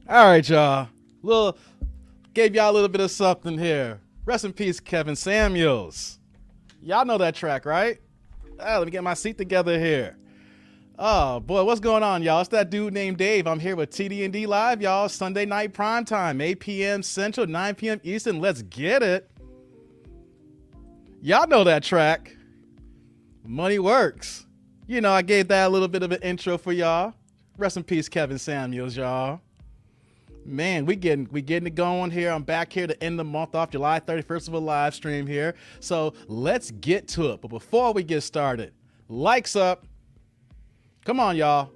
All right, y'all. Gave y'all a little bit of something here. Rest in peace, Kevin Samuels. Y'all know that track, right? Let me get my seat together here. Oh, boy, what's going on, y'all? It's that dude named Dave. I'm here with TDND Live, y'all. Sunday night prime time, 8 p.m. Central, 9 p.m. Eastern. Let's get it. Y'all know that track. Money Works. You know, I gave that a little bit of an intro for y'all. Rest in peace, Kevin Samuels, y'all. Man, we getting it going here. I'm back here to end the month off, July 31st, of a live stream here. So let's get to it. But before we get started, likes up. Come on, y'all.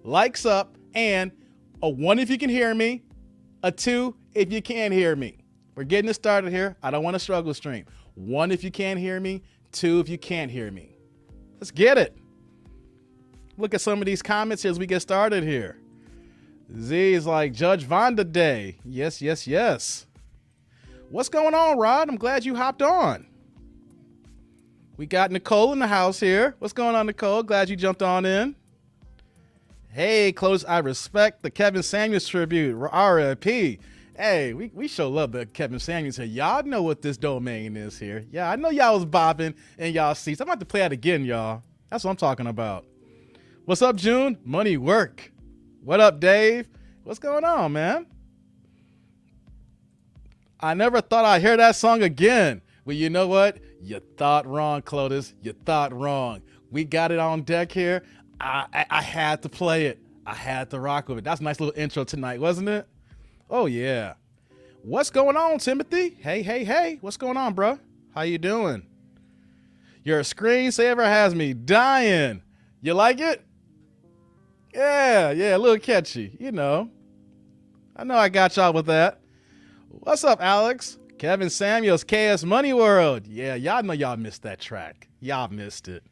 Likes up. And a 1 if you can hear me. A 2 if you can't hear me. We're getting it started here. I don't want to struggle stream. 1 if you can't hear me. 2 if you can't hear me. Let's get it. Look at some of these comments here as we get started here. Z is like, Judge Vonda Day. Yes, yes, yes. What's going on, Rod? I'm glad you hopped on. We got Nicole in the house here. What's going on, Nicole? Glad you jumped on in. Hey, Close, I respect the Kevin Samuels tribute. RIP. Hey, we show love to Kevin Samuels here. Y'all know what this domain is here. Yeah, I know y'all was bopping in y'all seats. I'm about to play that again, y'all. That's what I'm talking about. What's up, June? Money Work. What up, Dave? What's going on, man? I never thought I'd hear that song again. Well, you know what? You thought wrong, Clotis. You thought wrong. We got it on deck here. I had to play it. I had to rock with it. That's a nice little intro tonight, wasn't it? Oh, yeah. What's going on, Timothy? Hey, hey, hey. What's going on, bro? How you doing? Your screensaver has me dying. You like it? Yeah, a little catchy, you know. I know I got y'all with that. What's up, Alex? Kevin Samuels, KS Money World. Yeah, y'all know y'all missed that track. Y'all missed it.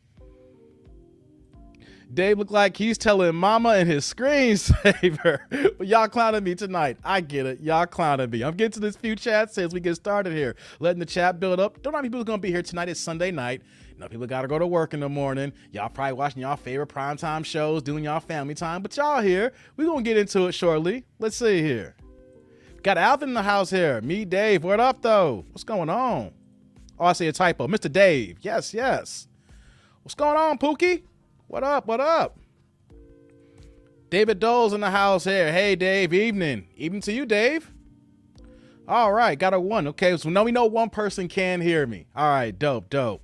Dave looked like he's telling mama in his screensaver. But y'all clowning me tonight. I get it. Y'all clowning me. I'm getting to this few chats as we get started here. Letting the chat build up. Don't know how many people are going to be here tonight. It's Sunday night. You know, people got to go to work in the morning. Y'all probably watching y'all favorite primetime shows, doing y'all family time. But y'all here. We're going to get into it shortly. Let's see here. Got Alvin in the house here. Me, Dave. What up, though? What's going on? Oh, I see a typo. Mr. Dave. Yes, yes. What's going on, Pookie? What up? What up? David Dole's in the house here. Hey, Dave. Evening. Evening to you, Dave. All right. Got a 1. Okay. So now we know one person can hear me. All right. Dope, dope.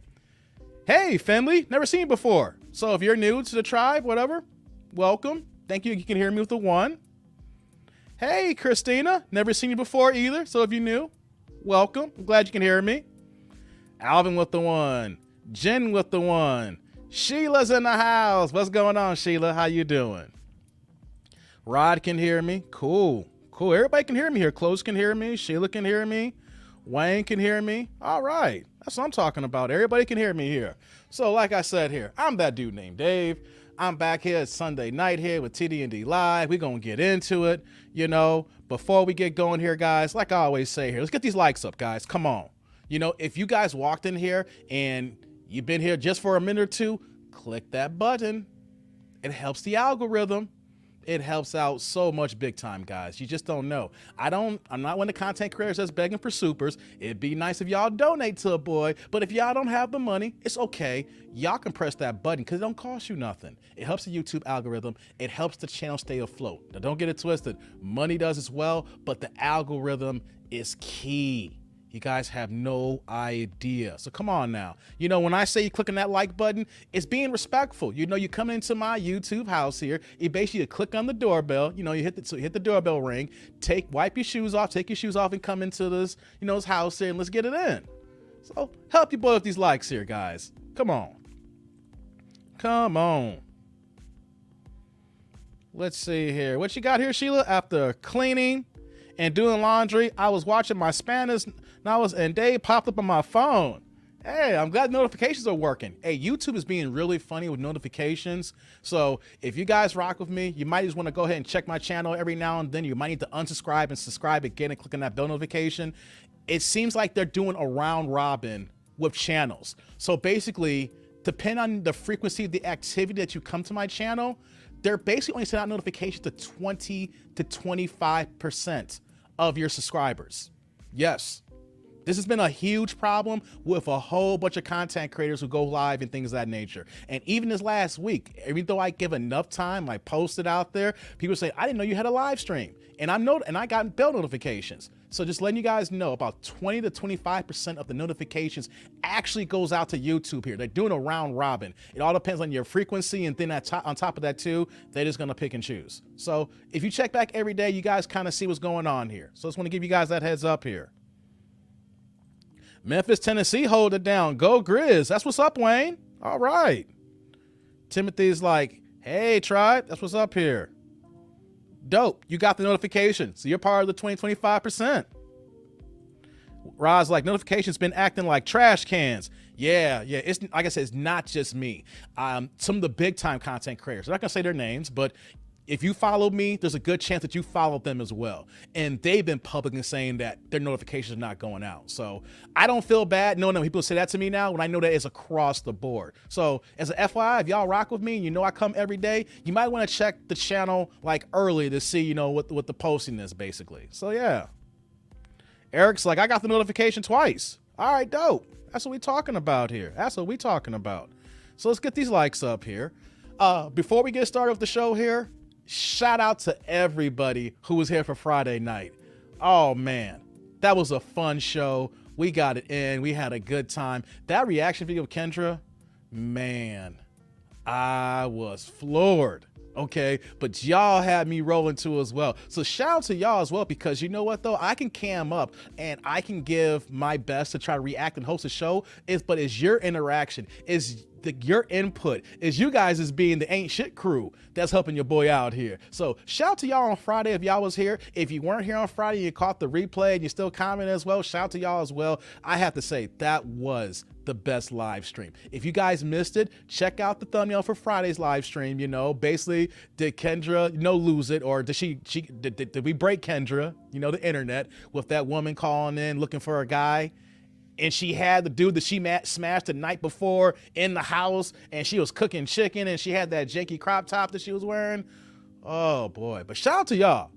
Hey, Finley. Never seen you before. So if you're new to the tribe, whatever, welcome. Thank you. You can hear me with the 1. Hey, Christina. Never seen you before either. So if you're new, welcome. I'm glad you can hear me. Alvin with the 1. Jen with the 1. Sheila's in the house. What's going on, Sheila? How you doing? Rod can hear me. Cool. Cool. Everybody can hear me here. Close can hear me. Sheila can hear me. Wayne can hear me. All right. That's what I'm talking about. Everybody can hear me here. So like I said here, I'm that dude named Dave. I'm back here at Sunday night here with TDND Live. We're going to get into it. You know, before we get going here, guys, like I always say here, let's get these likes up, guys. Come on. You know, if you guys walked in here and you've been here just for a minute or two, click that button. It helps the algorithm. It helps out so much big time, guys. You just don't know. I'm not one of the content creators that's begging for supers. It'd be nice if y'all donate to a boy, but if y'all don't have the money, it's okay. Y'all can press that button because it don't cost you nothing. It helps the YouTube algorithm. It helps the channel stay afloat. Now, don't get it twisted. Money does as well, but the algorithm is key. You guys have no idea. So come on now. You know, when I say you clicking that like button, it's being respectful. You know, you come into my YouTube house here. You basically click on the doorbell. You know, you hit the doorbell ring. Wipe your shoes off. Take your shoes off and come into this, you know, this house here and let's get it in. So help your boy with these likes here, guys. Come on. Come on. Let's see here. What you got here, Sheila? After cleaning and doing laundry, I was watching my Spanish novels and they popped up on my phone. Hey, I'm glad notifications are working. Hey, YouTube is being really funny with notifications. So if you guys rock with me, you might just want to go ahead and check my channel every now and then. You might need to unsubscribe and subscribe again and click on that bell notification. It seems like they're doing a round robin with channels. So basically, depending on the frequency of the activity that you come to my channel, they're basically only sending out notifications to 20 to 25% of your subscribers. Yes. This has been a huge problem with a whole bunch of content creators who go live and things of that nature. And even this last week, even though I give enough time, I posted out there, people say, I didn't know you had a live stream. And I got bell notifications. So just letting you guys know, about 20 to 25% of the notifications actually goes out to YouTube here. They're doing a round robin. It all depends on your frequency, and then on top of that too, they're just gonna pick and choose. So if you check back every day, you guys kind of see what's going on here. So I just want to give you guys that heads up here. Memphis, Tennessee, hold it down. Go Grizz. That's what's up, Wayne. All right. Timothy's like, hey, tribe. That's what's up here. Dope. You got the notification. So you're part of the 20-25%. Rod's like, notifications been acting like trash cans. Yeah. It's like I said, it's not just me. Some of the big time content creators, I'm not going to say their names, but if you follow me, there's a good chance that you follow them as well. And they've been publicly saying that their notifications are not going out. So I don't feel bad knowing that people say that to me now when I know that it's across the board. So as an FYI, if y'all rock with me and you know I come every day, you might want to check the channel like early to see, what the posting is basically. So yeah. Eric's like, I got the notification twice. All right, dope. That's what we talking about here. That's what we talking about. So let's get these likes up here. Before we get started with the show here, shout out to everybody who was here for Friday night. Oh man, that was a fun show. We got it in. We had a good time. That reaction video of Kendra, man, I was floored. Okay, but y'all had me rolling too as well. So shout out to y'all as well, because you know what though, I can cam up and I can give my best to try to react and host a show. But it's your interaction, your input, is you guys as being the ain't shit crew that's helping your boy out here. So shout out to y'all on Friday if y'all was here. If you weren't here on Friday, you caught the replay and you still comment as well, shout out to y'all as well. I have to say that was the best live stream. If you guys missed it, check out the thumbnail for Friday's live stream. Basically, did Kendra lose it, or did we break Kendra, the internet, with that woman calling in looking for a guy? And she had the dude that she smashed the night before in the house, and she was cooking chicken, and she had that janky crop top that she was wearing. Oh boy. But shout out to y'all.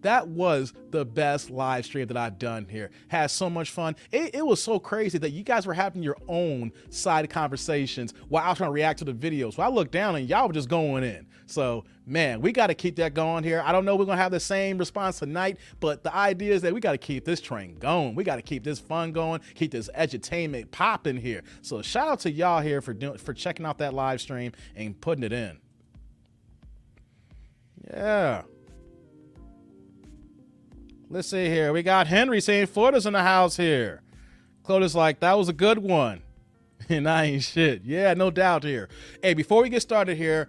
That was the best live stream that I've done here. Had so much fun. It was so crazy that you guys were having your own side conversations while I was trying to react to the videos. So I looked down and y'all were just going in. So man, we got to keep that going here. I don't know if we're going to have the same response tonight, but the idea is that we got to keep this train going. We got to keep this fun going, keep this edutainment popping here. So shout out to y'all here for checking out that live stream and putting it in. Yeah. Let's see here. We got Henry saying Florida's in the house here. Cloda's like, that was a good one. And I ain't shit. Yeah, no doubt here. Hey, before we get started here,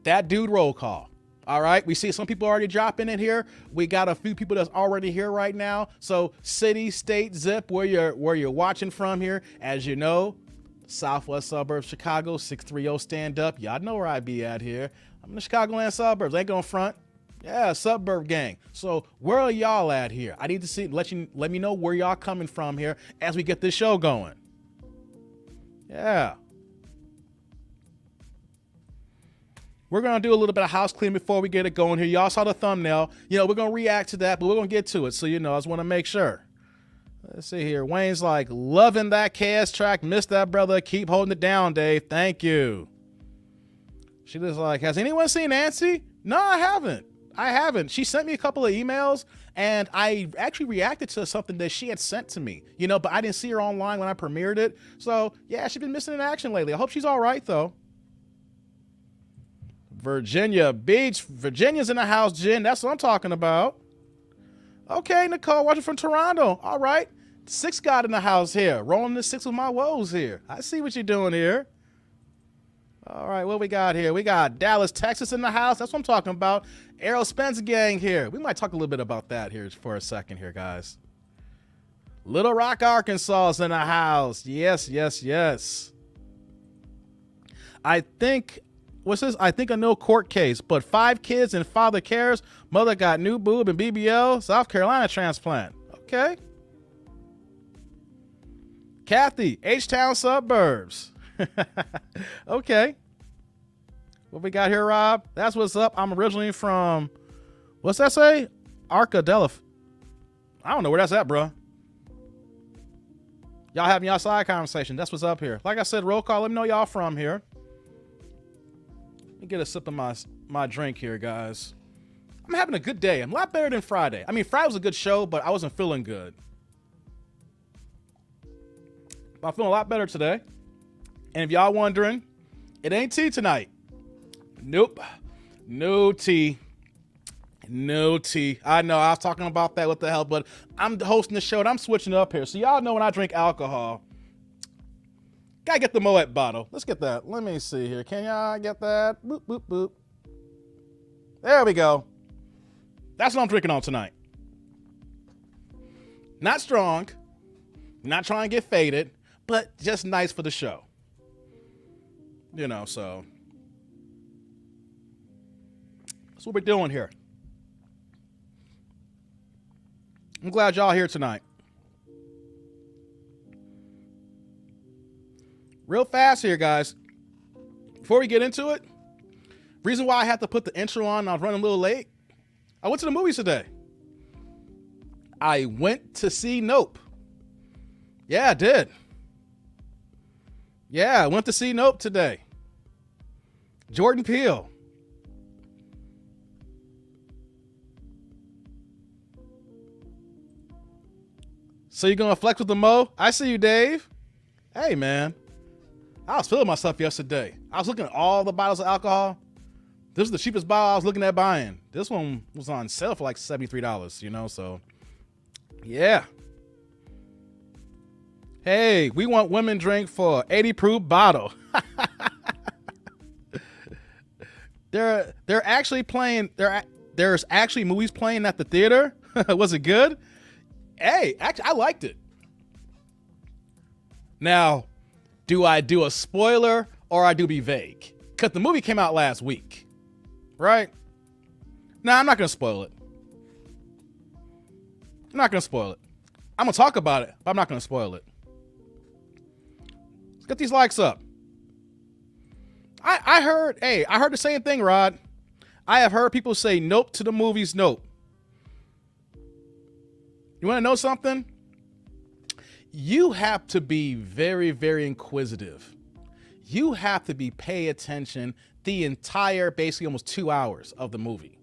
that dude roll call. All right. We see some people already dropping in here. We got a few people that's already here right now. So city, state, zip, where you're watching from here. As you know, southwest suburbs, Chicago, 630 stand up. Y'all know where I be at here. I'm in the Chicagoland suburbs. Ain't going front. Yeah, suburb gang. So where are y'all at here? I need to see, let me know where y'all coming from here as we get this show going. Yeah. We're going to do a little bit of house cleaning before we get it going here. Y'all saw the thumbnail. We're going to react to that, but we're going to get to it. So, I just want to make sure. Let's see here. Wayne's like, loving that KS track. Missed that, brother. Keep holding it down, Dave. Thank you. She was like, has anyone seen Nancy? No, I haven't. She sent me a couple of emails, and I actually reacted to something that she had sent to me, but I didn't see her online when I premiered it. So yeah, she's been missing in action lately. I hope she's all right though. Virginia Beach. Virginia's in the house, Jen. That's what I'm talking about. Okay, Nicole, watching from Toronto. All right. Six God in the house here. Rolling the six with my woes here. I see what you're doing here. All right, what we got here? We got Dallas, Texas in the house. That's what I'm talking about. Errol Spence gang here. We might talk a little bit about that here for a second here, guys. Little Rock, Arkansas is in the house. Yes. I think, what's this? I think a no court case, but 5 kids and father cares. Mother got new boob and BBL. South Carolina transplant. Okay. Kathy, H-Town suburbs. Okay. What we got here, Rob? That's what's up. I'm originally from, what's that say? Arkadelph. I don't know where that's at, bro. Y'all having your outside conversation. That's what's up here. Like I said, roll call. Let me know y'all from here. Let me get a sip of my drink here, guys. I'm having a good day. I'm a lot better than Friday. I mean, Friday was a good show, but I wasn't feeling good. But I'm feeling a lot better today. And if y'all wondering, it ain't tea tonight. Nope. No tea. No tea. I know I was talking about that. What the hell? But I'm hosting the show and I'm switching up here. So y'all know when I drink alcohol, gotta get the Moet bottle. Let's get that. Let me see here. Can y'all get that? Boop, boop, boop. There we go. That's what I'm drinking on tonight. Not strong. Not trying to get faded, but just nice for the show. You know, so that's what we're doing here. I'm glad y'all here tonight. Real fast here, guys. Before we get into it, reason why I had to put the intro on, I was running a little late. I went to the movies today. I went to see Nope. Yeah, I did. Yeah, I went to see Nope today. Jordan Peele. So you gonna flex with the Mo? I see you, Dave. Hey, man. I was feeling myself yesterday. I was looking at all the bottles of alcohol. This was the cheapest bottle I was looking at buying. This one was on sale for like $73, you know, so yeah. Hey, we want women drink for 80 proof bottle. They're actually playing, there's actually movies playing at the theater. Was it good? Hey, actually, I liked it. Now, do I do a spoiler or I do be vague? Because the movie came out last week, right? Nah, I'm not going to spoil it. I'm not going to spoil it. I'm going to talk about it, but I'm not going to spoil it. Let's get these likes up. I heard the same thing, Rod. I have heard people say nope to the movies, nope. You want to know something? You have to be very, very inquisitive. You have to be pay attention the entire, basically almost 2 hours of the movie.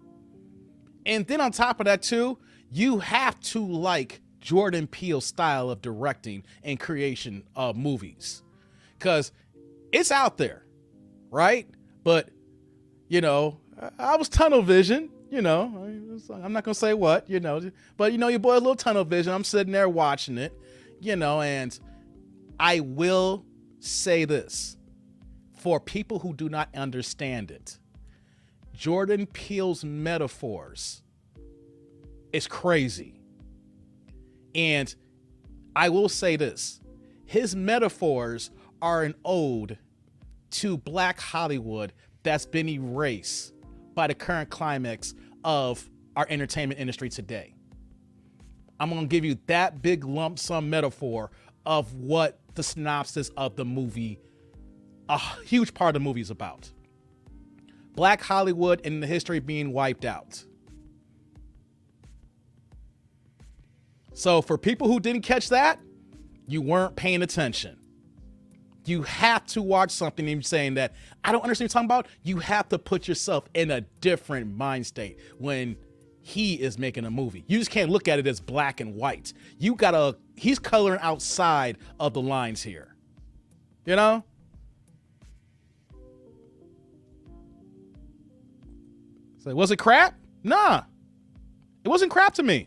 And then on top of that too, you have to like Jordan Peele's style of directing and creation of movies. Because it's out there, right? But, you know, I was tunnel vision. You know, I'm not going to say what, you know, but, you know, your boy a little tunnel vision. I'm sitting there watching it, you know, and I will say this for people who do not understand it. Jordan Peele's metaphors is crazy. And I will say this. His metaphors are an ode to Black Hollywood that's been erased by the current climax of our entertainment industry today. I'm going to give you that big lump sum metaphor of what the synopsis of the movie, a huge part of the movie, is about. Black Hollywood and the history being wiped out. So for people who didn't catch that, you weren't paying attention. You have to watch something and saying that, I don't understand what you're talking about. You have to put yourself in a different mind state when he is making a movie. You just can't look at it as black and white. He's coloring outside of the lines here. You know? So was it crap? Nah. It wasn't crap to me.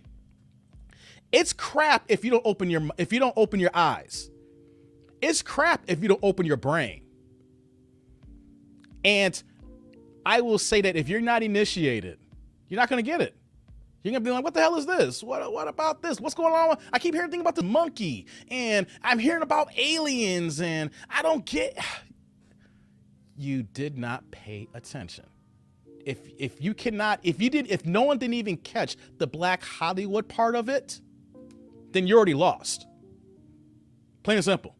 It's crap if you don't open your eyes. It's crap if you don't open your brain. And I will say that if you're not initiated, you're not going to get it. You're going to be like, what the hell is this? What about this? What's going on? I keep hearing things about the monkey, and I'm hearing about aliens, and I don't get. You did not pay attention. If no one didn't even catch the Black Hollywood part of it, then you're already lost. Plain and simple.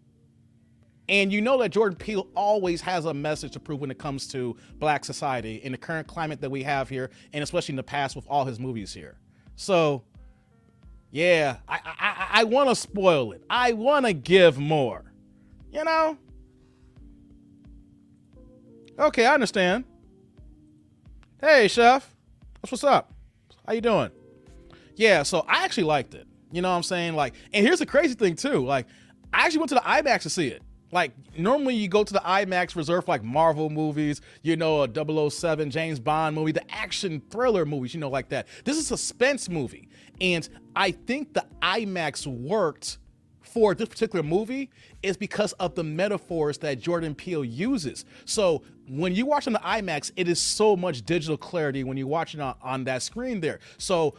And you know that Jordan Peele always has a message to prove when it comes to black society in the current climate that we have here, and especially in the past with all his movies here. So, yeah, I want to spoil it. I want to give more, you know? Okay, I understand. Hey, Chef. What's up? How you doing? Yeah, so I actually liked it. You know what I'm saying? Like, and here's the crazy thing too. Like, I actually went to the IMAX to see it. Like, normally you go to the IMAX reserved for like Marvel movies, you know, a 007 James Bond movie, the action thriller movies, you know, like that. This is a suspense movie. And I think the IMAX worked for this particular movie is because of the metaphors that Jordan Peele uses. So when you watch on the IMAX, it is so much digital clarity when you watch it on that screen there. So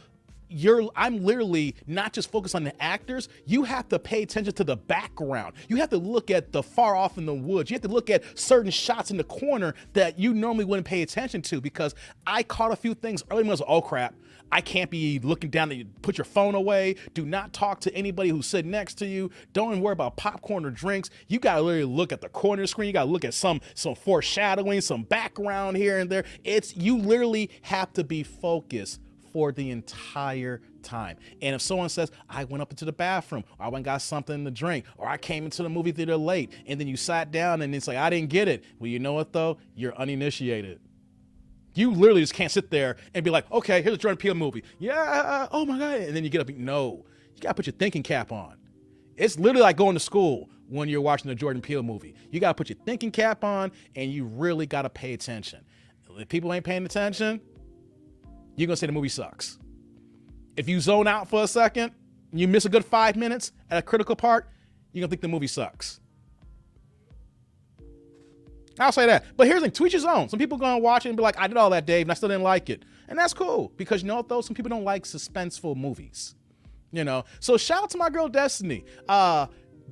I'm literally not just focused on the actors. You have to pay attention to the background. You have to look at the far off in the woods. You have to look at certain shots in the corner that you normally wouldn't pay attention to, because I caught a few things early when I was like, oh crap, I can't be looking down. Put your phone away. Do not talk to anybody who's sitting next to you. Don't even worry about popcorn or drinks. You gotta literally look at the corner screen. You gotta look at some foreshadowing, some background here and there. You literally have to be focused for the entire time. And if someone says, I went up into the bathroom, or I went and got something to drink, or I came into the movie theater late, and then you sat down and it's like, I didn't get it. Well, you know what though? You're uninitiated. You literally just can't sit there and be like, okay, here's a Jordan Peele movie. Yeah, oh my God. And then you get up, no, you gotta put your thinking cap on. It's literally like going to school when you're watching a Jordan Peele movie. You gotta put your thinking cap on, and you really gotta pay attention. If people ain't paying attention, you're gonna say the movie sucks. If you zone out for a second, you miss a good 5 minutes at a critical part, you're gonna think the movie sucks. I'll say that. But here's the thing, to each his own. Some people gonna watch it and be like, I did all that, Dave, and I still didn't like it. And that's cool, because you know what though? Some people don't like suspenseful movies. You know? So shout out to my girl Destiny.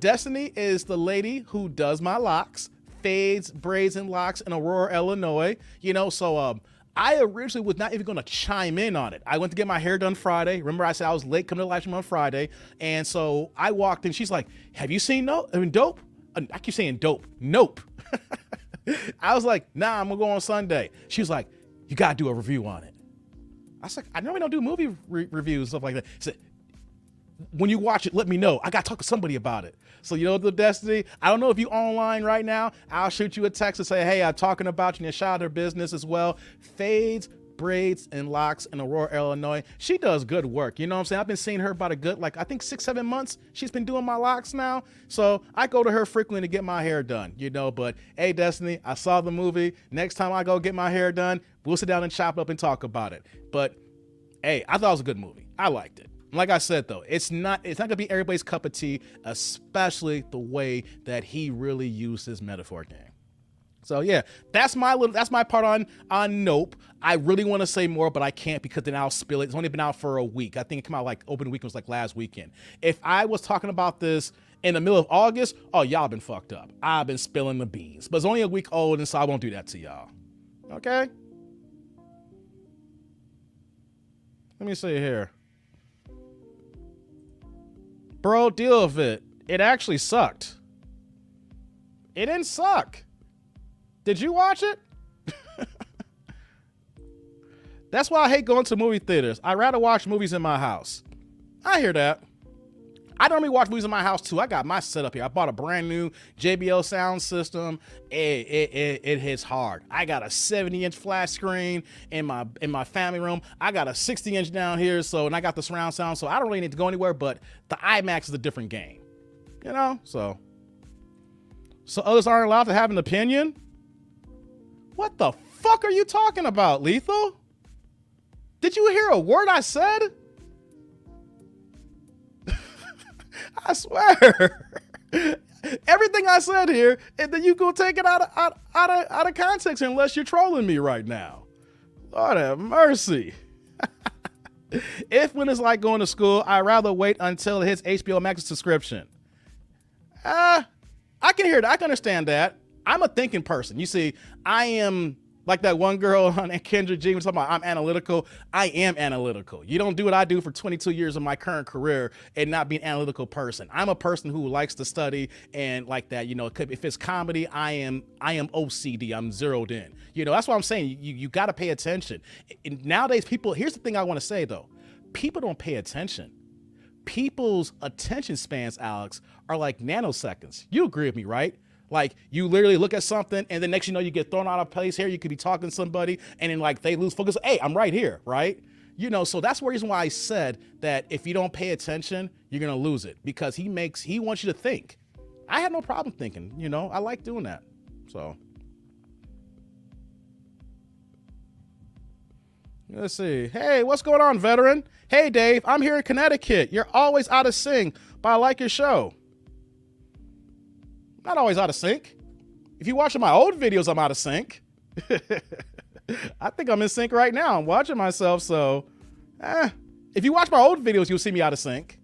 Destiny is the lady who does my locks, fades, braids, and locks in Aurora, Illinois. You know, so I originally was not even going to chime in on it. I went to get my hair done Friday. Remember I said I was late coming to the live stream on Friday. And so I walked in. She's like, have you seen Dope? I keep saying Dope. Nope. I was like, nah, I'm going to go on Sunday. She was like, you got to do a review on it. I was like, I normally don't do movie reviews and stuff like that. She said, when you watch it, let me know. I got to talk to somebody about it. So, you know, the Destiny, I don't know if you online right now. I'll shoot you a text and say, hey, I'm talking about you, and shout out her business as well. Fades, braids, and locks in Aurora, Illinois. She does good work. You know what I'm saying? I've been seeing her about a good, I think 6-7 months. She's been doing my locks now. So I go to her frequently to get my hair done, you know, but hey, Destiny, I saw the movie. Next time I go get my hair done, we'll sit down and chop up and talk about it. But hey, I thought it was a good movie. I liked it. Like I said, though, it's not gonna be everybody's cup of tea, especially the way that he really used his metaphor game. So yeah, that's my part on Nope. I really want to say more, but I can't, because then I'll spill it. It's only been out for a week. I think it came out open weekend was last weekend. If I was talking about this in the middle of August, oh, y'all been fucked up. I've been spilling the beans, but it's only a week old, and so I won't do that to y'all. Okay. Let me see here. Bro, deal with it. It actually sucked. It didn't suck. Did you watch it? That's why I hate going to movie theaters. I'd rather watch movies in my house. I hear that. I normally watch movies in my house too. I got my setup here. I bought a brand new JBL sound system. It hits hard. I got a 70-inch flat screen in my family room. I got a 60-inch down here. And I got the surround sound. So I don't really need to go anywhere. But the IMAX is a different game, you know. So others aren't allowed to have an opinion. What the fuck are you talking about, Lethal? Did you hear a word I said? I swear. Everything I said here, and then you go take it out of context unless you're trolling me right now. Lord have mercy. When it's like going to school, I'd rather wait until it hits HBO Max subscription. I can hear that. I can understand that. I'm a thinking person. You see, I am Like that one girl on Kendra G was talking about, I'm analytical. I am analytical. You don't do what I do for 22 years of my current career and not be an analytical person. I'm a person who likes to study and like that. You know, if it's comedy, I am OCD. I'm zeroed in. You know, that's what I'm saying. You got to pay attention. And nowadays, people. Here's the thing I want to say though. People don't pay attention. People's attention spans, Alex, are like nanoseconds. You agree with me, right? Like you literally look at something and the next you know you get thrown out of place here. You could be talking to somebody and then like they lose focus. Hey, I'm right here, right? You know, so that's the reason why I said that if you don't pay attention, you're gonna lose it because he wants you to think. I have no problem thinking, you know, I like doing that. So let's see. Hey, what's going on, veteran? Hey, Dave, I'm here in Connecticut. You're always out of sync, but I like your show. Not always out of sync. If you're watching my old videos, I'm out of sync. I think I'm in sync right now. I'm watching myself, so if you watch my old videos, you'll see me out of sync.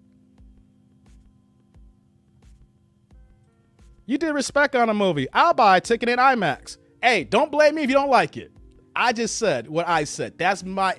You did respect on a movie. I'll buy a ticket in IMAX. Hey, don't blame me if you don't like it. I just said what I said. That's my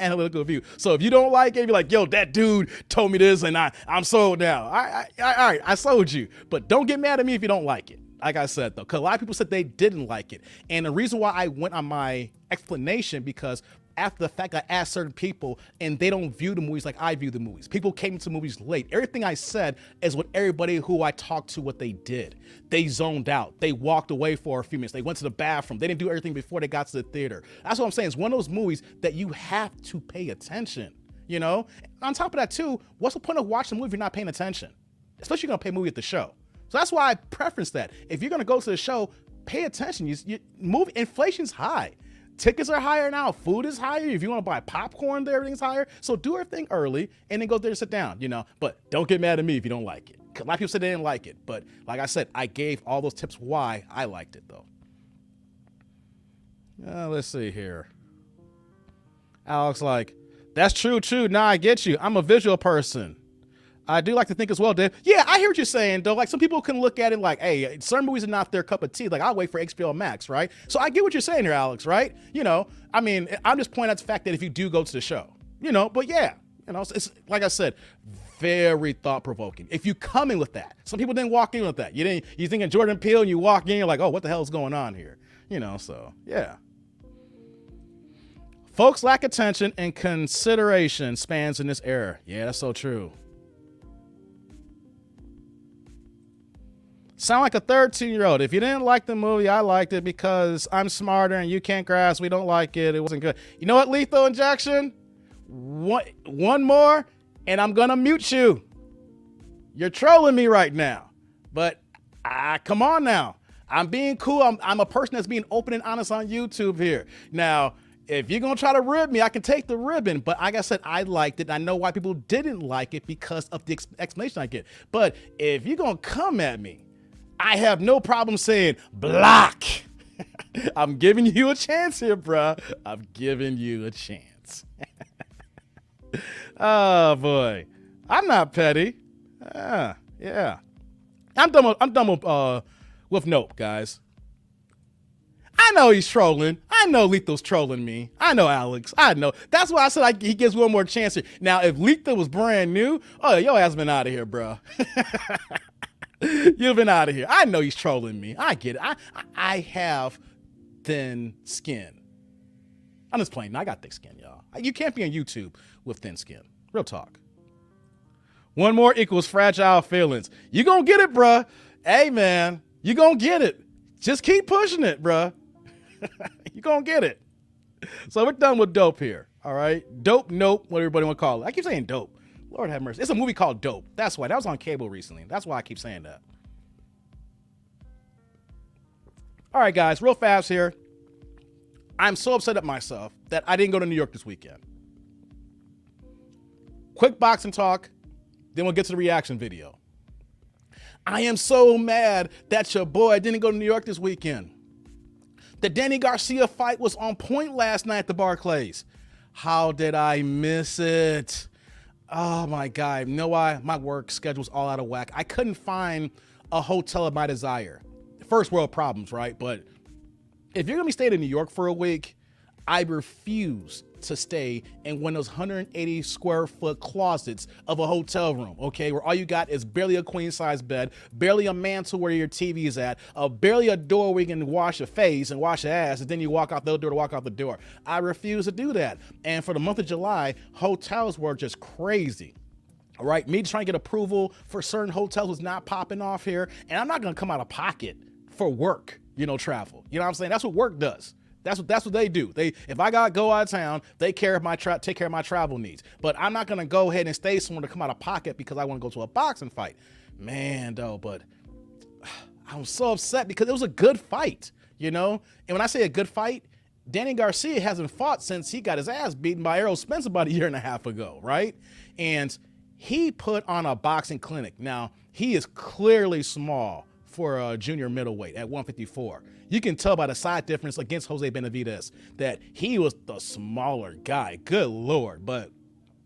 analytical view. So if you don't like it, you're like, yo, that dude told me this and I'm sold now. All right, I sold you. But don't get mad at me if you don't like it. Like I said, though, because a lot of people said they didn't like it. And the reason why I went on my explanation, because after the fact I asked certain people and they don't view the movies like I view the movies. People came into movies late. Everything I said is what everybody who I talked to, what they did. They zoned out. They walked away for a few minutes. They went to the bathroom. They didn't do everything before they got to the theater. That's what I'm saying. It's one of those movies that you have to pay attention, you know? On top of that too, what's the point of watching a movie if you're not paying attention? Especially if you're gonna pay a movie at the show. So that's why I preference that. If you're gonna go to the show, pay attention. Movie inflation's high. Tickets are higher now. Food is higher. If you want to buy popcorn, everything's higher. So do everything early and then go there and sit down, you know. But don't get mad at me if you don't like it. A lot of people said they didn't like it. But like I said, I gave all those tips why I liked it, though. Let's see here. Alex, like, that's true. Nah, I get you. I'm a visual person. I do like to think as well, Dave. Yeah, I hear what you're saying, though. Like, some people can look at it like, hey, certain movies are not their cup of tea. Like, I'll wait for HBO Max, right? So I get what you're saying here, Alex, right? You know, I mean, I'm just pointing out the fact that if you do go to the show, you know, but yeah, you know, it's like I said, very thought-provoking. If you come in with that, some people didn't walk in with that. You thinking Jordan Peele and you walk in, you're like, oh, what the hell is going on here? You know, so yeah. Folks lack attention and consideration spans in this era. Yeah, that's so true. Sound like a 13-year-old. If you didn't like the movie, I liked it because I'm smarter and you can't grasp. We don't like it. It wasn't good. You know what, Lethal Injection? One more, and I'm going to mute you. You're trolling me right now. But come on now. I'm being cool. I'm a person that's being open and honest on YouTube here. Now, if you're going to try to rib me, I can take the ribbon. But like I said, I liked it. I know why people didn't like it because of the explanation I get. But if you're going to come at me, I have no problem saying block. I'm giving you a chance here, bruh. I'm giving you a chance. Oh, boy. I'm not petty. Yeah. I'm done with Nope, guys. I know he's trolling. I know Lethal's trolling me. I know Alex. I know. That's why I said he gives one more chance here. Now, if Lethal was brand new, oh, your ass been out of here, bro. You've been out of here. I know he's trolling me. I get it. I have thin skin. I'm just playing. I got thick skin, y'all. You can't be on YouTube with thin skin. Real talk. One more equals fragile feelings. You gonna get it, bruh. Hey, man. You gonna get it. Just keep pushing it, bruh. You gonna get it. So we're done with Dope here. All right. Dope, Nope, what everybody want to call it. I keep saying Dope. Lord have mercy. It's a movie called Dope. That's why. That was on cable recently. That's why I keep saying that. All right, guys, real fast here. I'm so upset at myself that I didn't go to New York this weekend. Quick boxing talk, then we'll get to the reaction video. I am so mad that your boy didn't go to New York this weekend. The Danny Garcia fight was on point last night at the Barclays. How did I miss it? Oh my God, you know why? My work schedule's all out of whack. I couldn't find a hotel of my desire. First world problems, right? But if you're gonna be staying in New York for a week, I refuse to stay in one of those 180 square foot closets of a hotel room, okay, where all you got is barely a queen size bed, barely a mantle where your TV is at, barely a door where you can wash your face and wash your ass, and then you walk out the door to walk out the door. I refuse to do that. And for the month of July, hotels were just crazy. All right, me trying to get approval for certain hotels was not popping off here, and I'm not gonna come out of pocket for work, travel. You know what I'm saying? That's what work does. That's what they do. If I gotta go out of town, they take care of my travel needs. But I'm not gonna go ahead and stay somewhere to come out of pocket because I want to go to a boxing fight. Man, though, but I was so upset because it was a good fight, And when I say a good fight, Danny Garcia hasn't fought since he got his ass beaten by Errol Spence about a year and a half ago, right? And he put on a boxing clinic. Now, he is clearly small for a junior middleweight at 154. You can tell by the side difference against Jose Benavidez that he was the smaller guy. Good Lord. But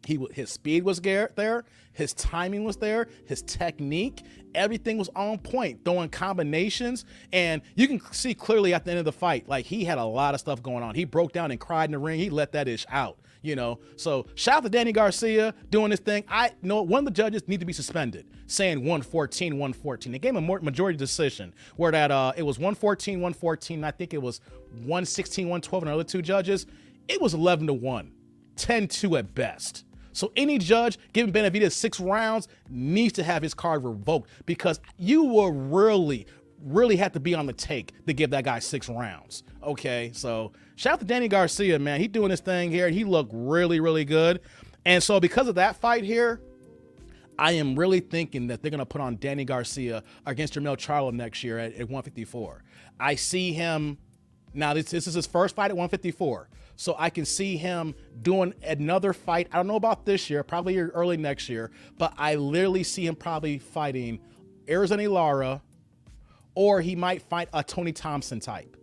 his speed was there. His timing was there. His technique, everything was on point, throwing combinations. And you can see clearly at the end of the fight, like he had a lot of stuff going on. He broke down and cried in the ring. He let that ish out. So shout out to Danny Garcia doing this thing. I know one of the judges need to be suspended, saying 114. They gave him a majority decision where that it was 114. And I think it was 116-112, and the other two judges, it was 11-1, 10-2 at best. So any judge giving Benavidez 6 rounds needs to have his card revoked, because you will really have to be on the take to give that guy 6 rounds. Okay, so shout out to Danny Garcia, man. He's doing his thing here, and he looked really, really good. And so because of that fight here, I am really thinking that they're going to put on Danny Garcia against Jermell Charlo next year at 154. I see him, now this is his first fight at 154. So I can see him doing another fight. I don't know about this year, probably early next year, but I literally see him probably fighting Arizona Lara, or he might fight a Tony Thompson type,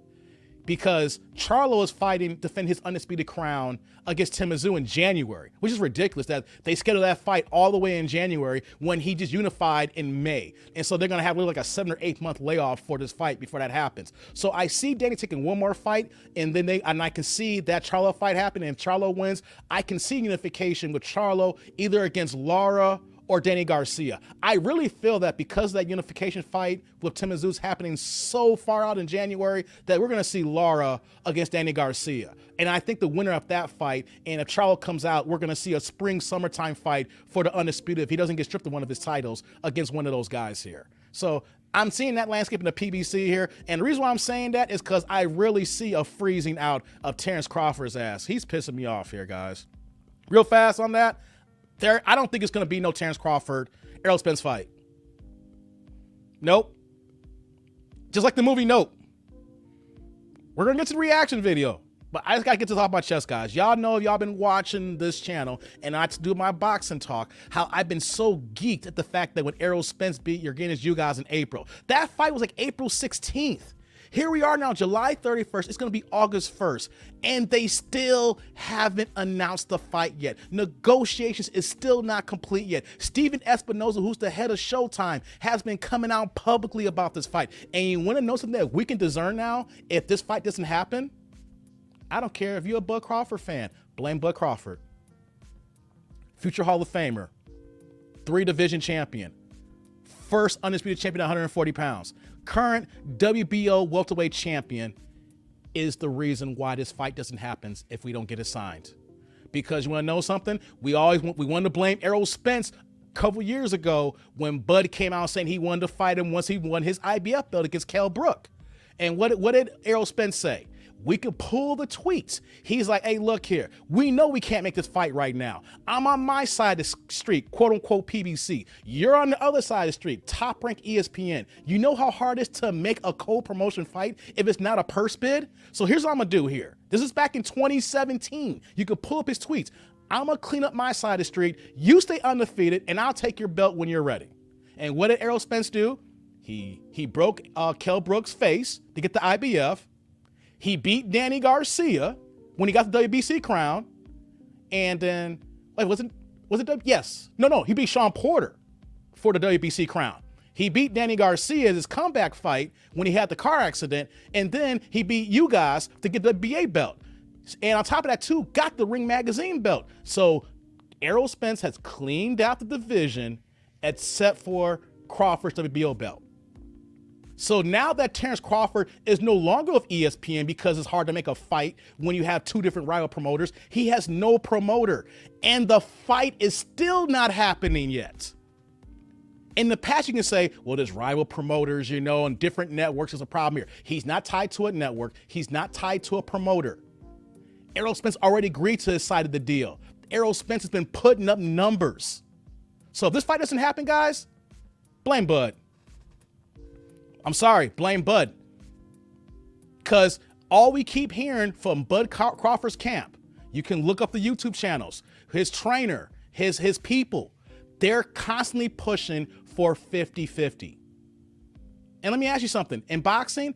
because Charlo is defend his undisputed crown against Tim Tszyu in January, which is ridiculous that they scheduled that fight all the way in January when he just unified in May. And so they're going to have really like a 7 or 8 month layoff for this fight before that happens. So I see Danny taking one more fight, and then I can see that Charlo fight happening. And if Charlo wins, I can see unification with Charlo either against Lara or Danny Garcia. I really feel that because of that unification fight with Tim Tszyu happening so far out in January, that we're going to see Lara against Danny Garcia. And I think the winner of that fight, and if Charlo comes out, we're going to see a summertime fight for the undisputed, if he doesn't get stripped of one of his titles, against one of those guys here. So I'm seeing that landscape in the PBC here. And the reason why I'm saying that is because I really see a freezing out of Terrence Crawford's ass. He's pissing me off here, guys. Real fast on that. I don't think it's going to be no Terrence Crawford, Errol Spence fight. Nope. Just like the movie Nope. We're going to get to the reaction video, but I just got to get this off my chest, guys. Y'all know, if y'all been watching this channel and I do my boxing talk, how I've been so geeked at the fact that when Errol Spence beat Yergenis Ugas in April, that fight was like April 16th. Here we are now, July 31st. It's going to be August 1st, and they still haven't announced the fight yet. Negotiations is still not complete yet. Steven Espinoza, who's the head of Showtime, has been coming out publicly about this fight. And you want to know something that we can discern now? If this fight doesn't happen, I don't care if you're a Bud Crawford fan. Blame Bud Crawford. Future Hall of Famer. 3-division champion. First undisputed champion at 140 pounds. Current WBO welterweight champion is the reason why this fight doesn't happen if we don't get it signed. Because you want to know something? We wanted to blame Errol Spence a couple years ago when Bud came out saying he wanted to fight him once he won his IBF belt against Kell Brook. And what did Errol Spence say? We could pull the tweets. He's like, hey, look here. We know we can't make this fight right now. I'm on my side of the street, quote unquote PBC. You're on the other side of the street, top rank ESPN. You know how hard it is to make a co-promotion fight if it's not a purse bid? So here's what I'm going to do here. This is back in 2017. You could pull up his tweets. I'm going to clean up my side of the street. You stay undefeated, and I'll take your belt when you're ready. And what did Errol Spence do? He broke Kell Brook's face to get the IBF. He beat Danny Garcia when he got the WBC crown. And then, wait, was it? Yes. No, he beat Sean Porter for the WBC crown. He beat Danny Garcia in his comeback fight when he had the car accident, and then he beat you guys to get the BA belt. And on top of that too, got the Ring Magazine belt. So Errol Spence has cleaned out the division except for Crawford's WBO belt. So now that Terrence Crawford is no longer with ESPN because it's hard to make a fight when you have two different rival promoters, he has no promoter. And the fight is still not happening yet. In the past, you can say, well, there's rival promoters, you know, and different networks is a problem here. He's not tied to a network. He's not tied to a promoter. Errol Spence already agreed to his side of the deal. Errol Spence has been putting up numbers. So if this fight doesn't happen, guys, blame Bud. I'm sorry, blame Bud. Because all we keep hearing from Bud Crawford's camp, you can look up the YouTube channels, his trainer, his people, they're constantly pushing for 50-50. And let me ask you something. In boxing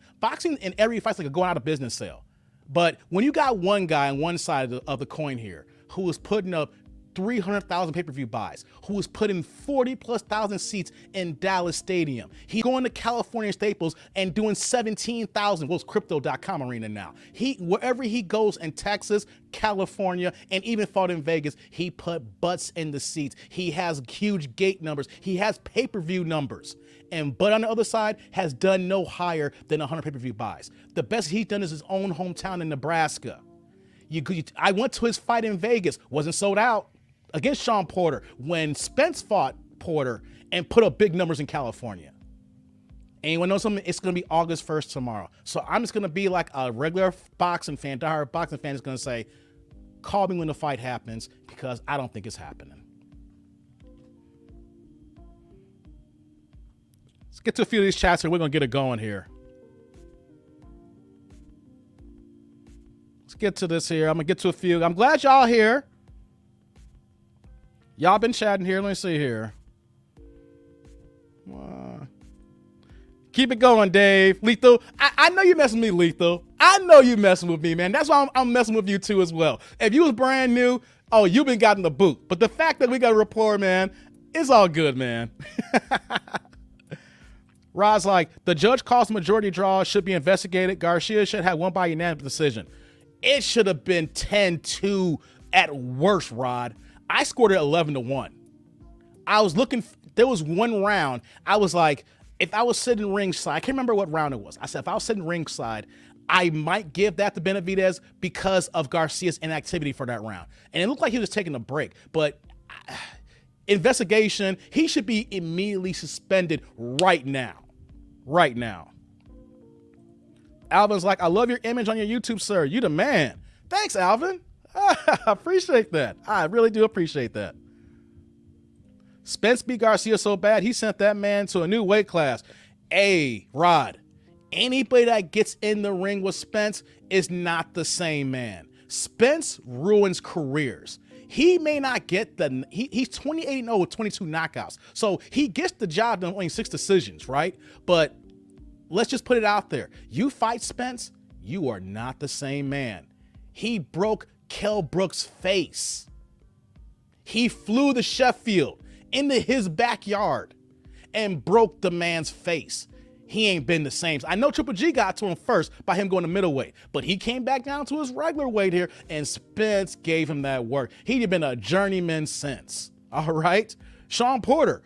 in every fight's like a going out of business sale. But when you got one guy on one side of the coin here who is putting up 300,000 pay-per-view buys, who was putting 40,000+ seats in Dallas Stadium. He's going to California Staples and doing 17,000, well, it's Crypto.com arena now. Wherever he goes in Texas, California, and even fought in Vegas, he put butts in the seats. He has huge gate numbers. He has pay-per-view numbers. And Bud on the other side has done no higher than 100 pay-per-view buys. The best he's done is his own hometown in Nebraska. I went to his fight in Vegas, wasn't sold out, against Sean Porter when Spence fought Porter and put up big numbers in California. And you want to know something? It's going to be August 1st tomorrow. So I'm just going to be like a regular boxing fan, diehard boxing fan is going to say, call me when the fight happens because I don't think it's happening. Let's get to a few of these chats here. We're going to get it going here. Let's get to this here. I'm going to get to a few. I'm glad y'all here. Y'all been chatting here. Let me see here. Keep it going, Dave. Lethal. I know you messing with me, Lethal. I know you messing with me, man. That's why I'm messing with you too as well. If you was brand new, oh, you've been gotten the boot. But the fact that we got a rapport, man, it's all good, man. Rod's like, the judge calls majority draw should be investigated. Garcia should have won by unanimous decision. It should have been 10-2 at worst, Rod. I scored it 11-1. I was looking, there was one round. I was like, if I was sitting ringside, I can't remember what round it was. I said, if I was sitting ringside, I might give that to Benavidez because of Garcia's inactivity for that round. And it looked like he was taking a break, but investigation, he should be immediately suspended right now. Right now. Alvin's like, I love your image on your YouTube, sir. You the man. Thanks, Alvin. I appreciate that. I really do appreciate that. Spence beat Garcia so bad, he sent that man to a new weight class. Hey, Rod, anybody that gets in the ring with Spence is not the same man. Spence ruins careers. He may not get he's 28-0 with 22 knockouts. So he gets the job done, only 6 decisions, right? But let's just put it out there. You fight Spence, you are not the same man. He broke Kell Brook's face. He flew to Sheffield into his backyard and broke the man's face. He ain't been the same. I know Triple G got to him first by him going to middleweight, but he came back down to his regular weight here, and Spence gave him that work. He'd been a journeyman since. All right? Sean Porter,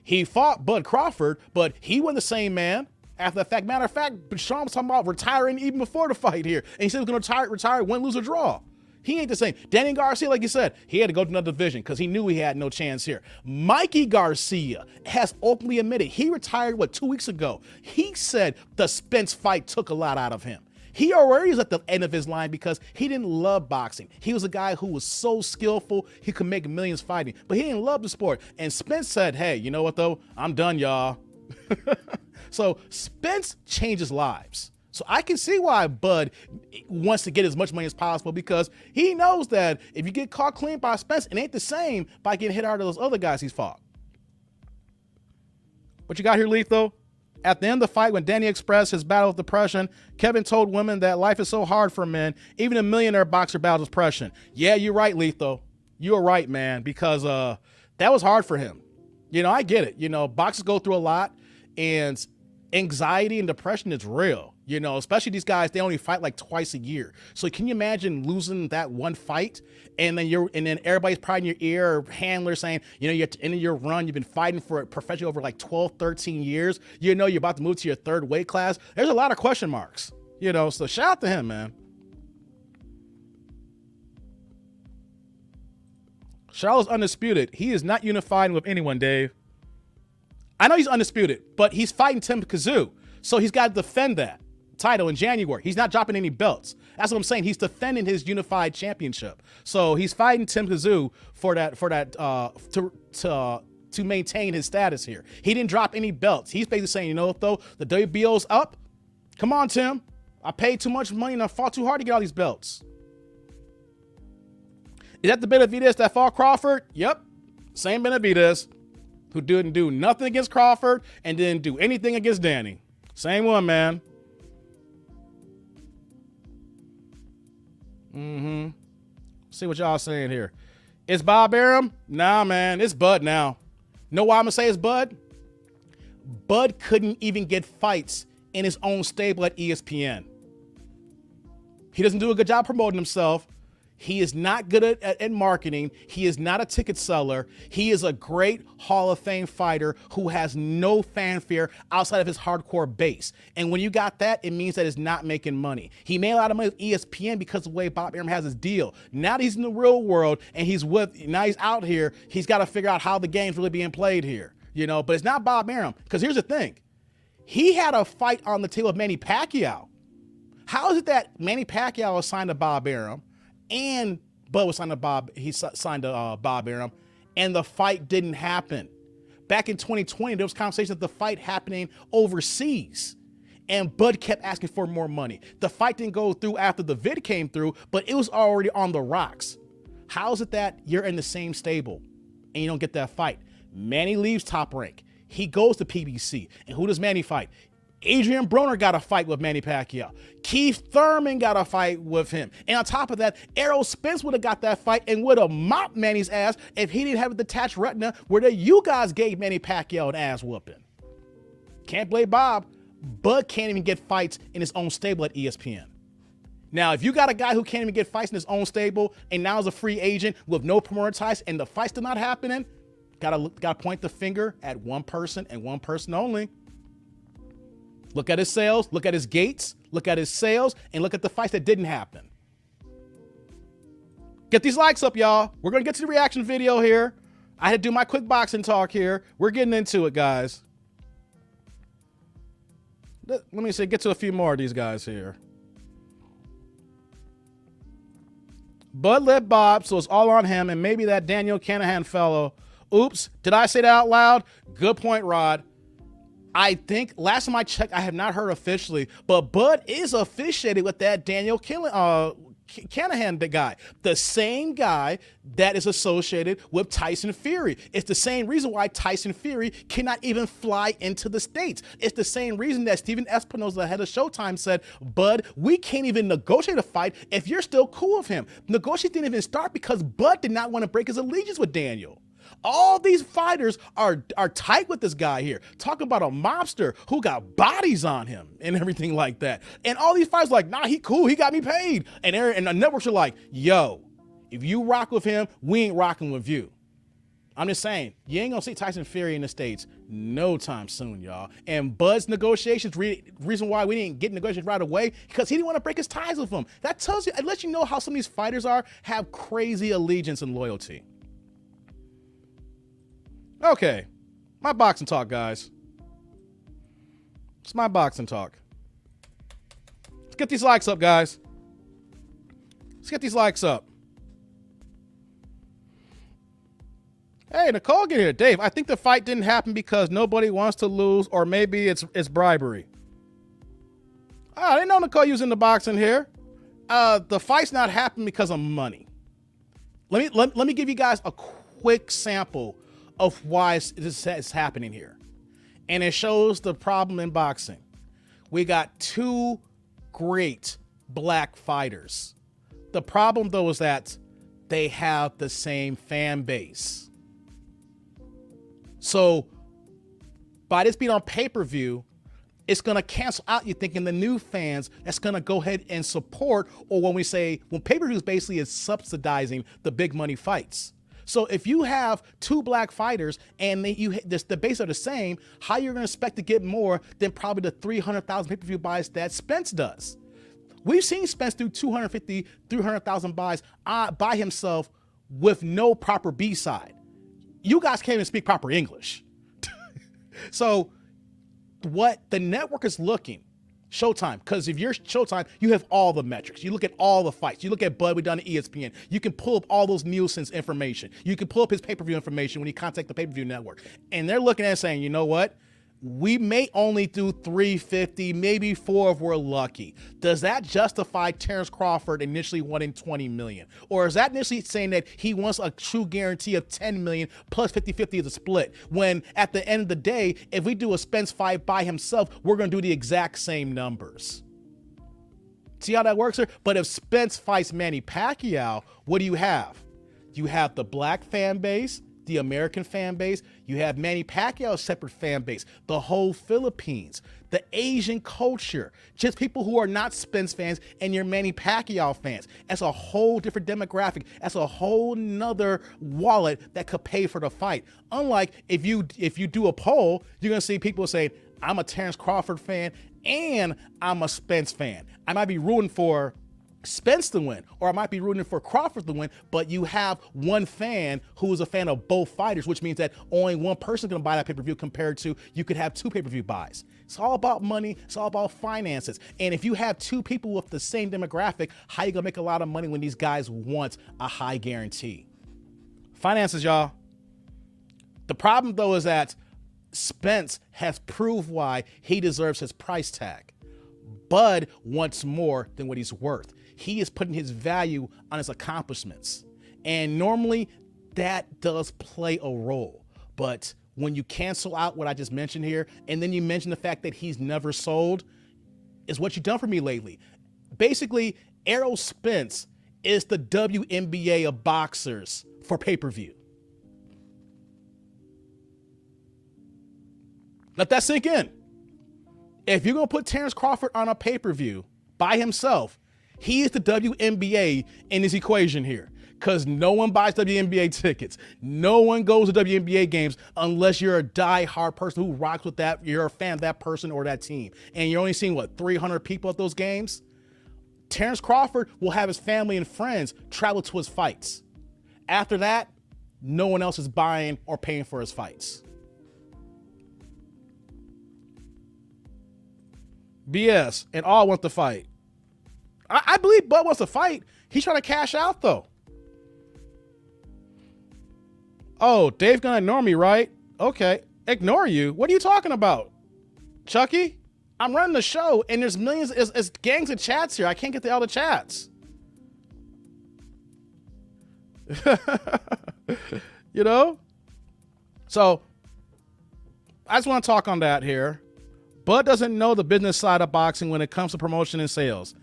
he fought Bud Crawford, but he wasn't the same man after the fact. Matter of fact, Sean was talking about retiring even before the fight here, and he said he was going to retire, win, lose, or draw. He ain't the same. Danny Garcia, like you said, he had to go to another division because he knew he had no chance here. Mikey Garcia has openly admitted he retired, 2 weeks ago. He said the Spence fight took a lot out of him. He already was at the end of his line because he didn't love boxing. He was a guy who was so skillful, he could make millions fighting, but he didn't love the sport. And Spence said, hey, you know what though? I'm done, y'all. So Spence changes lives. So I can see why Bud wants to get as much money as possible because he knows that if you get caught clean by Spence, it ain't the same by getting hit out of those other guys he's fought. What you got here, Lethal? At the end of the fight, when Danny expressed his battle with depression, Kevin told women that life is so hard for men, even a millionaire boxer battles depression. Yeah, you're right, Lethal. You're right, man, because that was hard for him. You know, I get it. You know, boxers go through a lot, and anxiety and depression is real. You know, especially these guys, they only fight like twice a year. So can you imagine losing that one fight, and then everybody's probably in your ear, or handlers saying, you know, you're at the end of your run, you've been fighting for it professionally over like 12, 13 years. You know, you're about to move to your third weight class. There's a lot of question marks, you know, so shout out to him, man. Charlotte's undisputed. He is not unifying with anyone, Dave. I know he's undisputed, but he's fighting Tim Kazoo, so he's got to defend that title in January. He's not dropping any belts. That's what I'm saying. He's defending his unified championship. So he's fighting Tim Kazoo to maintain his status here. He didn't drop any belts. He's basically saying, you know what, though, the WBO's up. Come on, Tim. I paid too much money and I fought too hard to get all these belts. Is that the Benavidez that fought Crawford? Yep. Same Benavidez, who didn't do nothing against Crawford and didn't do anything against Danny. Same one, man. See what y'all saying here. It's Bob Arum? Nah, man. It's Bud now. Know why I'm going to say it's Bud? Bud couldn't even get fights in his own stable at ESPN. He doesn't do a good job promoting himself. He is not good at marketing. He is not a ticket seller. He is a great Hall of Fame fighter who has no fanfare outside of his hardcore base. And when you got that, it means that it's not making money. He made a lot of money with ESPN because of the way Bob Arum has his deal. Now that he's in the real world and he's out here, he's got to figure out how the game's really being played here. You know, but it's not Bob Arum. Because here's the thing. He had a fight on the table with Manny Pacquiao. How is it that Manny Pacquiao was signed to Bob Arum and Bud was signed to Bob Arum, and the fight didn't happen? Back in 2020, there was conversation of the fight happening overseas, and Bud kept asking for more money. The fight didn't go through after the vid came through, but it was already on the rocks. How is it that you're in the same stable and you don't get that fight? Manny leaves Top Rank. He goes to PBC. And who does Manny fight? Adrian Broner got a fight with Manny Pacquiao. Keith Thurman got a fight with him. And on top of that, Errol Spence would have got that fight and would have mopped Manny's ass if he didn't have a detached retina where you guys gave Manny Pacquiao an ass whooping. Can't blame Bob. Bud can't even get fights in his own stable at ESPN. Now, if you got a guy who can't even get fights in his own stable and now is a free agent with no promoter ties and the fights still not happening, gotta point the finger at one person and one person only. Look at his sales, look at his gates, look at his sales, and look at the fights that didn't happen. Get these likes up, y'all. We're going to get to the reaction video here. I had to do my quick boxing talk here. We're getting into it, guys. Let me see, get to a few more of these guys here. Bud let Bob, so it's all on him, and maybe that Daniel Canahan fellow. Oops, did I say that out loud? Good point, Rod. I think last time I checked, I have not heard officially, but Bud is officiated with that Daniel Canahan guy, the same guy that is associated with Tyson Fury. It's the same reason why Tyson Fury cannot even fly into the States. It's the same reason that Steven Espinosa, the head of Showtime, said, Bud, we can't even negotiate a fight if you're still cool with him. Negotiate didn't even start because Bud did not want to break his allegiance with Daniel. All these fighters are tight with this guy here. Talk about a mobster who got bodies on him and everything like that. And all these fighters like, nah, he cool. He got me paid. And the networks are like, yo, if you rock with him, we ain't rocking with you. I'm just saying, you ain't gonna see Tyson Fury in the States no time soon, y'all. And Bud's negotiations, reason why we didn't get negotiations right away, because he didn't want to break his ties with him. That tells you, it lets you know how some of these fighters have crazy allegiance and loyalty. Okay, my boxing talk, guys. It's my boxing talk. Let's get these likes up, guys. Let's get these likes up. Hey, Nicole, get here. Dave, I think the fight didn't happen because nobody wants to lose, or maybe it's bribery. Oh, I didn't know Nicole using the boxing here. The fight's not happening because of money. Let me give you guys a quick sample of why this is happening here. And it shows the problem in boxing. We got two great black fighters. The problem, though, is that they have the same fan base. So by this being on pay-per-view, it's going to cancel out you thinking the new fans that's going to go ahead and support, or when pay-per-views basically is subsidizing the big money fights. So if you have two black fighters and the base are the same, how you're going to expect to get more than probably the 300,000 pay-per-view buys that Spence does? We've seen Spence do 250, 300,000 buys by himself with no proper B-side. You guys can't even speak proper English. So what the network is looking, Showtime, because if you're Showtime, you have all the metrics. You look at all the fights. You look at Bud, we done at ESPN. You can pull up all those Nielsen's information. You can pull up his pay-per-view information when you contact the pay-per-view network. And they're looking at it saying, you know what? We may only do 350, maybe 4 if we're lucky. Does that justify Terrence Crawford initially wanting 20 million? Or is that initially saying that he wants a true guarantee of 10 million plus 50-50 as a split? When at the end of the day, if we do a Spence fight by himself, we're going to do the exact same numbers. See how that works here? But if Spence fights Manny Pacquiao, what do you have? You have the black fan base, the American fan base, you have Manny Pacquiao's separate fan base, the whole Philippines, the Asian culture, just people who are not Spence fans and you're Manny Pacquiao fans. That's a whole different demographic. That's a whole nother wallet that could pay for the fight. Unlike if you do a poll, you're gonna see people saying, I'm a Terrence Crawford fan and I'm a Spence fan. I might be rooting for Spence to win, or I might be rooting for Crawford to win, but you have one fan who is a fan of both fighters, which means that only one person can buy that pay-per-view compared to you could have 2 pay-per-view buys. It's all about money. It's all about finances. And if you have 2 people with the same demographic, how you gonna make a lot of money when these guys want a high guarantee? Finances, y'all. The problem though is that Spence has proved why he deserves his price tag. Bud wants more than what he's worth. He is putting his value on his accomplishments. And normally that does play a role. But when you cancel out what I just mentioned here, and then you mention the fact that he's never sold, is what you've done for me lately. Basically, Errol Spence is the WNBA of boxers for pay-per-view. Let that sink in. If you're going to put Terrence Crawford on a pay-per-view by himself, he is the WNBA in this equation here, because no one buys WNBA tickets. No one goes to WNBA games unless you're a die-hard person who rocks with that. You're a fan of that person or that team. And you're only seeing, 300 people at those games? Terrence Crawford will have his family and friends travel to his fights. After that, no one else is buying or paying for his fights. BS, and all want to fight. I believe Bud wants to fight. He's trying to cash out, though. Oh, Dave's gonna ignore me, right? Okay, ignore you? What are you talking about? Chucky? I'm running the show, and there's millions, it's gangs of chats here. I can't get to all the chats. You know? So, I just want to talk on that here. Bud doesn't know the business side of boxing when it comes to promotion and sales.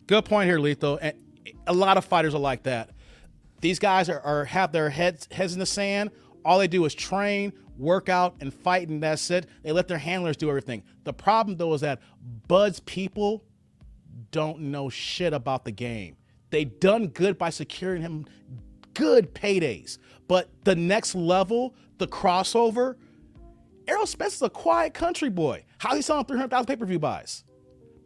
Good point here, Letho. And a lot of fighters are like that. These guys have their heads in the sand. All they do is train, work out, and fight, and that's it. They let their handlers do everything. The problem, though, is that Bud's people don't know shit about the game. They done good by securing him good paydays. But the next level, the crossover, Errol Spence is a quiet country boy. How he selling 300,000 pay-per-view buys?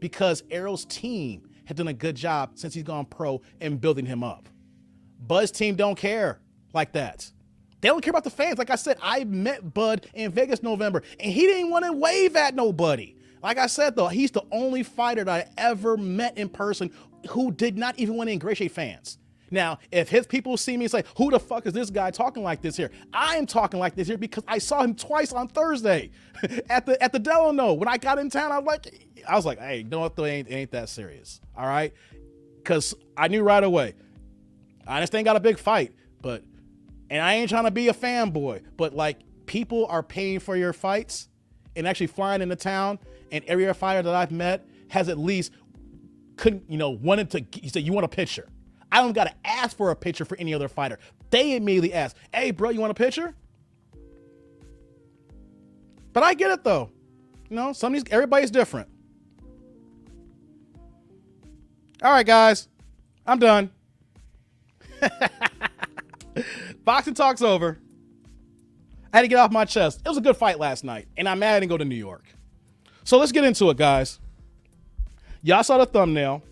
Because Errol's team has done a good job since he's gone pro in building him up. Bud's team don't care like that. They don't care about the fans. Like I said, I met Bud in Vegas November, and he didn't want to wave at nobody. Like I said, though, he's the only fighter that I ever met in person who did not even want to ingratiate fans. Now, if his people see me and say, who the fuck is this guy talking like this here? I am talking like this here because I saw him twice on Thursday at the Delano. When I got in town, I was like, hey, you know what, though, it ain't that serious. All right? Because I knew right away. I understand got a big fight, and I ain't trying to be a fanboy, but like, people are paying for your fights and actually flying into town, and every other fighter that I've met has at least wanted to, he said, you want a picture? I don't got to ask for a picture for any other fighter. They immediately ask, hey, bro, you want a picture? But I get it though. You know, everybody's different. All right, guys, I'm done. Boxing talk's over. I had to get off my chest. It was a good fight last night, and I'm mad I didn't go to New York. So let's get into it, guys. Y'all saw the thumbnail.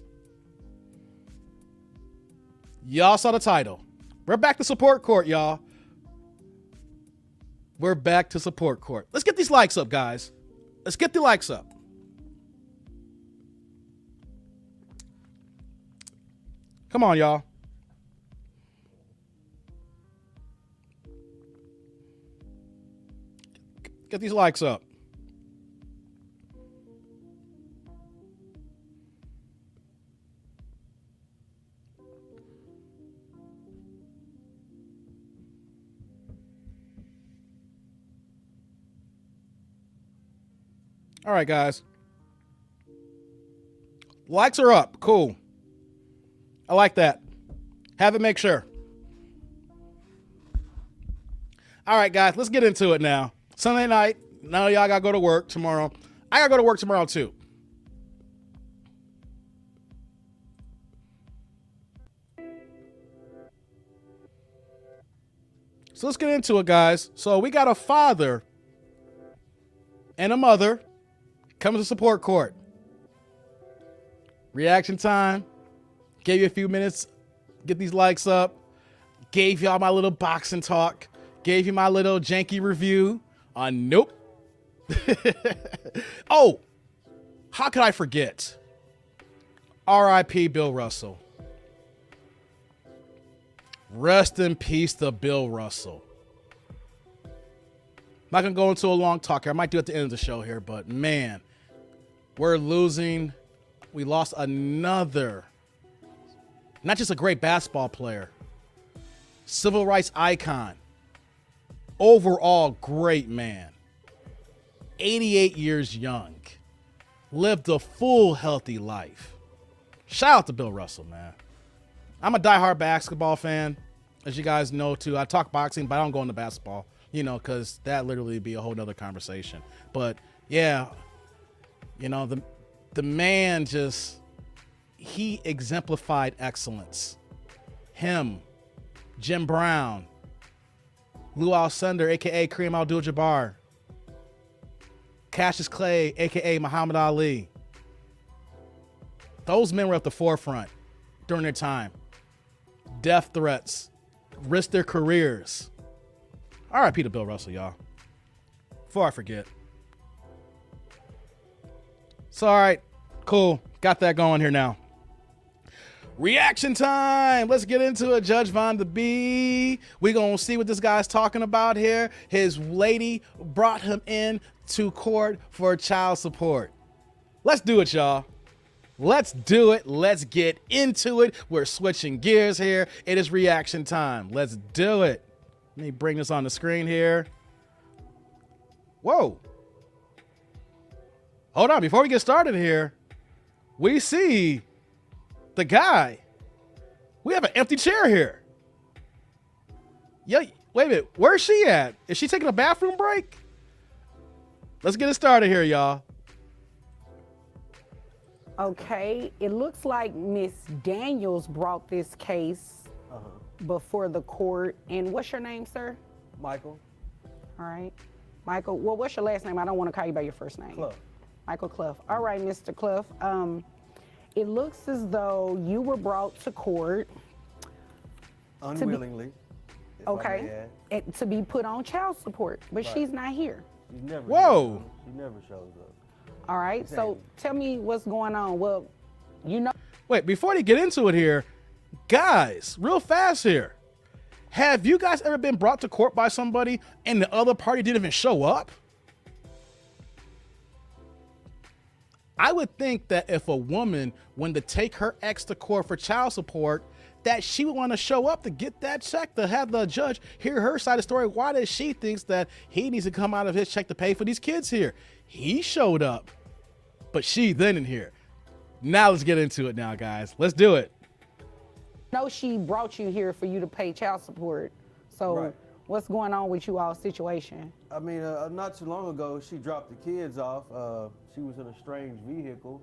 Y'all saw the title. We're back to support court, y'all. We're back to support court. Let's get these likes up, guys. Let's get the likes up. Come on, y'all. Get these likes up. All right, guys. Likes are up. Cool. I like that. Have it make sure. All right, guys, let's get into it now. Sunday night. Now y'all got to go to work tomorrow. I got to go to work tomorrow, too. So let's get into it, guys. So we got a father and a mother coming to support court. Reaction time. Gave you a few minutes. Get these likes up. Gave y'all my little boxing talk. Gave you my little janky review on Nope. Oh, how could I forget? R.I.P. Bill Russell. Rest in peace to Bill Russell. I'm not going to go into a long talk here. I might do it at the end of the show here, but man, we're losing. We lost another, not just a great basketball player, civil rights icon, overall great man, 88 years young, lived a full, healthy life. Shout out to Bill Russell, man. I'm a diehard basketball fan, as you guys know, too. I talk boxing, but I don't go into basketball, you know, because that literally be a whole nother conversation. But, yeah, you know, the man just, he exemplified excellence. Him, Jim Brown, Lou Alcindor, a.k.a. Kareem Abdul-Jabbar, Cassius Clay, a.k.a. Muhammad Ali. Those men were at the forefront during their time. Death threats, risked their careers. R.I.P. to Bill Russell, y'all. Before I forget. So, all right, cool. Got that going here now. Reaction time. Let's get into it. Judge Von the Bee. We're going to see what this guy's talking about here. His lady brought him in to court for child support. Let's do it, y'all. Let's do it. Let's get into it. We're switching gears here. It is reaction time. Let's do it. Let me bring this on the screen here. Whoa. Hold on. Before we get started here, we see the guy. We have an empty chair here. Yeah, wait a minute. Where's she at? Is she taking a bathroom break? Let's get it started here, y'all. Okay, it looks like Miss Daniels brought this case before the court. And what's your name, sir? Michael. All right. Michael, well, what's your last name? I don't want to call you by your first name. Clough. Michael Clough. All right, Mr. Clough. It looks as though you were brought to court. Unwillingly. Okay. To be put on child support, but Right. she's not here. She never Whoa. She never shows up. All right, so tell me what's going on. Well, you know. Wait, before they get into it here, guys, real fast here. Have you guys ever been brought to court by somebody and the other party didn't even show up? I would think that if a woman wanted to take her ex to court for child support, that she would want to show up to get that check, to have the judge hear her side of the story. Why does she thinks that he needs to come out of his check to pay for these kids here? He showed up, but she didn't here. Now let's get into it now, guys. Let's do it. No, she brought you here for you to pay child support. So Right. What's going on with you all's situation? I mean, not too long ago, she dropped the kids off. She was in a strange vehicle,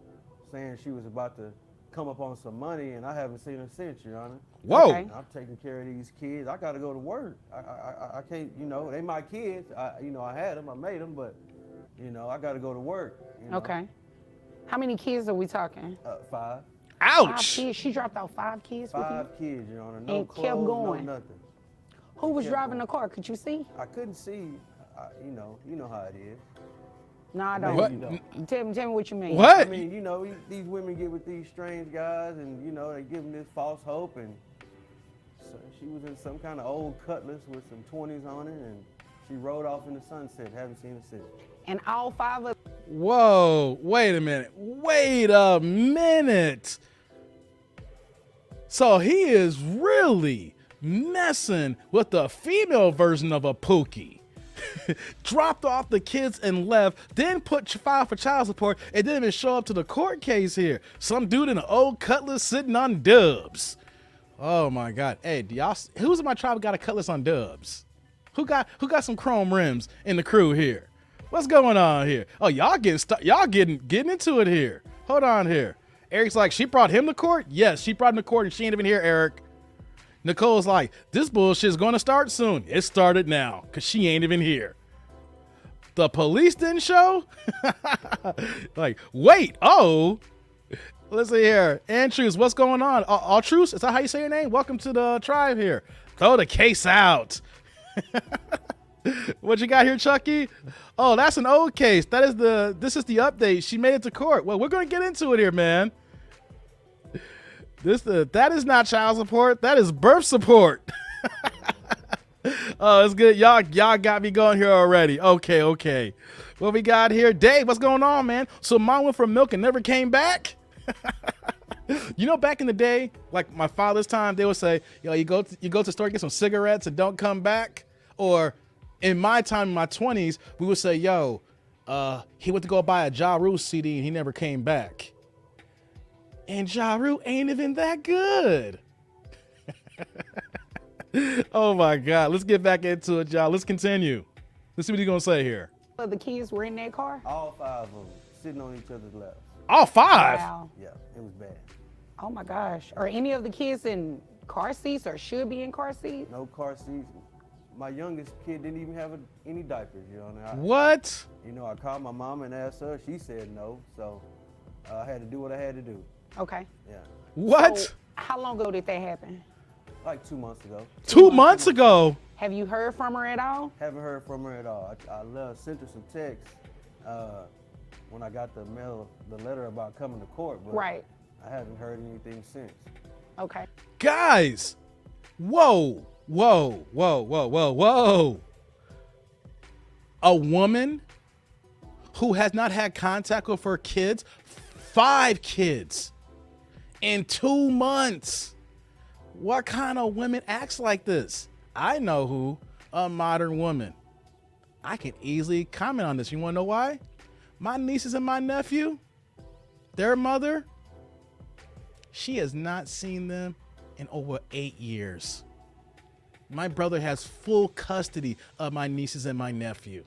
saying she was about to come up on some money, and I haven't seen her since, Your Honor. Whoa. Okay. I'm taking care of these kids. I got to go to work. I can't, you know, they my kids. I had them, I made them, but, you know, I got to go to work. You know? Okay. How many kids are we talking? 5. 5 Ouch. kids. She dropped out 5 kids with you? 5 kids, Your Honor. No And clothes, kept going. no nothing. Who was kept driving going. the car? Could you see? I couldn't see. You know how it is. No, I don't. What? You don't. Tell me what you mean. I What? mean, you know, these women get with these strange guys, and you know, they give them this false hope. And so she was in some kind of old Cutlass with some 20s on it, and she rode off in the sunset. Haven't seen her since. And all 5 of Whoa. Wait a minute. Wait a minute. So he is really messing with the female version of a Pookie. Dropped off the kids and left, then filed for child support, and didn't even show up to the court case here. Some dude in an old Cutlass sitting on Dubs. Oh my God. Hey, who's in my tribe got a Cutlass on Dubs? Who got some chrome rims in the crew here? What's going on here? Oh, y'all getting into it here. Hold on here. Eric's like, she brought him to court? Yes, she brought him to court and she ain't even here, Eric. Nicole's like, this bullshit's going to start soon. It started now because she ain't even here. The police didn't show? Like, wait, oh. Let's see here. Andrews, what's going on? Altruce, is that how you say your name? Welcome to the tribe here. Throw the case out. What you got here, Chucky? Oh, that's an old case. This is the update. She made it to court. Well, we're going to get into it here, man. That is not child support. That is birth support. Oh, it's good. Y'all got me going here already. Okay. What we got here? Dave, what's going on, man? So mom went for milk and never came back? You know, back in the day, like my father's time, they would say, yo, you go to the store, get some cigarettes and don't come back. Or in my time, in my 20s, we would say, yo, he went to go buy a Ja Rule CD and he never came back. And Ja Rule ain't even that good. Oh my God. Let's get back into it, y'all. Let's continue. Let's see what he's going to say here. the kids were in that car? All 5 of them sitting on each other's laps. All 5? Wow. Yeah, it was bad. Oh my gosh. Are any of the kids in car seats or should be in car seats? No car seats. My youngest kid didn't even have any diapers, you know. What? You know, I called my mom and asked her. She said no, so I had to do what I had to do. Okay. Yeah, What? So, how long ago did that happen? like 2 months ago. 2 months ago? Have you heard from her at all? Haven't heard from her at all. I sent her some texts when I got the letter about coming to court, but Right. I haven't heard anything since. Okay. Guys. Whoa. A woman who has not had contact with her kids, 5 kids in 2 months. What kind of women acts like this? I know who. A modern woman. I can easily comment on this. You want to know why? My nieces and my nephew, their mother, she has not seen them in over 8 years. My brother has full custody of my nieces and my nephew.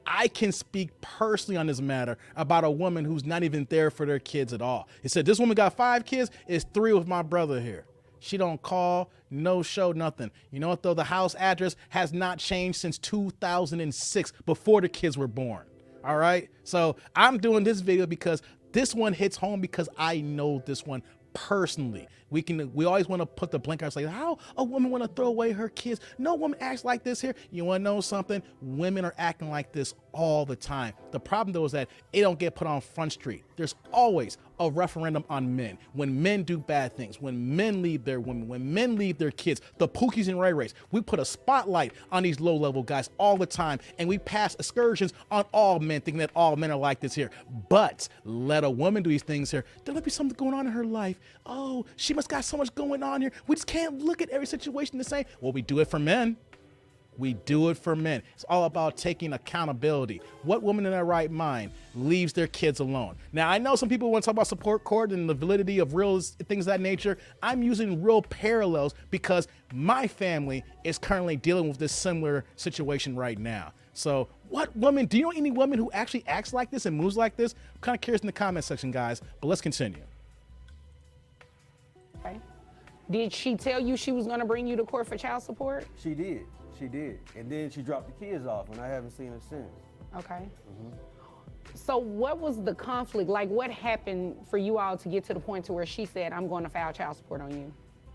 I can speak personally on this matter about a woman who's not even there for their kids at all. He said, this woman got 5 kids, it's 3 with my brother here. She don't call, no show, nothing. You know what though? The house address has not changed since 2006, before the kids were born. All right. So I'm doing this video because this one hits home because I know this one personally. We always want to put the blinkers like, how a woman want to throw away her kids. No woman acts like this here. You want to know something? Women are acting like this all the time. The problem though is that it don't get put on Front Street. There's always a referendum on men. When men do bad things, when men leave their women, when men leave their kids, the Pookies and Ray Rays, we put a spotlight on these low-level guys all the time, and we pass excursions on all men, thinking that all men are like this here. But let a woman do these things here, there might be something going on in her life. Oh, she must got so much going on here. We just can't look at every situation the same. Well, we do it for men. We do it for men. It's all about taking accountability. What woman in their right mind leaves their kids alone? Now, I know some people want to talk about support court and the validity of real things of that nature. I'm using real parallels because my family is currently dealing with this similar situation right now. So what woman, do you know any woman who actually acts like this and moves like this? I'm kind of curious in the comment section, guys, but let's continue. Okay. Did she tell you she was going to bring you to court for child support? She did. She did. And then she dropped the kids off, and I haven't seen her since. Okay. So what was the conflict? Like, what happened for you all to get to the point to where she said, I'm going to file child support on you?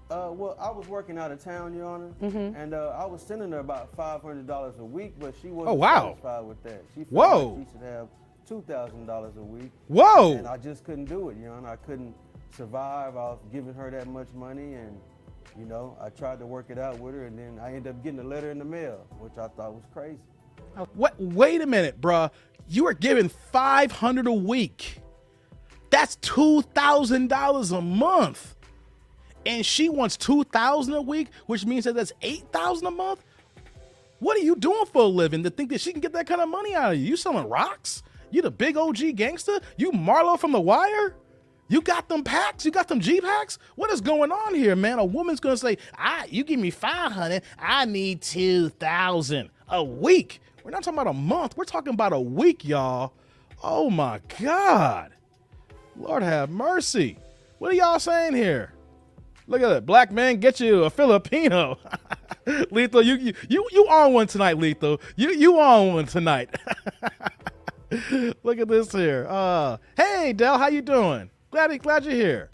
Well, I was working out of town, Your Honor, and I was sending her about $500 a week, but she wasn't satisfied with that. She felt like she should have $2,000 a week. Whoa! And I just couldn't do it, Your Honor. I couldn't survive off giving her that much money, and you know, I tried to work it out with her, and then I ended up getting a letter in the mail, which I thought was crazy. What? Wait a minute, bruh. You are giving $500 a week. That's $2,000 a month. And she wants $2,000 a week, which means that that's $8,000 a month. What are you doing for a living to think that she can get that kind of money out of you? You selling rocks? You the big OG gangster? You Marlo from The Wire? You got them packs? You got them G packs? What is going on here, man? A woman's gonna say, you give me $500, I need $2,000 a week. We're not talking about a month. We're talking about a week, y'all. Oh my God. Lord have mercy. What are y'all saying here? Look at it. Black man, get you a Filipino. Lethal, you on one tonight, Lethal. You on one tonight. Look at this here. Hey, Del, how you doing? Glad you're here.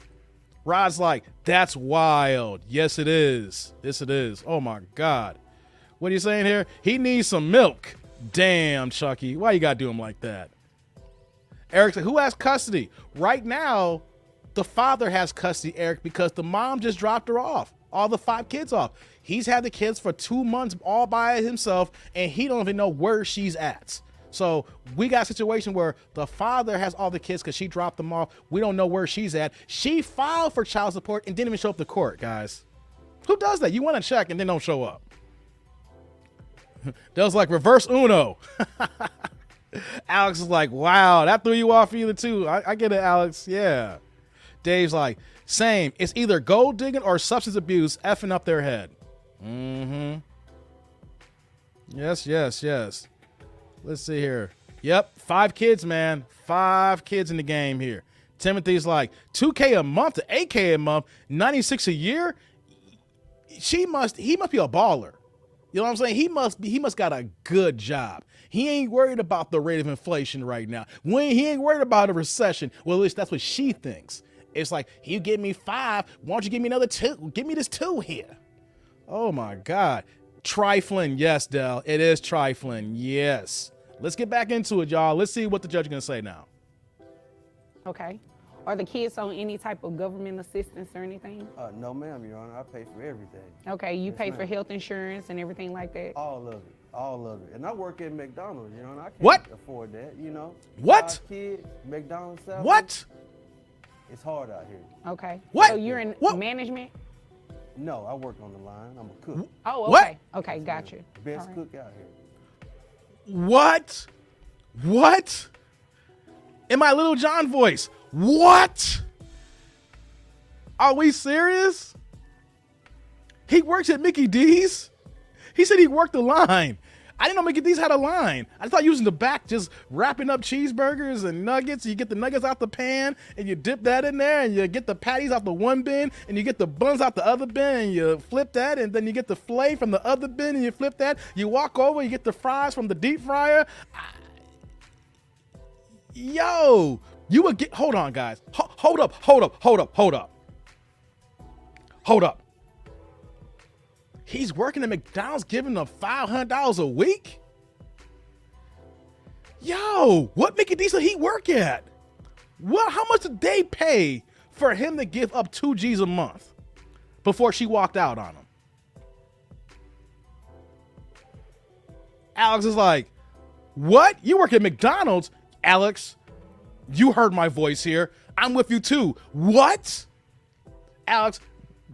Rod's like, that's wild. Yes, it is. Yes, it is. Oh my God. What are you saying here? He needs some milk. Damn, Chucky. Why you gotta do him like that? Eric said, who has custody? Right now, the father has custody, Eric, because the mom just dropped her off. All the 5 kids off. He's had the kids for 2 months all by himself, and he don't even know where she's at. So we got a situation where the father has all the kids because she dropped them off. We don't know where she's at. She filed for child support and didn't even show up to court, guys. Who does that? You want to check and then don't show up. That was like reverse Uno. Alex is like, wow, that threw you off either too. I get it, Alex. Yeah. Dave's like, same. It's either gold digging or substance abuse effing up their head. Mm-hmm. Yes. Let's see here. Yep, 5 kids, man. 5 kids in the game here. Timothy's like, $2K a month to $8K a month, $96 a year. He must be a baller. You know what I'm saying? He must got a good job. He ain't worried about the rate of inflation right now. He ain't worried about a recession. Well, at least that's what she thinks. It's like, you give me 5, why don't you give me another 2? Give me this 2 here. Oh my God. Trifling, yes, Del. It is trifling, yes. Let's get back into it, y'all. Let's see what the judge is gonna say now. Okay. Are the kids on any type of government assistance or anything? No, ma'am, Your Honor. I pay for everything. Okay, you Yes, pay for ma'am. health insurance and everything like that? All of it. And I work at McDonald's, you know, and I can't What? afford that, you know. What? 5 kids, McDonald's salary. What? It's hard out here. Okay. What? So you're in What? management? No, I work on the line. I'm a cook. Oh, What? okay. Okay, got you. Best All right. cook out here. What? In my Little John voice. What? Are we serious? He works at Mickey D's? He said he worked the line. I didn't know Mickey D's had a line. I thought you was in the back just wrapping up cheeseburgers and nuggets. You get the nuggets out the pan and you dip that in there, and you get the patties out the one bin and you get the buns out the other bin and you flip that, and then you get the filet from the other bin and you flip that. You walk over, you get the fries from the deep fryer. Yo, you would get, hold on guys. Hold up. He's working at McDonald's giving them $500 a week? Yo, what Mickey D's did he work at? What? How much did they pay for him to give up 2 G's a month before she walked out on him? Alex is like, what? You work at McDonald's? Alex, you heard my voice here. I'm with you too. What? Alex,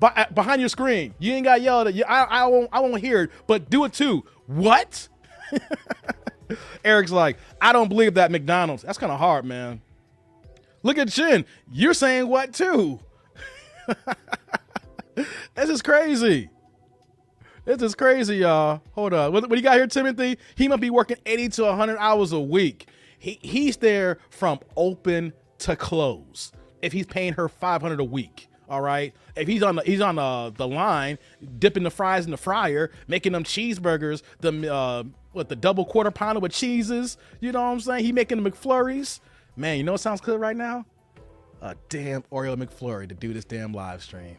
behind your screen. You ain't got to yell at it. I won't hear it, but do it too. What? Eric's like, I don't believe that, McDonald's. That's kind of hard, man. Look at Chin. You're saying what too? This is crazy. This is crazy, y'all. Hold on. What do you got here, Timothy? He might be working 80 to 100 hours a week. He's there from open to close. If he's paying her $500 a week, all right. If he's on the line, dipping the fries in the fryer, making them cheeseburgers, the double quarter pounder with cheeses. You know what I'm saying? He making the McFlurries. Man, you know what sounds good right now? A damn Oreo McFlurry to do this damn live stream.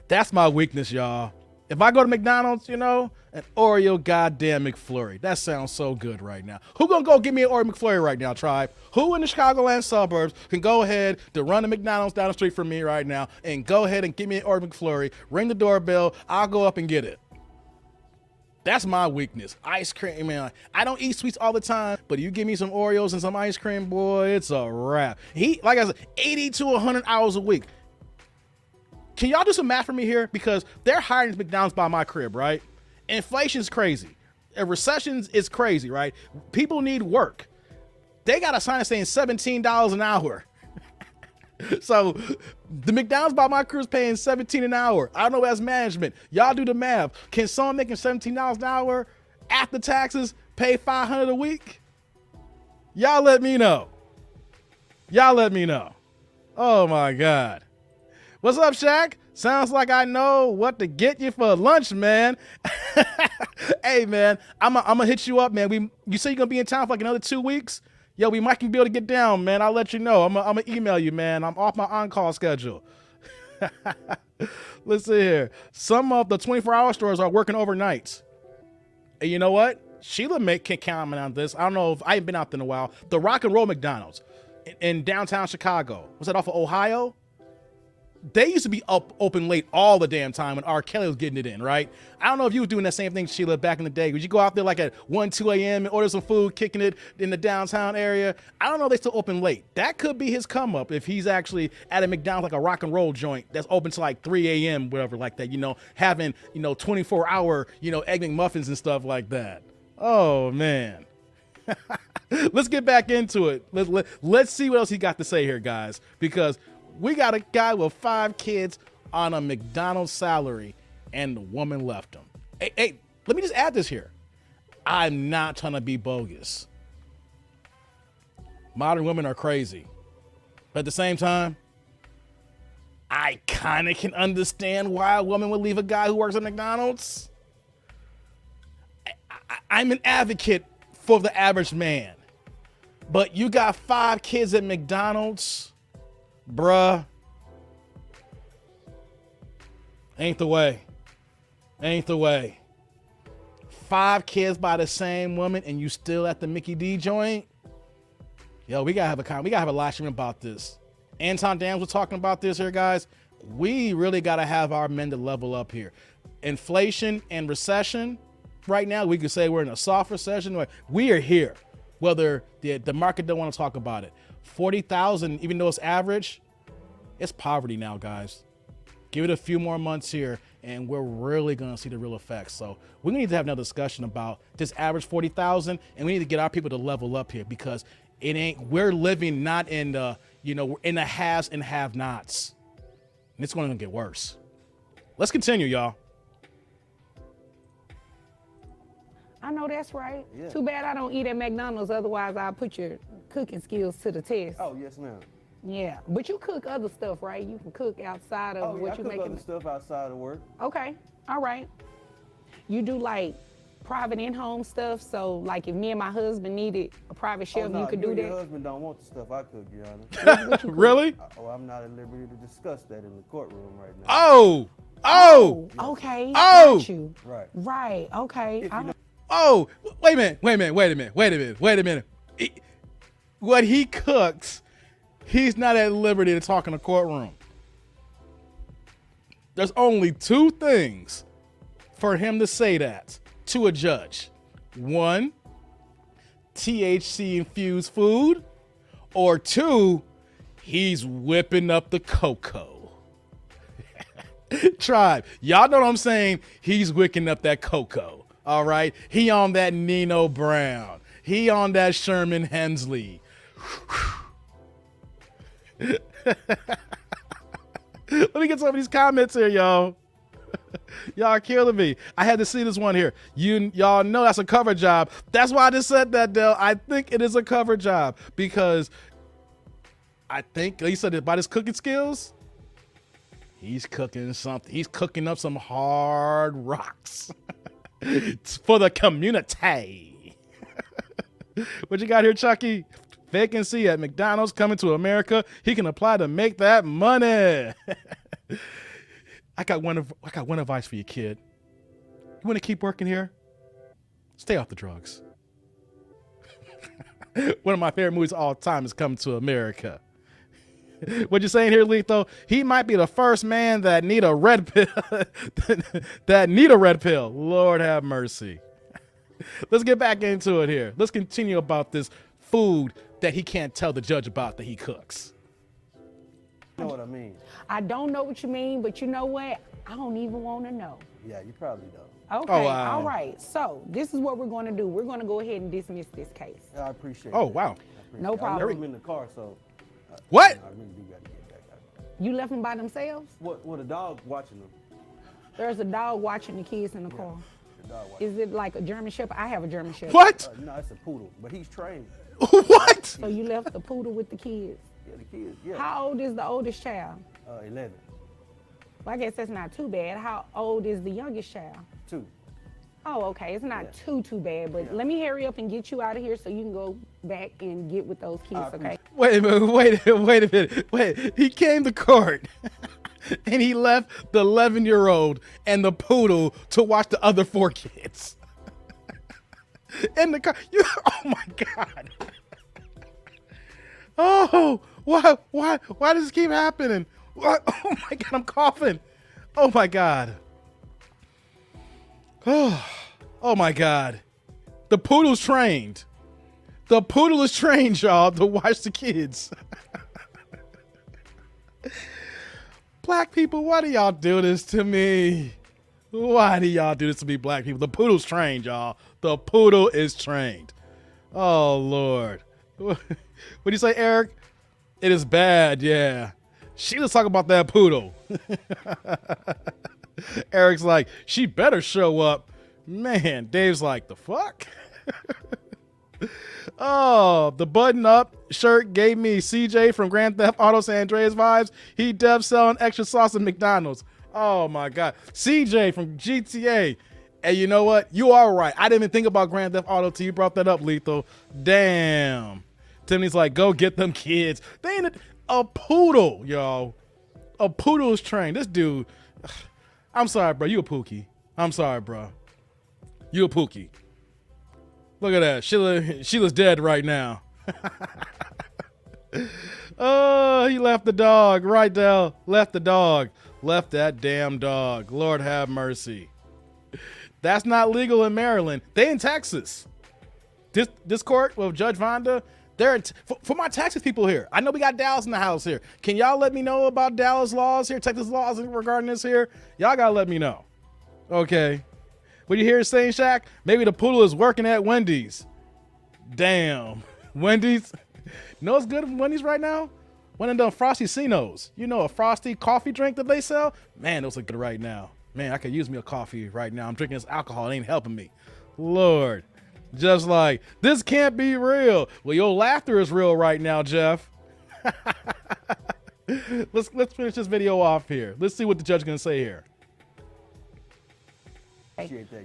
That's my weakness, y'all. If I go to McDonald's, you know, an Oreo goddamn McFlurry. That sounds so good right now. Who gonna go give me an Oreo McFlurry right now, tribe? Who in the Chicagoland suburbs can go ahead to run a McDonald's down the street from me right now and go ahead and give me an Oreo McFlurry, ring the doorbell, I'll go up and get it. That's my weakness. Ice cream, man. I don't eat sweets all the time, but you give me some Oreos and some ice cream, boy, it's a wrap. Like I said, 80 to 100 hours a week. Can y'all do some math for me here? Because they're hiring McDonald's by my crib, right? Inflation's crazy. And recessions is crazy, right? People need work. They got a sign saying $17 an hour. So the McDonald's by my crew is paying $17 an hour. I don't know as management. Y'all do the math. Can someone making $17 an hour after taxes pay $500 a week? Y'all let me know. Y'all let me know. Oh my God. What's up, Shaq? Sounds like I know what to get you for lunch, man. Hey, man, I'm gonna hit you up, man. You say you're gonna be in town for like another 2 weeks? Yo, we might be able to get down, man. I'll let you know. I'm gonna email you, man. I'm off my on-call schedule. Let's see here. Some of the 24-hour stores are working overnights. And you know what? Sheila can comment on this. I don't know if I ain't been out there in a while. The Rock and Roll McDonald's in downtown Chicago. Was that off of Ohio? They used to be open late all the damn time when R. Kelly was getting it in, right? I don't know if you were doing that same thing, Sheila, back in the day. Would you go out there like at 1, 2 a.m. and order some food, kicking it in the downtown area? I don't know if they still open late. That could be his come up if he's actually at a McDonald's, like a rock and roll joint that's open to like 3 a.m., whatever like that, you know, having, 24-hour, Egg McMuffins and stuff like that. Oh, man. Let's get back into it. Let's see what else he got to say here, guys, because we got a guy with 5 kids on a McDonald's salary, and the woman left him. Hey, let me just add this here. I'm not trying to be bogus. Modern women are crazy. But at the same time, I kind of can understand why a woman would leave a guy who works at McDonald's. I'm an advocate for the average man. But you got 5 kids at McDonald's? Bruh, ain't the way. Ain't the way. 5 kids by the same woman and you still at the Mickey D joint? Yo, we gotta have a live stream about this. Anton Dams was talking about this here, guys. We really gotta have our men to level up here. Inflation and recession, right now, we could say we're in a soft recession. We are here, whether the market don't want to talk about it. 40,000, even though it's average, it's poverty now, guys. Give it a few more months here, and we're really going to see the real effects. So we need to have another discussion about this average 40,000, and we need to get our people to level up here because we're living not in the, we're in the haves and have-nots. And it's going to get worse. Let's continue, y'all. I know that's right. Yeah. Too bad I don't eat at McDonald's. Otherwise, I'll put your cooking skills to the test. Oh, yes, ma'am. Yeah, but you cook other stuff, right? You can cook outside of what you're making. I cook other stuff outside of work. Okay, all right. You do like private in-home stuff. So, like, if me and my husband needed a private chef, you could do that. Your husband don't want the stuff I cook, Your Honor. What you cook? Really? I'm not at liberty to discuss that in the courtroom right now. Oh, okay. Oh. Got you. Right. Okay. oh, wait a minute. What he cooks, he's not at liberty to talk in a courtroom. There's only 2 things for him to say that to a judge. 1, THC infused food, or 2, he's whipping up the cocoa. Tribe, y'all know what I'm saying? He's wicking up that cocoa. All right, he on that Nino Brown. He on that Sherman Hensley. Let me get some of these comments here, y'all. Y'all are killing me. I had to see this one here. Y'all know that's a cover job. That's why I just said that, Dell. I think it is a cover job because I think, like you said, about his cooking skills, he's cooking something. He's cooking up some hard rocks it's for the community. What you got here, Chucky? Vacancy at McDonald's coming to America. He can apply to make that money. I got one advice for you, kid. You want to keep working here? Stay off the drugs. One of my favorite movies of all time is Coming to America. What you saying here, Letho? He might be the first man that need a red pill. That need a red pill. Lord have mercy. Let's get back into it here. Let's continue about this food that he can't tell the judge about that he cooks. You know what I mean? I don't know what you mean, but you know what? I don't even want to know. Yeah, you probably don't. Okay, Oh, wow. all right. So this is what we're going to do. We're going to go ahead and dismiss this case. I appreciate Oh, that. wow. I appreciate No it. problem. I left them in the car, so What? I really do got to get back out. You left them by themselves? What a dog watching them. There's a dog watching the kids in the car. The dog watching. Is it like a German Shepherd? I have a German Shepherd. What? No, it's a poodle, but he's trained. What? So you left the poodle with the kids. Yeah, the kids. Yeah. How old is the oldest child? 11. Well, I guess that's not too bad. How old is the youngest child? 2. Oh, okay. It's not Yeah. too bad, but Yeah. let me hurry up and get you out of here so you can go back and get with those kids, okay? Wait a minute. Wait a minute. Wait. He came to court and he left the 11-year-old and the poodle to watch the other 4 kids. In the car. Oh my God. Oh, why does this keep happening? What? Oh my God, I'm coughing. Oh my God. Oh my God. The poodle's trained. The poodle is trained, y'all, to watch the kids. Black people, why do y'all do this to me? Why do y'all do this to me, black people? The poodle's trained, y'all. The poodle is trained. Oh, Lord. What do you say, Eric? It is bad, yeah. Sheila's talking about that poodle. Eric's like, she better show up. Man, Dave's like, the fuck? Oh, the button-up shirt gave me CJ from Grand Theft Auto San Andreas vibes. He dev selling extra sauce at McDonald's. Oh, my God. CJ from GTA. And you know what? You are right. I didn't even think about Grand Theft Auto till you brought that up, Lethal. Damn. Timmy's like, go get them kids. They ain't a poodle, y'all. A poodle is trained. This dude, I'm sorry, bro. You a pookie. I'm sorry, bro. You a pookie. Look at that. Sheila's dead right now. Oh, he left the dog. Right, Dell. Left the dog. Left that damn dog. Lord have mercy. That's not legal in Maryland. They in Texas. This court with Judge Vonda, for my Texas people here. I know we got Dallas in the house here. Can y'all let me know about Dallas laws here, Texas laws regarding this here? Y'all gotta let me know. Okay. What you hear saying, Shaq? Maybe the poodle is working at Wendy's. Damn. Wendy's? Know what's good at Wendy's right now? One of them Frosty Cinos. You know, a frosty coffee drink that they sell? Man, those look good right now. Man, I could use me a coffee right now. I'm drinking this alcohol. It ain't helping me. Lord. Just like, this can't be real. Well, your laughter is real right now, Jeff. Let's finish this video off here. Let's see what the judge is going to say here.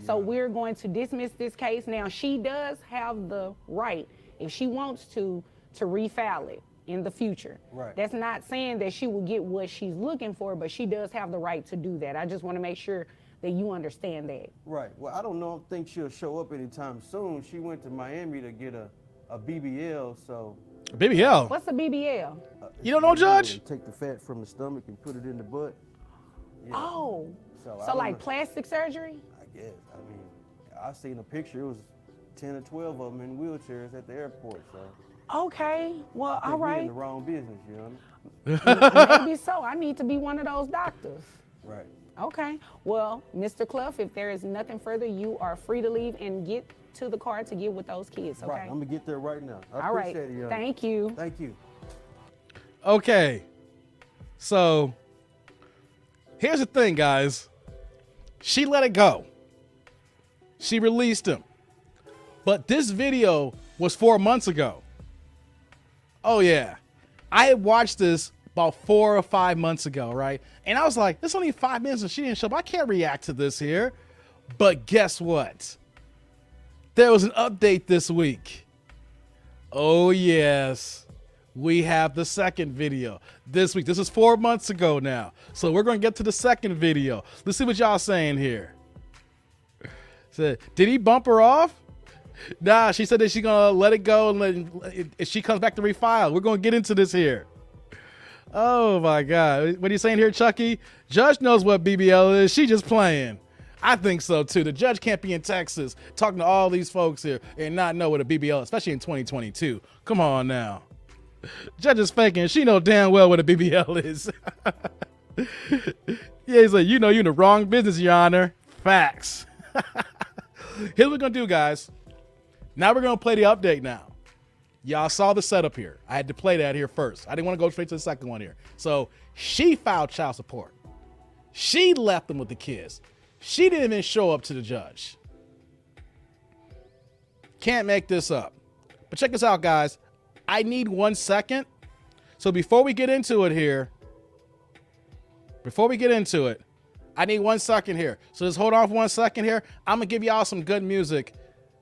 So we're going to dismiss this case. Now, she does have the right, if she wants to refile it in the future. Right. That's not saying that she will get what she's looking for, but she does have the right to do that. I just want to make sure that you understand that. Right. Well, I don't think she'll show up anytime soon. She went to Miami to get a BBL, so. BBL? What's a BBL? You don't know, Judge? Take the fat from the stomach and put it in the butt. Yeah. Oh, So I so don't like know. plastic surgery? I guess. I mean, I seen a picture. It was 10 or 12 of them in wheelchairs at the airport. So. Okay, well, I all think we in right. the wrong business, you know. Maybe so. I need to be one of those doctors. Right. Okay. Well, Mr. Clough, if there is nothing further, you are free to leave and get to the car to get with those kids, okay? Right. I'm gonna get there right now. I All right. appreciate it, young. Thank you. Thank you. Okay. So here's the thing, guys. She let it go. She released him. But this video was 4 months ago. Oh, yeah. I had watched this about 4 or 5 months ago, right? And I was like, it's only 5 minutes and she didn't show up. I can't react to this here. But guess what? There was an update this week. Oh, yes. We have the second video this week. This is 4 months ago now. So we're going to get to the second video. Let's see what y'all saying here. Said, did he bump her off? Nah, she said that she's going to let it go and if she comes back to refile. We're going to get into this here. Oh, my God. What are you saying here, Chucky? Judge knows what BBL is. She just playing. I think so, too. The judge can't be in Texas talking to all these folks here and not know what a BBL is, especially in 2022. Come on now. Judge is faking. She know damn well what a BBL is. Yeah, he's like, you know, you're in the wrong business, Your Honor. Facts. Here's what we're going to do, guys. Now we're going to play the update now. Y'all saw the setup here. I had to play that here first. I didn't want to go straight to the second one here. So she filed child support. She left them with the kids. She didn't even show up to the judge. Can't make this up. But check this out, guys. I need 1 second. So before we get into it here, I need 1 second here. So just hold on for 1 second here. I'm going to give y'all some good music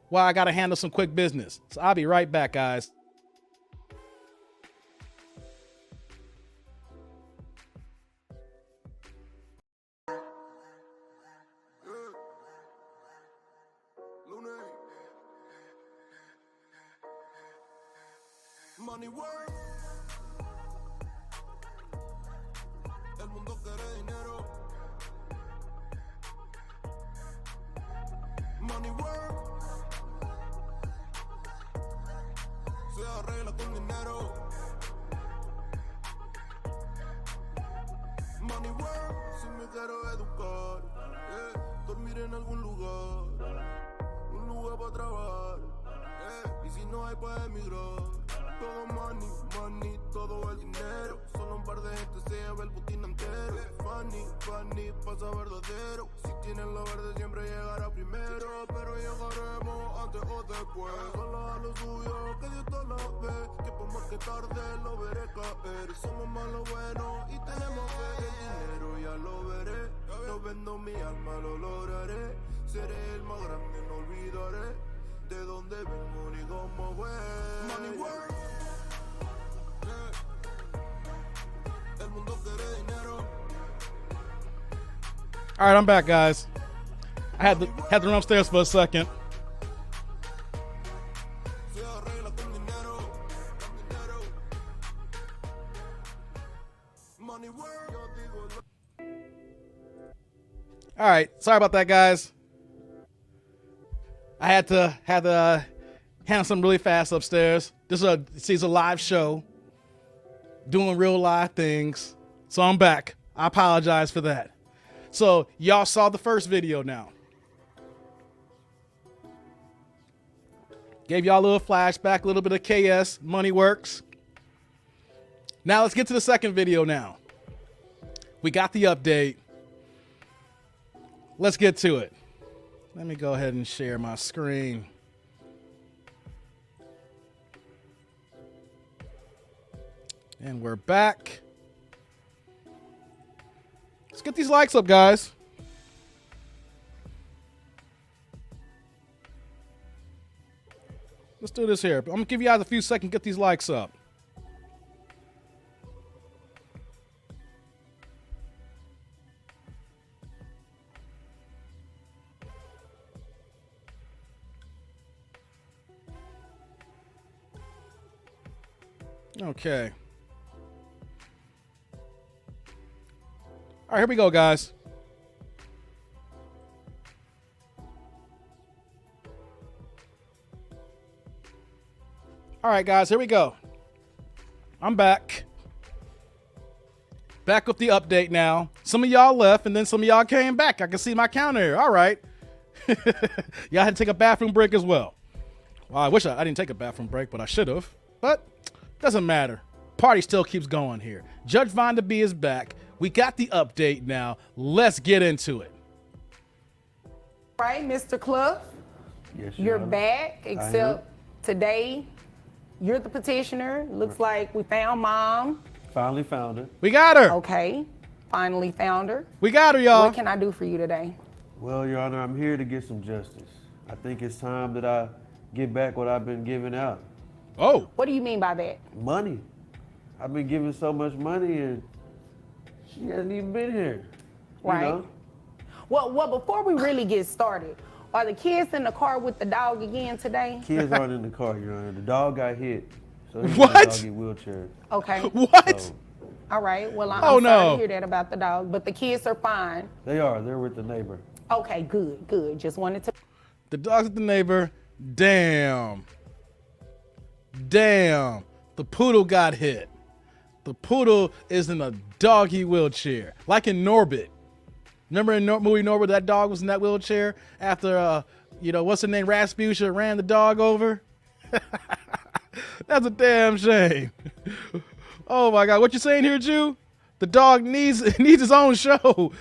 while I got to handle some quick business. So I'll be right back, guys. Money work. El mundo quiere dinero. Money work. Se arregla con dinero. Money work. Si me quiero educar, dormir en algún lugar, un lugar para trabajar, y si no hay para emigrar. Todo money, money, todo el dinero. Solo un par de gente se lleva el botín entero. Funny, funny, pasa verdadero. Si tienes lo verde siempre llegará primero. Pero llegaremos antes o después. Solo a lo suyo, que Dios te lo ve. Que por más que tarde lo veré caer. Somos más lo bueno y tenemos fe. El dinero ya lo veré. No vendo mi alma, lo lograré. Seré el más grande, no olvidaré de dónde vengo ni cómo voy. Money work. El mundo quiere dinero. All right, I'm back, guys. I had to run upstairs for a second. Se arregla con dinero. Money work. Yo digo. All right, sorry about that, guys. I had to handle something really fast upstairs. This is a live show, doing real live things. So I'm back. I apologize for that. So y'all saw the first video now. Gave y'all a little flashback, a little bit of KS, money works. Now let's get to the second video now. We got the update. Let's get to it. Let me go ahead and share my screen. And we're back. Let's get these likes up, guys. Let's do this here. I'm going to give you guys a few seconds to get these likes up. Okay. All right, here we go, guys. All right, guys, here we go. I'm back. Back with the update now. Some of y'all left, and then some of y'all came back. I can see my counter here. All right. Y'all had to take a bathroom break as well. Well, I wish I didn't take a bathroom break, but I should have. But doesn't matter. Party still keeps going here. Judge Vonda B is back. We got the update now. Let's get into it. Right, Mr. Clough, Yes, you're Honor. back, except today you're the petitioner. Looks like we found mom. Finally found it. We got her. Okay, finally found her. We got her, y'all. What can I do for you today? Well, Your Honor, I'm here to get some justice. I think it's time that I get back what I've been giving out. Oh, What do you mean by that? Money. I've been giving so much money and she hasn't even been here. Right. You know? Well, before we really get started, are the kids in the car with the dog again today? Kids aren't in the car, Your Honor. The dog got hit. So he's What? in a doggy wheelchair. Okay. what? So All right. Well, I'm Oh, sorry no. to hear that about the dog, but the kids are fine. they are. They're with the neighbor. Okay, good. Just wanted to. The dog's with the neighbor. Damn. The poodle got hit. The poodle is in a doggy wheelchair, like in Norbit. Remember in movie Norbit, that dog was in that wheelchair after, what's her name, Rasputia ran the dog over? That's a damn shame. Oh my God, what you saying here, Jew? The dog needs his own show.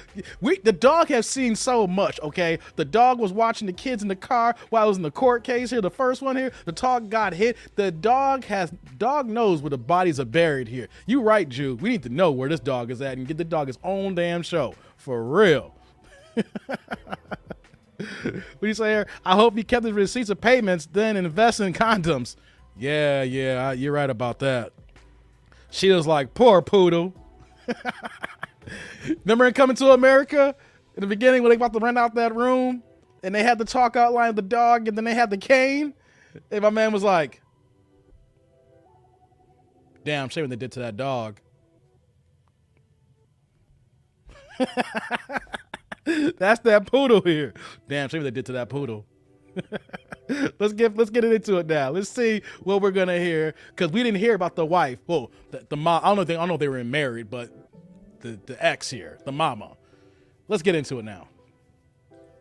The dog has seen so much, okay? The dog was watching the kids in the car while it was in the court case here, the first one here. The dog got hit. The dog knows where the bodies are buried here. You right, Jew. We need to know where this dog is at and get the dog his own damn show. For real. What do you say here? I hope he kept his receipts of payments, then invest in condoms. Yeah, you're right about that. She was like, poor poodle. Remember in Coming to America? In the beginning when they about to rent out that room and they had the talk outline of the dog and then they had the cane? And my man was like, damn, shame what they did to that dog. That's that poodle here. Damn, shame what they did to that poodle. Let's get into it now. Let's see what we're gonna hear, because we didn't hear about the wife. Well, the mom. I don't know if they were married, but the ex here, the mama. Let's get into it now.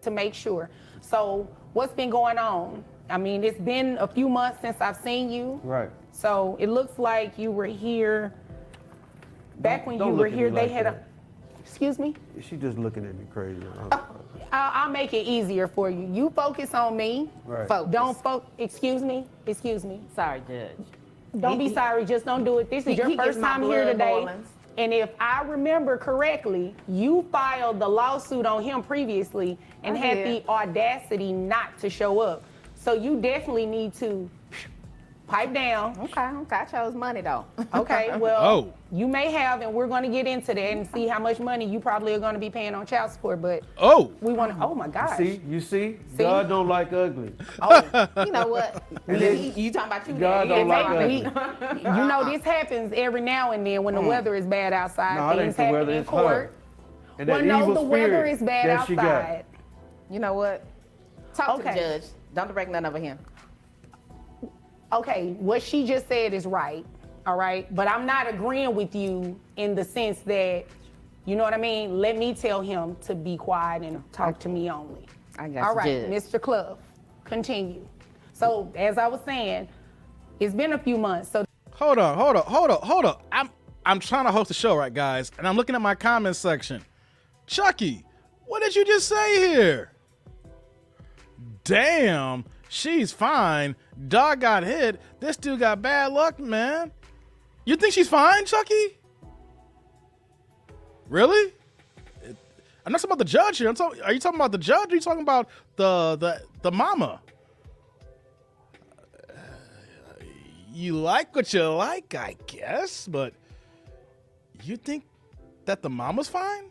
To make sure. So what's been going on? I mean, it's been a few months since I've seen you. Right. So it looks like you were here back when you Don't were look at here. me They like had that. excuse me? She just looking at me crazy. I'll make it easier for you. You focus on me. Right. Don't excuse me. Sorry, Judge. Don't be sorry. Just don't do it. This is your he first gets my time here blood today. boilings. And if I remember correctly, you filed the lawsuit on him previously and I had did. the audacity not to show up. So you definitely need to pipe down. Okay. I chose money though. Okay, well, Oh. you may have, and we're going to get into that and see how much money you probably are going to be paying on child support. But Oh, we want to, oh my gosh. You see? God don't like ugly. Oh, you know what? And then- You talking about you? God Daddy. don't like Maybe. ugly. You know, this happens every now and then when the weather is bad outside. No, it ain't Things the happen weather, in it's her. court. And Well, that no, evil the weather spirit is bad that she got. outside. You know what? Talk to the Okay. judge. Don't direct none over him. Okay, what she just said is right, all right? But I'm not agreeing with you in the sense that, you know what I mean? Let me tell him to be quiet and talk to me only. I got All you, right, Judge. Mr. Clough, continue. So, as I was saying, it's been a few months. So, hold up. I'm trying to host a show, right, guys? And I'm looking at my comments section. Chucky, what did you just say here? Damn, she's fine. Dog got hit. This dude got bad luck, man. You think she's fine, Chucky? Really? I'm not talking about the judge here. Are you talking about the judge? Or are you talking about the mama? You like what you like, I guess, but you think that the mama's fine?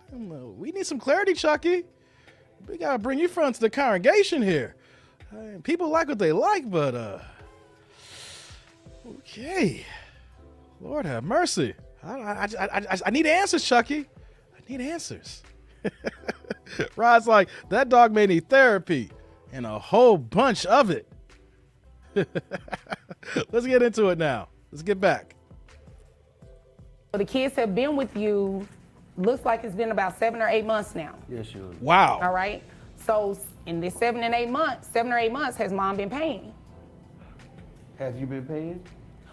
We need some clarity, Chucky. We gotta bring you front to the congregation here. People like what they like, but okay. Lord have mercy. I need answers, Chucky. I need answers. Rod's like, that dog may need therapy and a whole bunch of it. Let's get into it now. Let's get back. the kids have been with you looks like it's been about 7 or 8 months now. Yes, Your Honor. Wow. All right. So in this 7 or 8 months, has mom been paying? Have you been paying?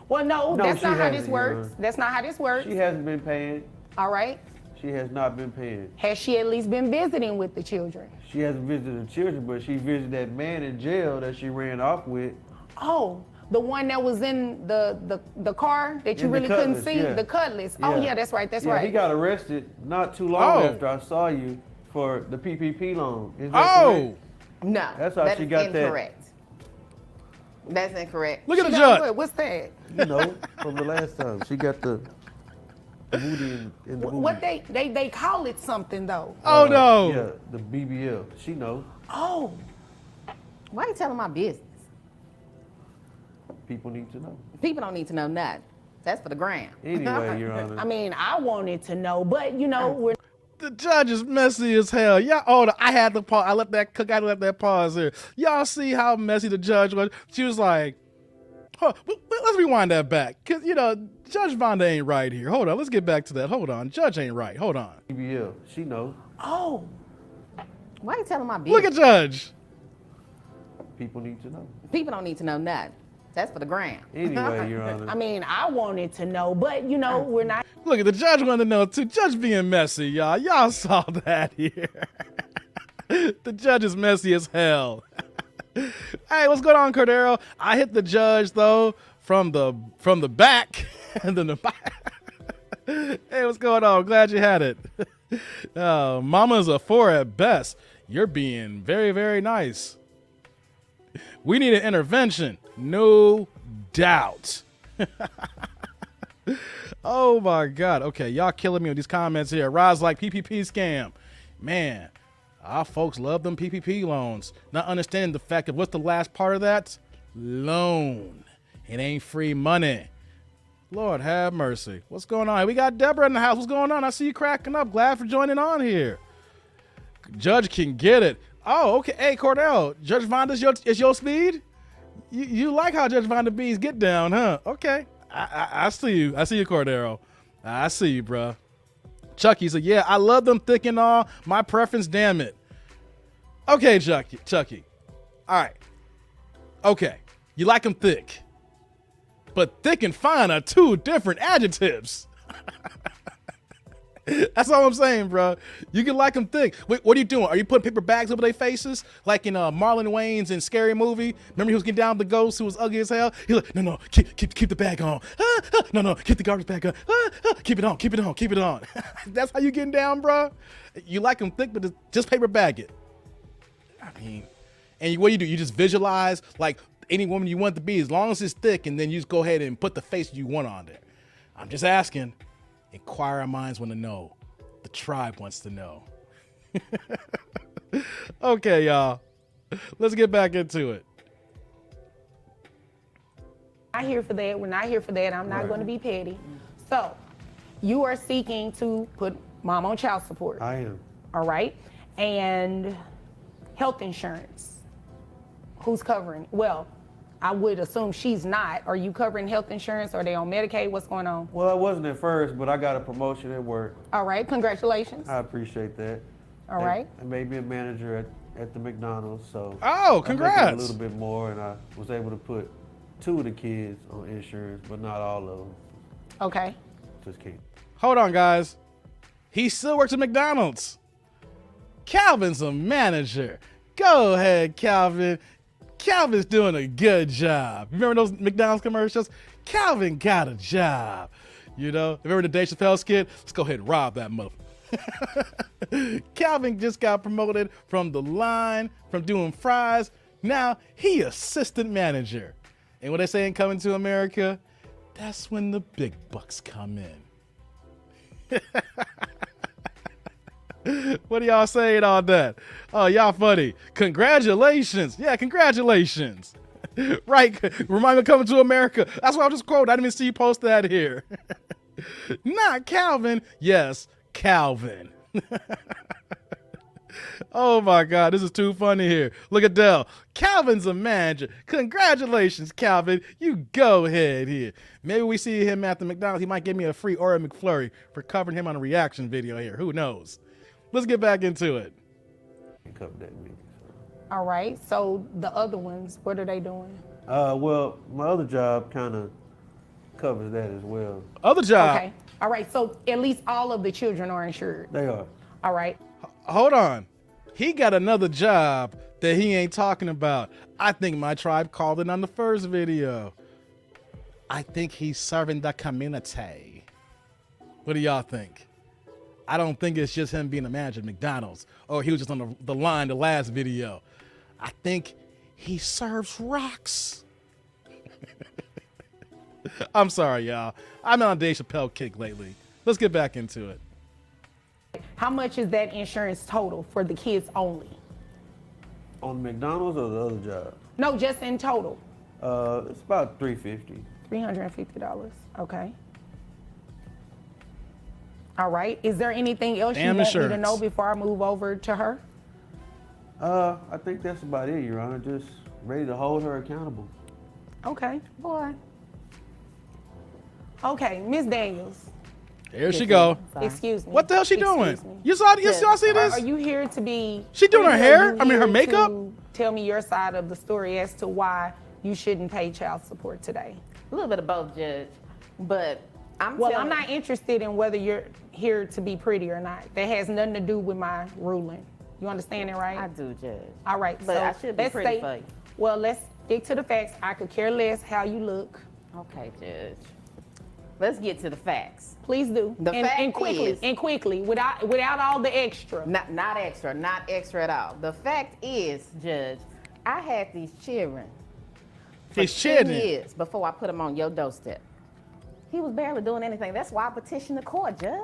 Well, no, No, that's she not how this hasn't, works. Your Honor. That's not how this works. She hasn't been paying. All right. She has not been paying. Has she at least been visiting with the children? She hasn't visited the children, but she visited that man in jail that she ran off with. Oh, the one that was in the car that you In the really couldn't Cutlass, see? yeah. The Cutlass. Oh, yeah, that's right. That's yeah, right. he got arrested not too long Oh. after I saw you for the PPP loan. Is that Oh, correct? No, That's how that she is got that. incorrect. That's incorrect. look at She the got judge. what? What's that? You know, from the last time. She got the booty in the booty. What they call it something though. Oh no. Yeah, the BBL. She know. Oh, Why are you telling my business? People need to know. People don't need to know nothing. That's for the gram. Anyway, Your Honor. I mean, I wanted to know, but you know, we're The judge is messy as hell. Yeah. Oh, I had to pause. I let that pause here. Y'all see how messy the judge was? She was like, huh, let's rewind that back. Cause Judge Vonda ain't right here. Hold on. Let's get back to that. Hold on. Judge ain't right. Hold on. BBL. She know. oh, Why are you telling my business? Look at Judge. People need to know. People don't need to know nothing. That's for the gram. Anyway, Your Honor. I mean, I wanted to know, but you know, we're not. Look at the judge wanted to know too. Judge being messy, y'all. Y'all saw that here. The judge is messy as hell. Hey, what's going on, Cordero? I hit the judge though from the back, and then the back. Hey, what's going on? Glad you had it. Mama's a 4 at best. You're being very, very nice. We need an intervention, no doubt. Oh my God. Okay, y'all killing me with these comments here. Rod's like PPP scam. Man, our folks love them PPP loans. Not understanding the fact of what's the last part of that? Loan. It ain't free money. Lord have mercy. What's going on? We got Deborah in the house. What's going on? I see you cracking up. Glad for joining on here. Judge can get it. Oh, okay. Hey, Cordell, Judge Vonda is your speed? You like how Judge Vonda B's get down, huh? Okay. I see you. I see you, Cordero. I see you, bruh. Chucky said, yeah, I love them thick and all. My preference, damn it. Okay, Chucky. All right. Okay. You like them thick. But thick and fine are two different adjectives. That's all I'm saying, bro. You can like them thick. Wait, what are you doing? Are you putting paper bags over their faces? Like in Marlon Wayne's in Scary Movie? Remember he was getting down with the ghost who was ugly as hell? He's like, no, keep the bag on. No, keep the garbage bag on. Keep it on. That's how you getting down, bro? You like them thick, but just paper bag it. I mean, and what do? You just visualize like any woman you want to be as long as it's thick, and then you just go ahead and put the face you want on there. I'm just asking. Inquiring minds want to know. The tribe wants to know. Okay, y'all. Let's get back into it. Not here for that. We're not here for that. I'm not going to be petty. So, you are seeking to put mom on child support. I am. All right. And health insurance. Who's covering? Well, I would assume she's not. Are you covering health insurance? Are they on Medicaid? What's going on? Well, I wasn't at first, but I got a promotion at work. All right. Congratulations. I appreciate that. All right. I made me a manager at the McDonald's, so Oh, I'm making congrats. a little bit more, and I was able to put 2 of the kids on insurance, but not all of them. Okay. Just can't. Hold on, guys. He still works at McDonald's. Calvin's a manager. Go ahead, Calvin. Calvin's doing a good job. Remember those McDonald's commercials? Calvin got a job. Remember the Dave Chappelle skit? Let's go ahead and rob that mother. Calvin just got promoted from the line, from doing fries. Now he assistant manager. And what they say in Coming to America, that's when the big bucks come in. What are y'all saying on that? Oh, y'all funny. Congratulations. Yeah, congratulations. Right. Remind me of Coming to America. That's what I just quoted. I didn't even see you post that here. Not Calvin. Yes, Calvin. Oh my God, this is too funny here. Look at Dell. Calvin's a manager. Congratulations, Calvin. You go ahead here. Maybe we see him at the McDonald's. He might give me a free Oreo McFlurry for covering him on a reaction video here. Who knows? Let's get back into it. Cover that video. All right. So the other ones, what are they doing? Well, my other job kind of covers that as well. Other job. Okay. All right. So at least all of the children are insured. They are. All right. Hold on. He got another job that he ain't talking about. I think my tribe called it on the first video. I think he's serving the community. What do y'all think? I don't think it's just him being a manager at McDonald's, or he was just on the line the last video. I think he serves rocks. I'm sorry, y'all. I'm on a Dave Chappelle kick lately. Let's get back into it. How much is that insurance total for the kids only? On McDonald's or the other job? No, just in total. It's about $350. $350. Okay. All right. Is there anything else Damn you want me to insurance. know before I move over to her? I think that's about it, Your Honor. Just ready to hold her accountable. Okay. Boy. Okay, Miss Daniels. There she go. Sorry. Excuse me. What the hell she doing? Excuse me. You saw y'all see this? Are you here to be? She doing her pretty, or hair? you I mean, her here makeup? to Tell me your side of the story as to why you shouldn't pay child support today. A little bit of both, Judge. But Well, I'm not interested in whether you're here to be pretty or not. That has nothing to do with my ruling. You understand it, right? I do, Judge. All right. But so I should be let's pretty stay- for you. Well, let's stick to the facts. I could care less how you look. Okay, Judge. Let's get to the facts. Please do. The fact and quickly, is- without all the extra. Not extra at all. The fact is, Judge, I had these children for These 10 children. years before I put them on your doorstep. He was barely doing anything. That's why I petitioned the court, Judge.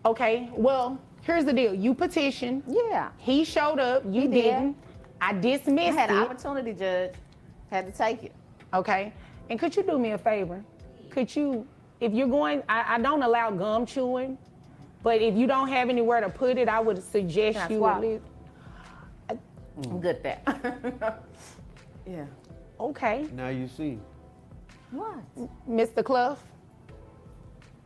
Okay. Well, here's the deal. You petitioned. Yeah. He showed up. You He did. didn't. I I dismissed had an it. opportunity, Judge. Had to take it. Okay. And could you do me a favor? Could you, if you're going, I don't allow gum chewing, but if you don't have anywhere to put it, I would suggest Can I you swallow? at least. I'm good at that. Yeah. Okay. Now you see. What? Mr. Clough,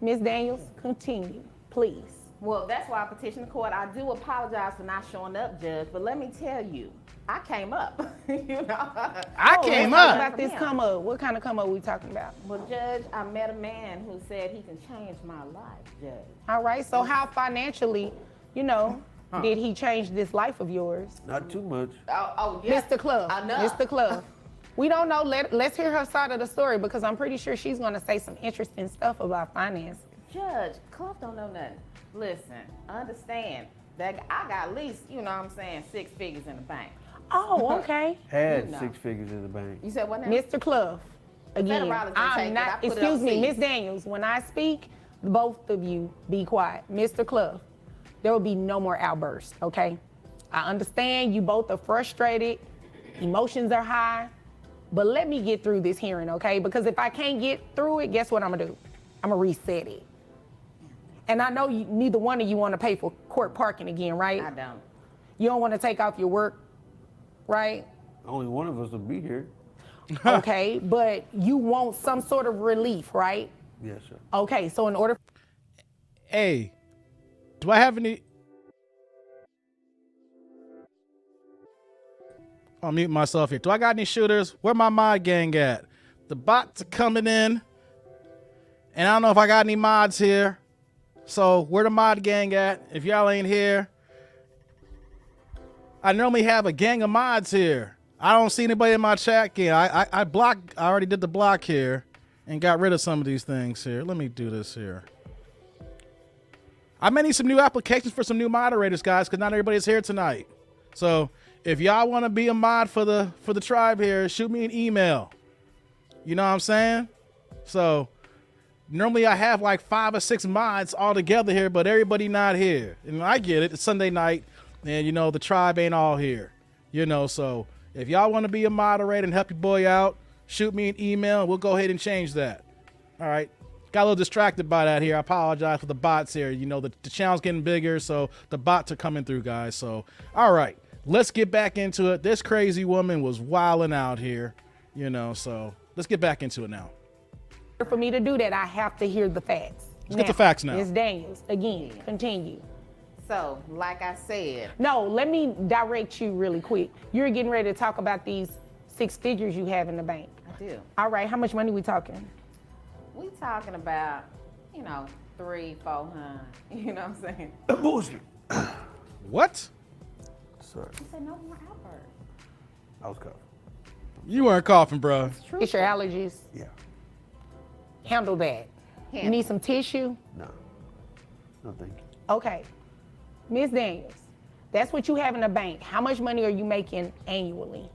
Miss Daniels, continue, please. Well, that's why I petitioned the court. I do apologize for not showing up, Judge, but let me tell you, I came up. You know. I came Let's talk up. about this come up. What kind of come up we talking about? Well, Judge, I met a man who said he can change my life, Judge. All right. So how financially, did he change this life of yours? Not too much. Oh, yeah. Mr. Clough. I know. Mr. Clough. We don't know. Let's hear her side of the story because I'm pretty sure she's going to say some interesting stuff about finance. Judge, Clough don't know nothing. Listen, understand that I got at least, 6 figures in the bank. Oh, okay. Had You know. 6 figures in the bank. You said what now? Mr. Clough, again, Federal doesn't take I'm it. not, I put it excuse on me, cease. Miss Daniels, when I speak, both of you be quiet. Mr. Clough, there will be no more outbursts, okay? I understand you both are frustrated, emotions are high, but let me get through this hearing, okay? Because if I can't get through it, guess what I'm gonna do? I'm gonna reset it. And I know neither one of you wanna pay for court parking again, right? I don't. You don't wanna take off your work, right? Only one of us will be here. Okay, but you want some sort of relief, right? Yes, sir. Okay, so in order, Hey, do I have any? I'll mute myself here. Do I got any shooters? Where my mod gang at? The bots are coming in, and I don't know if I got any mods here. So where the mod gang at? If y'all ain't here, I normally have a gang of mods here. I don't see anybody in my chat game. I blocked. I already did the block here, and got rid of some of these things here. Let me do this here. I may need some new applications for some new moderators, guys, because not everybody's here tonight. So if y'all want to be a mod for the tribe here, shoot me an email. You know what I'm saying? So normally I have like 5 or 6 mods all together here, but everybody not here. And I get it. It's Sunday night, and the tribe ain't all here. So if y'all want to be a moderator and help your boy out, shoot me an email, and we'll go ahead and change that. All right. Got a little distracted by that here. I apologize for the bots here. You know, the channel's getting bigger, so the bots are coming through, guys. So, all right, let's get back into it. This crazy woman was wilding out here, you know, so let's get back into it now. For me to do that, I have to hear the facts. Let's get the facts now. Ms. Daniels, again, continue. So, like I said, No, let me direct you really quick. You're getting ready to talk about these 6 figures you have in the bank. I do. All right, how much money we talking? We talking about, you know, 300-400. You know what I'm saying? Bullshit. What? Sorry, He said no more outbursts. I was coughing. You weren't coughing, bro. It's your allergies. Yeah. Handle that. You need some tissue? No. No, thank you. Okay. Ms. Daniels, that's what you have in the bank. How much money are you making annually?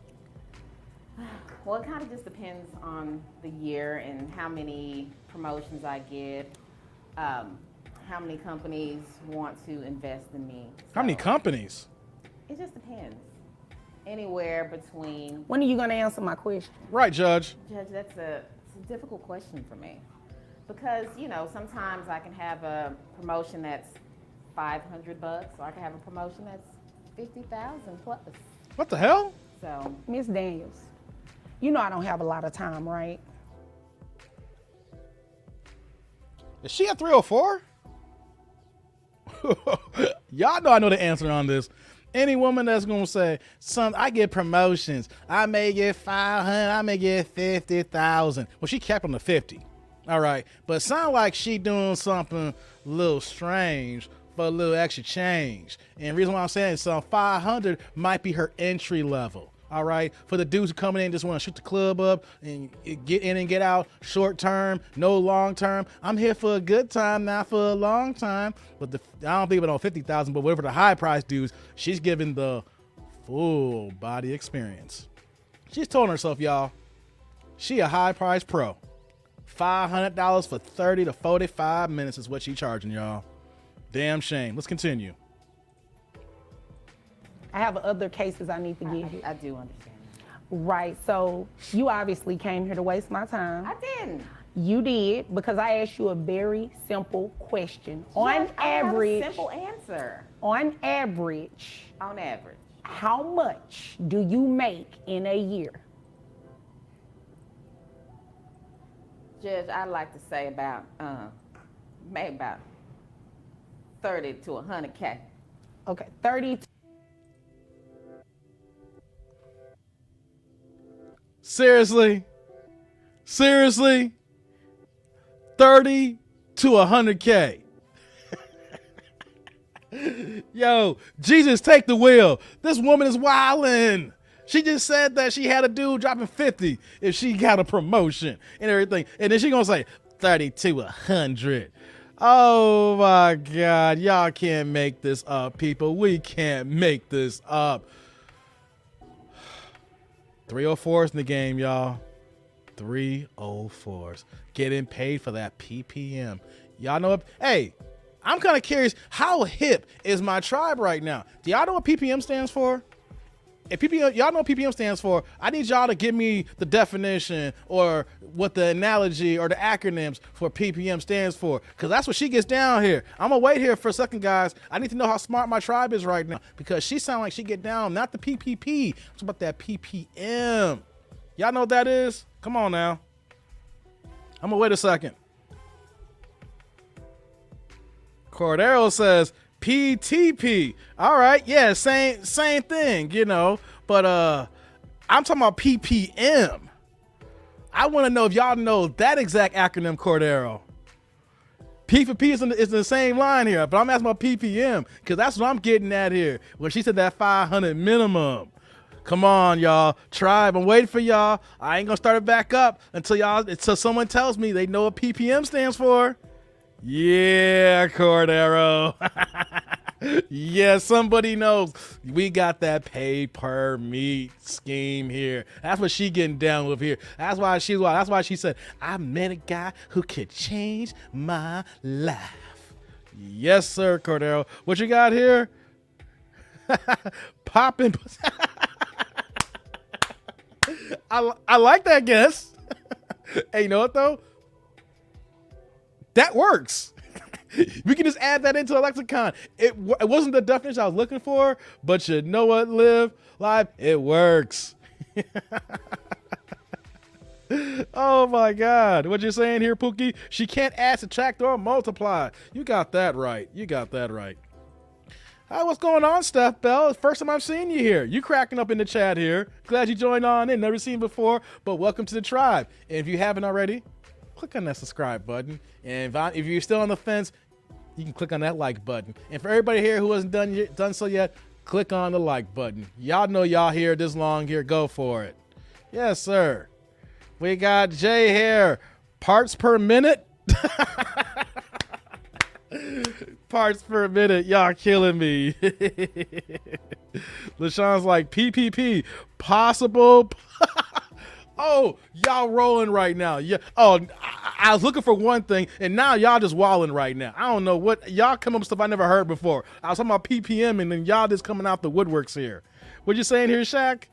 Well, it kind of just depends on the year and how many promotions I get, how many companies want to invest in me. How many So, companies? It just depends. Anywhere between, When are you gonna answer my question? Right, Judge. Judge, it's a difficult question for me. Because, you know, sometimes I can have a promotion that's $500, or I can have a promotion that's 50,000 plus. What the hell? So, Ms. Daniels, you know I don't have a lot of time, right? Is she at 304? Y'all know I know the answer on this. Any woman that's gonna say, son, I get promotions. I may get 500, I may get 50,000. Well, she capped on the 50. All right. But it sound like she doing something a little strange for a little extra change. And the reason why I'm saying is 500 might be her entry level. All right. For the dudes who coming in just want to shoot the club up and get in and get out short term, no long term. I'm here for a good time, not for a long time. But I don't think about 50,000, but whatever the high price dudes, she's giving the full body experience. She's telling herself, y'all, she a high price pro. $500 for 30 to 45 minutes is what she charging, y'all. Damn shame. Let's continue. I have other cases I need to give you. I do understand. Right, so you obviously came here to waste my time. I didn't. You did, because I asked you a very simple question. Judge, I have a simple answer. On average, On average. how much do you make in a year? Judge, I'd like to say about, maybe about 30 to 100K. Okay, 30. Seriously? 30 to 100K. Yo, Jesus, take the wheel. This woman is wildin'. She just said that she had a dude dropping 50 if she got a promotion and everything. And then she gonna say 30 to 100. Oh my God. Y'all can't make this up, people. We can't make this up. 304s in the game, y'all. 304s. Getting paid for that PPM. Y'all know what? Hey, I'm kind of curious, how hip is my tribe right now? Do y'all know what PPM stands for? If PPM, y'all know what PPM stands for, I need y'all to give me the definition or what the analogy or the acronyms for PPM stands for, because that's what she gets down here. I'm gonna wait here for a second, guys. I need to know how smart my tribe is right now, because she sound like she get down, not the PPP. It's about that PPM. Y'all know what that is? Come on now. I'm gonna wait a second. Cordero says PTP. All right, yeah, same thing, you know. But I'm talking about PPM. I want to know if y'all know that exact acronym, Cordero. P for P is in the same line here, but I'm asking about PPM because that's what I'm getting at here. When she said that 500 minimum. Come on, y'all. Tribe, I'm waiting for y'all. I ain't gonna start it back up until someone tells me they know what PPM stands for. Yeah, Cordero. Yeah, somebody knows. We got that pay per meet scheme here. That's what she getting down with here. That's why she said, I met a guy who could change my life. Yes, sir, Cordero. What you got here? Popping. I like that guess. Hey, you know what though? That works. We can just add that into a lexicon. It wasn't the definition I was looking for, but you know what, live, it works. Oh my God. What you saying here, Pookie? She can't add, subtract, or multiply. You got that right. You got that right. Hi, what's going on, Steph Bell? First time I've seen you here. You cracking up in the chat here. Glad you joined on in. Never seen before, but welcome to the tribe. And if you haven't already, click on that subscribe button. And if you're still on the fence, you can click on that like button. And for everybody here who hasn't done so yet, click on the like button. Y'all know y'all here this long here. Go for it. Yes, sir. We got Jay here. Parts per minute. Parts per minute. Y'all killing me. LaShawn's like PPP. Possible. Oh, y'all rolling right now. Yeah. Oh, I was looking for one thing, and now y'all just walling right now. I don't know what y'all come up with stuff I never heard before. I was talking about PPM, and then y'all just coming out the woodworks here. What you saying here, Shaq?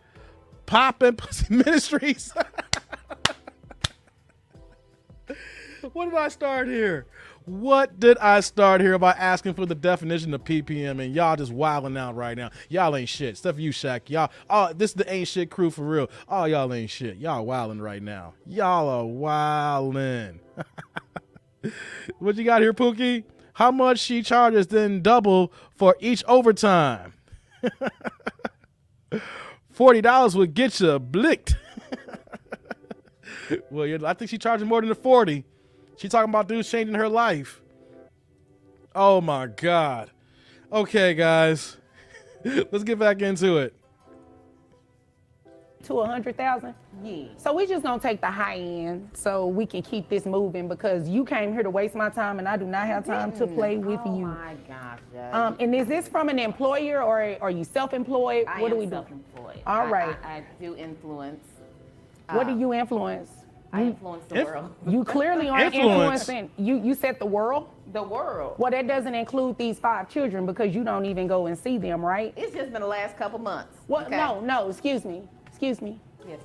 Pop and Pussy Ministries. What did I start here? What did I start here by asking for the definition of PPM, and y'all just wilding out right now? Y'all ain't shit. Stuff you, Shaq. Y'all, oh, this is the ain't shit crew for real. Oh, y'all ain't shit. Y'all wilding right now. Y'all are wilding. What you got here, Pookie? How much she charges, then double for each overtime. $40 would get you blicked. Well, yeah, I think she charging more than the 40. She talking about dudes changing her life. Oh my God. Okay, guys, let's get back into it. To 100,000. Yeah. So we just gonna take the high end so we can keep this moving, because you came here to waste my time, and I do not have time to play with Oh you. my gosh, Judge. And is this from an employer, or are you self-employed? What do we do? self-employed. All right. I do influence. What do you influence? I influence the world. You clearly aren't Influence. influencing. You said the world? The world. Well, that doesn't include these 5 children, because you don't even go and see them, right? It's just been the last couple months. Well, okay? no, excuse me. Yes, sir.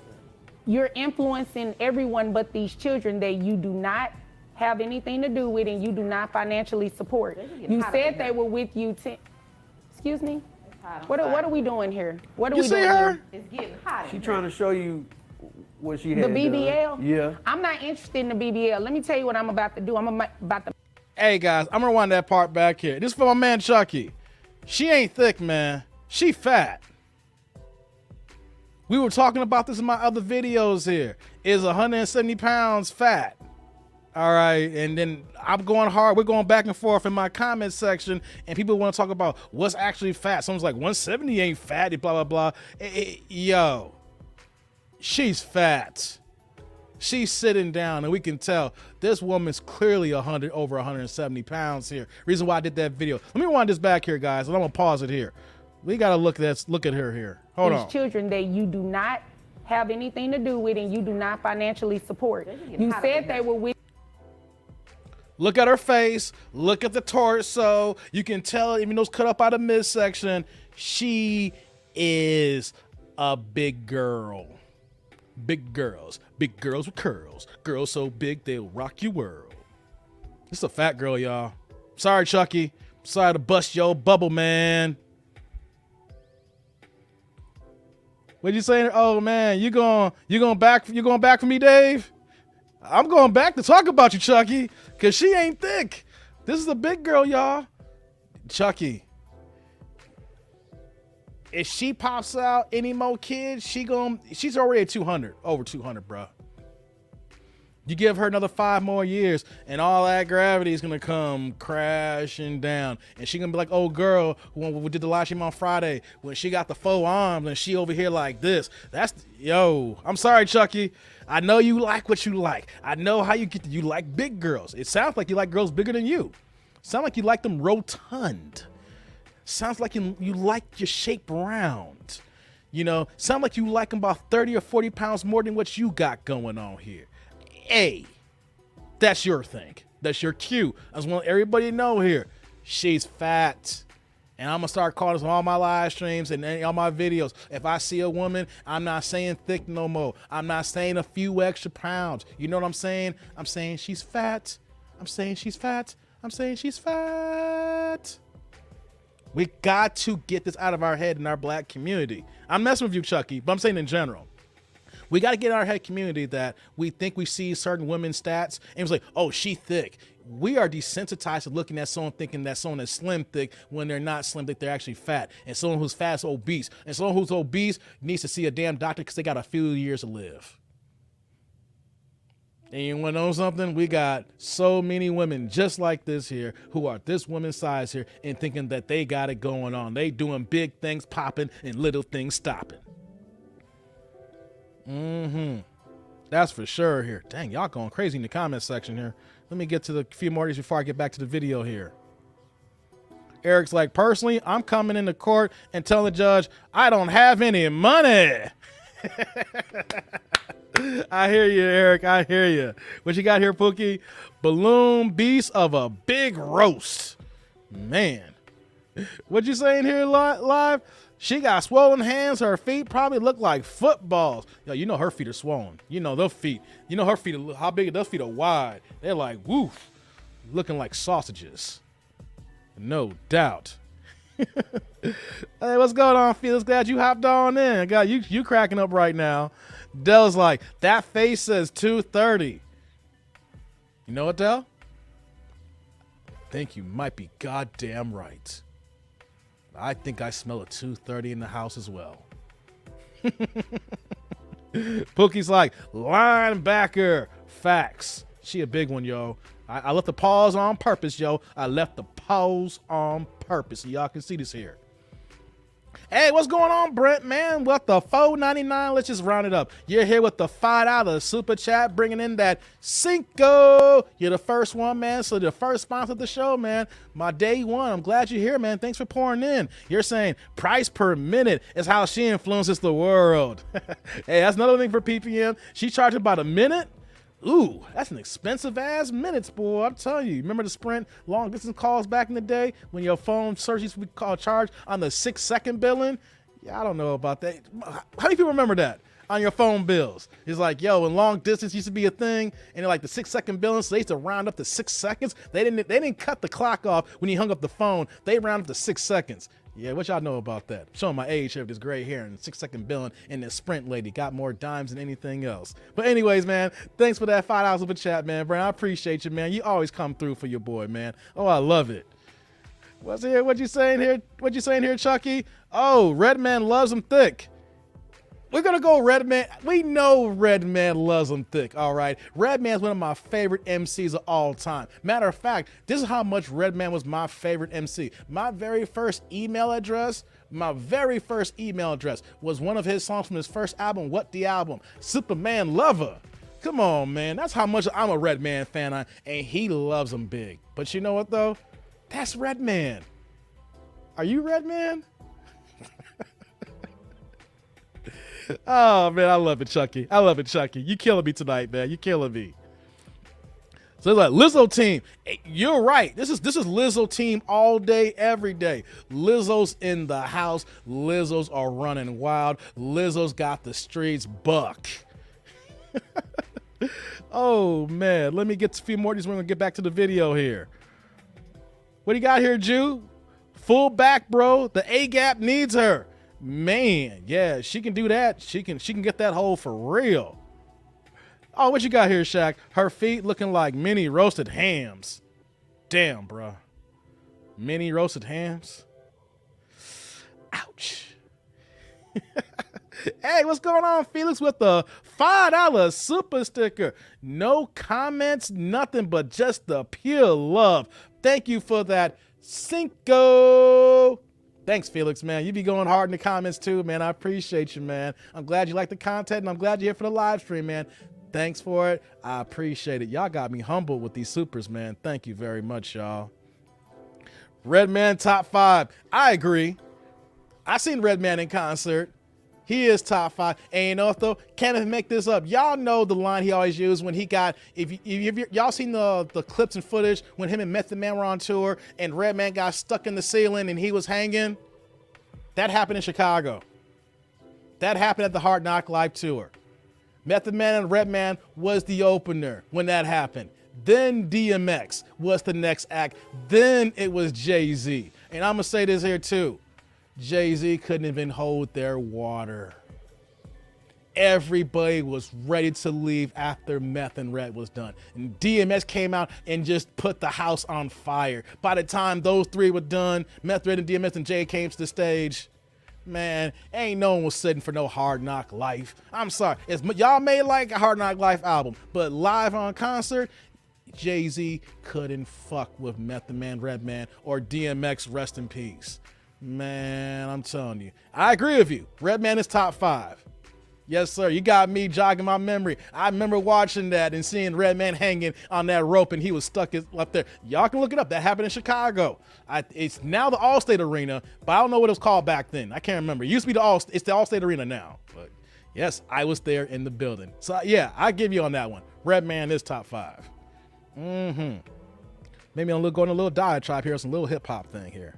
You're influencing everyone but these children that you do not have anything to do with, and you do not financially support. You said they were with you. Excuse me? What are we doing here? What are You we see doing her? here? It's getting hot. She trying to show you what she had The done. BBL? Yeah. I'm not interested in the BBL. Let me tell you what I'm about to do. I'm about to. Hey guys, I'm gonna rewind that part back here. This is for my man Chucky. She ain't thick, man. She fat. We were talking about this in my other videos here. Is 170 pounds fat? All right, and then I'm going hard. We're going back and forth in my comment section, and people want to talk about what's actually fat. Someone's like, 170 ain't fat, blah, blah, blah. Yo, she's fat. She's sitting down, and we can tell this woman's clearly over 170 pounds here. Reason why I did that video. Let me rewind this back here, guys, and I'm gonna pause it here. We gotta look at her here. Hold on. These children that you do not have anything to do with, and you do not financially support. You said they were with. Look at her face. Look at the torso. You can tell, even though it's cut up out of midsection, she is a big girl. Big girls with curls. Girls so big they'll rock your world. This is a fat girl, y'all. Sorry, Chucky. Sorry to bust your bubble, man. What you saying? Oh man, you going back for me, Dave? I'm going back to talk about you, Chucky, because she ain't thick. This is a big girl, y'all. Chucky, if she pops out any more kids, she's already at 200, over 200, bro. You give her another 5 more years, and all that gravity is gonna come crashing down, and she gonna be like old girl who did the live stream on Friday when she got the 4 arms and she over here like this. Yo. I'm sorry, Chucky. I know you like what you like. I know how you like big girls. It sounds like you like girls bigger than you. Sound like you like them rotund. Sounds like you like your shape round. You know, sound like you like them about 30 or 40 pounds more than what you got going on here. Hey, that's your thing. That's your cue. I just want everybody to know here, she's fat. And I'm going to start calling this on all my live streams and all my videos. If I see a woman, I'm not saying thick no more. I'm not saying a few extra pounds. You know what I'm saying? I'm saying she's fat. I'm saying she's fat. I'm saying she's fat. We got to get this out of our head in our black community. I'm messing with you, Chucky, but I'm saying in general. We got to get in our head community that we think we see certain women's stats and it's like, oh, she thick. We are desensitized to looking at someone thinking that someone is slim thick when they're not slim thick, they're actually fat. And someone who's fat is obese. And someone who's obese needs to see a damn doctor because they got a few years to live. And you want to know something? We got so many women just like this here who are this woman's size here and thinking that they got it going on. They doing big things popping and little things stopping. That's for sure here. Dang, y'all going crazy in the comment section here. Let me get to the few more of these before I get back to the video here. Eric's like, personally, I'm coming into court and telling the judge, I don't have any money. I hear you, Eric. I hear you. What you got here, Pookie? Balloon beast of a big roast. Man. What you saying here live? She got swollen hands. Her feet probably look like footballs. Yo, you know her feet are swollen. You know those feet. You know her feet are, how big those feet are wide. They're like, woof, looking like sausages. No doubt. Hey, what's going on, Felix? Glad you hopped on in. God, you cracking up right now. Dell's like, that face says 230. You know what, Dell? I think you might be goddamn right. I think I smell a 230 in the house as well. Pookie's like, linebacker. Facts. She a big one, yo. I left the pause on purpose, yo. I left the pause on purpose so y'all can see this here. Hey, what's going on, Brent, man? What the $4.99? Let's just round it up. You're here with the $5 super chat, bringing in that Cinco. You're the first one, man. So the first sponsor of the show, man. My day one. I'm glad you're here, man. Thanks for pouring in. You're saying price per minute is how she influences the world. Hey, that's another thing for PPM. She charges about a minute. Ooh, that's an expensive ass minutes, boy. I'm telling you. Remember the Sprint long distance calls back in the day when your phone searches we call charge on the 6-second billing? Yeah, I don't know about that. How many people remember that on your phone bills? It's like, yo, when long distance used to be a thing, and like the 6-second billing, so they used to round up to 6 seconds. They didn't cut the clock off when you hung up the phone. They round up to 6 seconds. Yeah, what y'all know about that? I'm showing my age here with this gray hair and 6-second billing, and this Sprint lady got more dimes than anything else. But anyways, man, thanks for that $5 of a chat, man. Brent, I appreciate you, man. You always come through for your boy, man. Oh, I love it. What's here? What you saying here? What you saying here, Chucky? Oh, Redman loves them thick. We're going to go Redman. We know Redman loves them thick, all right? Redman's one of my favorite MCs of all time. Matter of fact, this is how much Redman was my favorite MC. My very first email address was one of his songs from his first album, What the Album? Superman Lover. Come on, man. That's how much I'm a Redman fan, and he loves them big. But you know what, though? That's Redman. Are you Redman? Oh, man, I love it, Chucky. I love it, Chucky. You killing me tonight, man. You killing me. So it's like Lizzo team. Hey, you're right. This is Lizzo team all day, every day. Lizzo's in the house. Lizzo's are running wild. Lizzo's got the streets buck. Oh, man. Let me get a few more of these. We're going to get back to the video here. What do you got here, Jew? Full back, bro. The A-gap needs her. Man, yeah, she can do that. She can get that hole for real. Oh, what you got here, Shaq? Her feet looking like mini roasted hams. Damn, bro. Mini roasted hams. Ouch. Hey, what's going on, Felix, with the $5 super sticker? No comments, nothing but just the pure love. Thank you for that, Cinco. Thanks, Felix, man. You be going hard in the comments too, man. I appreciate you, man. I'm glad you like the content, and I'm glad you're here for the live stream, man. Thanks for it. I appreciate it. Y'all got me humbled with these supers, man. Thank you very much, y'all. Redman top 5. I agree. I seen Redman in concert. He is top 5. And you know what, though? Can't even make this up. Y'all know the line he always used when he got, if y'all seen the clips and footage when him and Method Man were on tour and Redman got stuck in the ceiling and he was hanging? That happened in Chicago. That happened at the Hard Knock Live tour. Method Man and Redman was the opener when that happened. Then DMX was the next act. Then it was Jay-Z. And I'm going to say this here too. Jay-Z couldn't even hold their water. Everybody was ready to leave after Meth and Red was done. And DMX came out and just put the house on fire. By the time those three were done, Meth, Red, and DMX and Jay came to the stage, man, ain't no one was sitting for no Hard Knock Life. I'm sorry. Y'all may like a Hard Knock Life album, but live on concert, Jay-Z couldn't fuck with Method Man, Redman, or DMX, rest in peace. Man, I'm telling you. I agree with you. Redman is top 5. Yes, sir. You got me jogging my memory. I remember watching that and seeing Redman hanging on that rope and he was stuck up there. Y'all can look it up. That happened in Chicago. It's now the Allstate Arena, but I don't know what it was called back then. I can't remember. It used to be it's the Allstate Arena now. But yes, I was there in the building. So yeah, I give you on that one. Redman is top 5. Maybe I'm going a little diatribe here, some little hip hop thing here.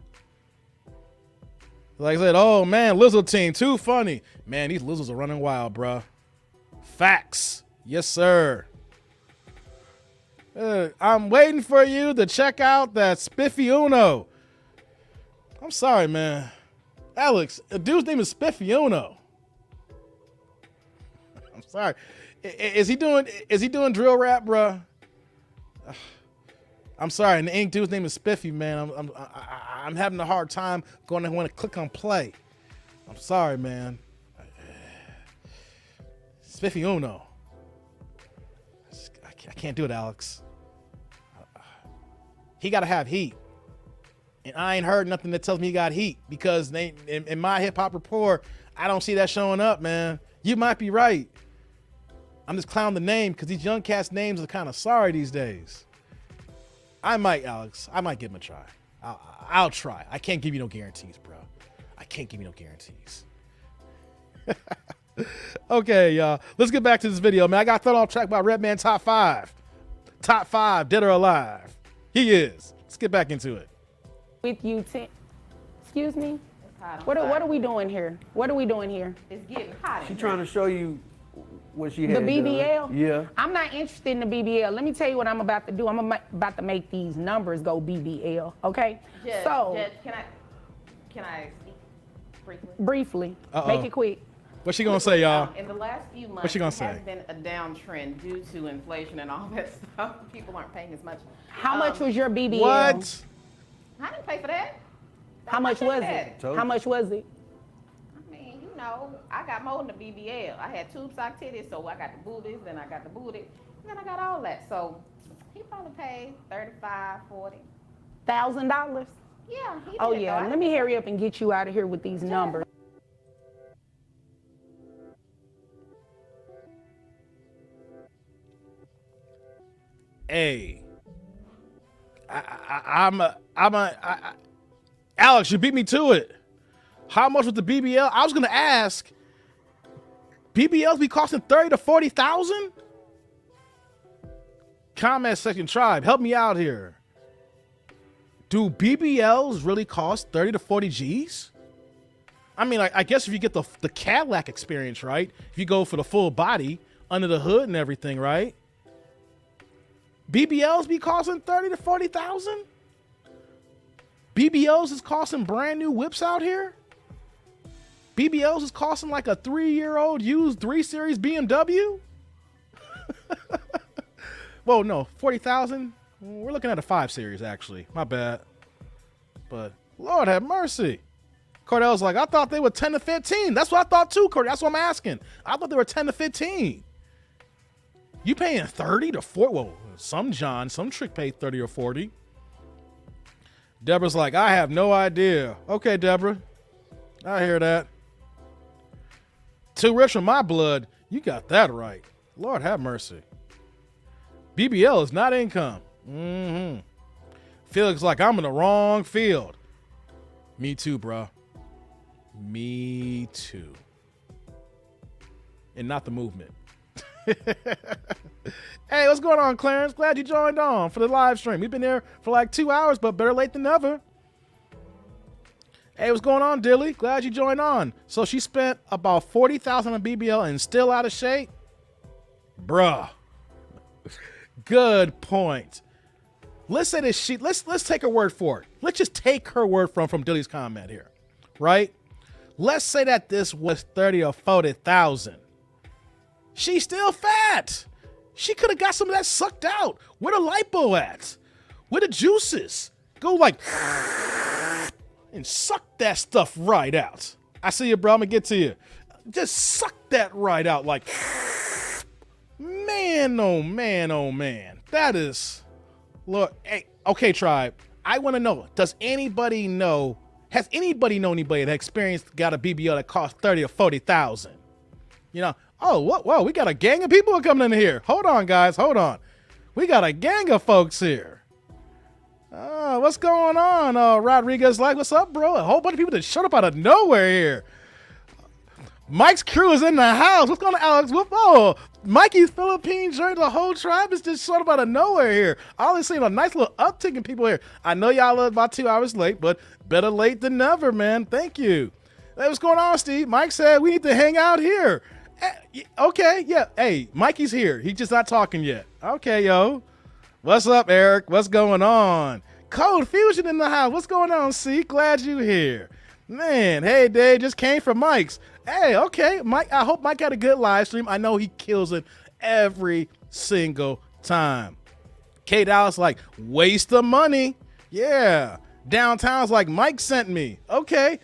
Like I said, oh man, Lizzo team, too funny. Man, these Lizzos are running wild, bruh. Facts. Yes, sir. I'm waiting for you to check out that Spiffy Uno. I'm sorry, man. Alex, a dude's name is Spiffy Uno. I'm sorry. Is he doing drill rap, bruh? I'm sorry, and the ink dude's name is Spiffy, man. I'm having a hard time going to want to click on play. I'm sorry, man. Spiffy Uno. I can't do it, Alex. He got to have heat. And I ain't heard nothing that tells me he got heat because in my hip hop rapport, I don't see that showing up, man. You might be right. I'm just clowning the name because these young cats' names are kind of sorry these days. I might, Alex. I might give him a try. I'll try. I can't give you no guarantees, bro. I can't give you no guarantees. Okay, y'all. Let's get back to this video, man. I got thrown off track by Redman top 5. Top 5, dead or alive. He is. Let's get back into it. With you, excuse me? It's hot. What are we doing here? What are we doing here? It's getting hot. She trying to show you what she had The BBL? done. Yeah. I'm not interested in the BBL. Let me tell you what I'm about to do. I'm about to make these numbers go BBL, okay? Judge, So, Judge, can I speak briefly? briefly, Uh-oh. make it quick. What's she gonna say, y'all? In the last few months, What's she gonna there has say? been a downtrend due to inflation and all that stuff. People aren't paying as much. How much was your BBL? What? I didn't pay for that. How much was Daddy. it? Told How you. much was it? I mean, you know, I got more than the BBL. I had tube sock titties, so I got the booties, then I got the booty, and then I got all that. So he probably paid $35, $40. $1,000? Yeah, he Oh did, yeah, though. let me hurry up and get you out of here with these numbers. Hey, Alex, you beat me to it. How much was the BBL? I was gonna ask. BBLs be costing 30 to 40,000. Comment section tribe, help me out here. Do BBLs really cost 30 to 40 G's? I mean, I guess if you get the Cadillac experience, right? If you go for the full body under the hood and everything, right? BBLs be costing 30 to 40,000? BBLs is costing brand new whips out here? BBLs is costing like a 3-year-old used 3 Series BMW? Whoa, no, 40,000? We're looking at a 5 Series, actually. My bad. But Lord have mercy. Cordell's like, I thought they were 10 to 15. That's what I thought too, Cordell. That's what I'm asking. I thought they were 10 to 15. You paying 30 to 40? Well, some trick paid 30 or 40. Deborah's like, I have no idea. Okay, Deborah. I hear that. Too rich for my blood. You got that right. Lord have mercy. BBL is not income. Felix like, I'm in the wrong field. Me too, bro. Me too. And not the movement. Hey, what's going on, Clarence? Glad you joined on for the live stream. We've been there for like 2 hours, but better late than never. Hey, what's going on, Dilly? Glad you joined on. So she spent about 40,000 on BBL and still out of shape? Bruh. Good point. Let's say that let's take her word for it. Let's just take her word from Dilly's comment here, right? Let's say that this was 30 or 40,000. She's still fat. She could have got some of that sucked out. Where the lipo at? Where the juices? Go like and suck that stuff right out. I see you, bro. I'm gonna get to you. Just suck that right out. Like, man, oh man, oh man. That is, look, hey, okay, tribe. I want to know, has anybody known anybody that experienced got a BBL that cost 30 or 40,000? You know, oh, whoa, we got a gang of people coming in here. Hold on, guys, hold on. We got a gang of folks here. What's going on? Rodriguez, like, what's up, bro? A whole bunch of people that showed up out of nowhere here. Mike's crew is in the house. What's going on, Alex? Oh, Mikey's Philippine journey, the whole tribe is just showed up out of nowhere here. I only seen a nice little uptick in people here. I know y'all are about 2 hours late, but better late than never, man. Thank you. Hey, what's going on, Steve? Mike said we need to hang out here. Okay, yeah. Hey, Mikey's here. He's just not talking yet. Okay, yo. What's up, Eric? What's going on? Code Fusion in the house. What's going on, C? Glad you here. Man, hey, Dave, just came from Mike's. Hey, okay, Mike. I hope Mike had a good live stream. I know he kills it every single time. K Dallas like, waste of money. Yeah. Downtown's like, Mike sent me. Okay,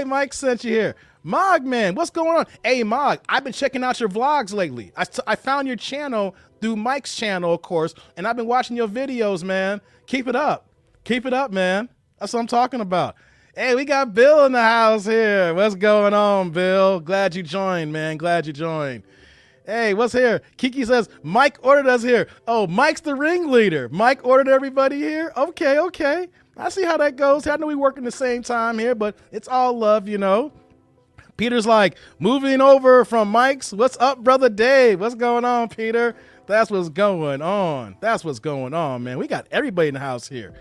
Mike sent you here. Mog, man, what's going on? Hey, Mog, I've been checking out your vlogs lately. I found your channel through Mike's channel, of course, and I've been watching your videos, man. Keep it up. Keep it up, man. That's what I'm talking about. Hey, we got Bill in the house here. What's going on, Bill? Glad you joined, man. Glad you joined. Hey, what's here? Kiki says, Mike ordered us here. Oh, Mike's the ringleader. Mike ordered everybody here? Okay. I see how that goes. I know we work in the same time here, but it's all love, you know. Peter's like, moving over from Mike's. What's up, brother Dave? What's going on, Peter? That's what's going on. That's what's going on, man. We got everybody in the house here.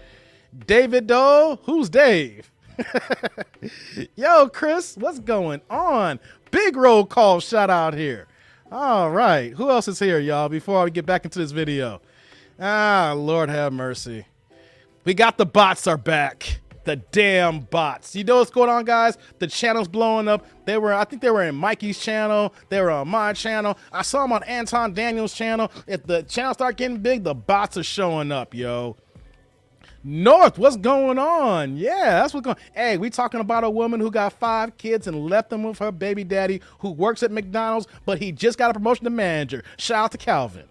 David Doe, who's Dave? Yo, Chris, what's going on? Big roll call shout out here. All right, who else is here, y'all, before we get back into this video? Lord have mercy. We got the bots are back. The damn bots. You know what's going on, guys? The channel's blowing up. I think they were in Mikey's channel. They were on my channel. I saw them on Anton Daniels' channel. If the channel start getting big, the bots are showing up, yo. North, what's going on? Yeah, that's what's going on. Hey, we talking about a woman who got 5 kids and left them with her baby daddy who works at McDonald's, but he just got a promotion to manager. Shout out to Calvin.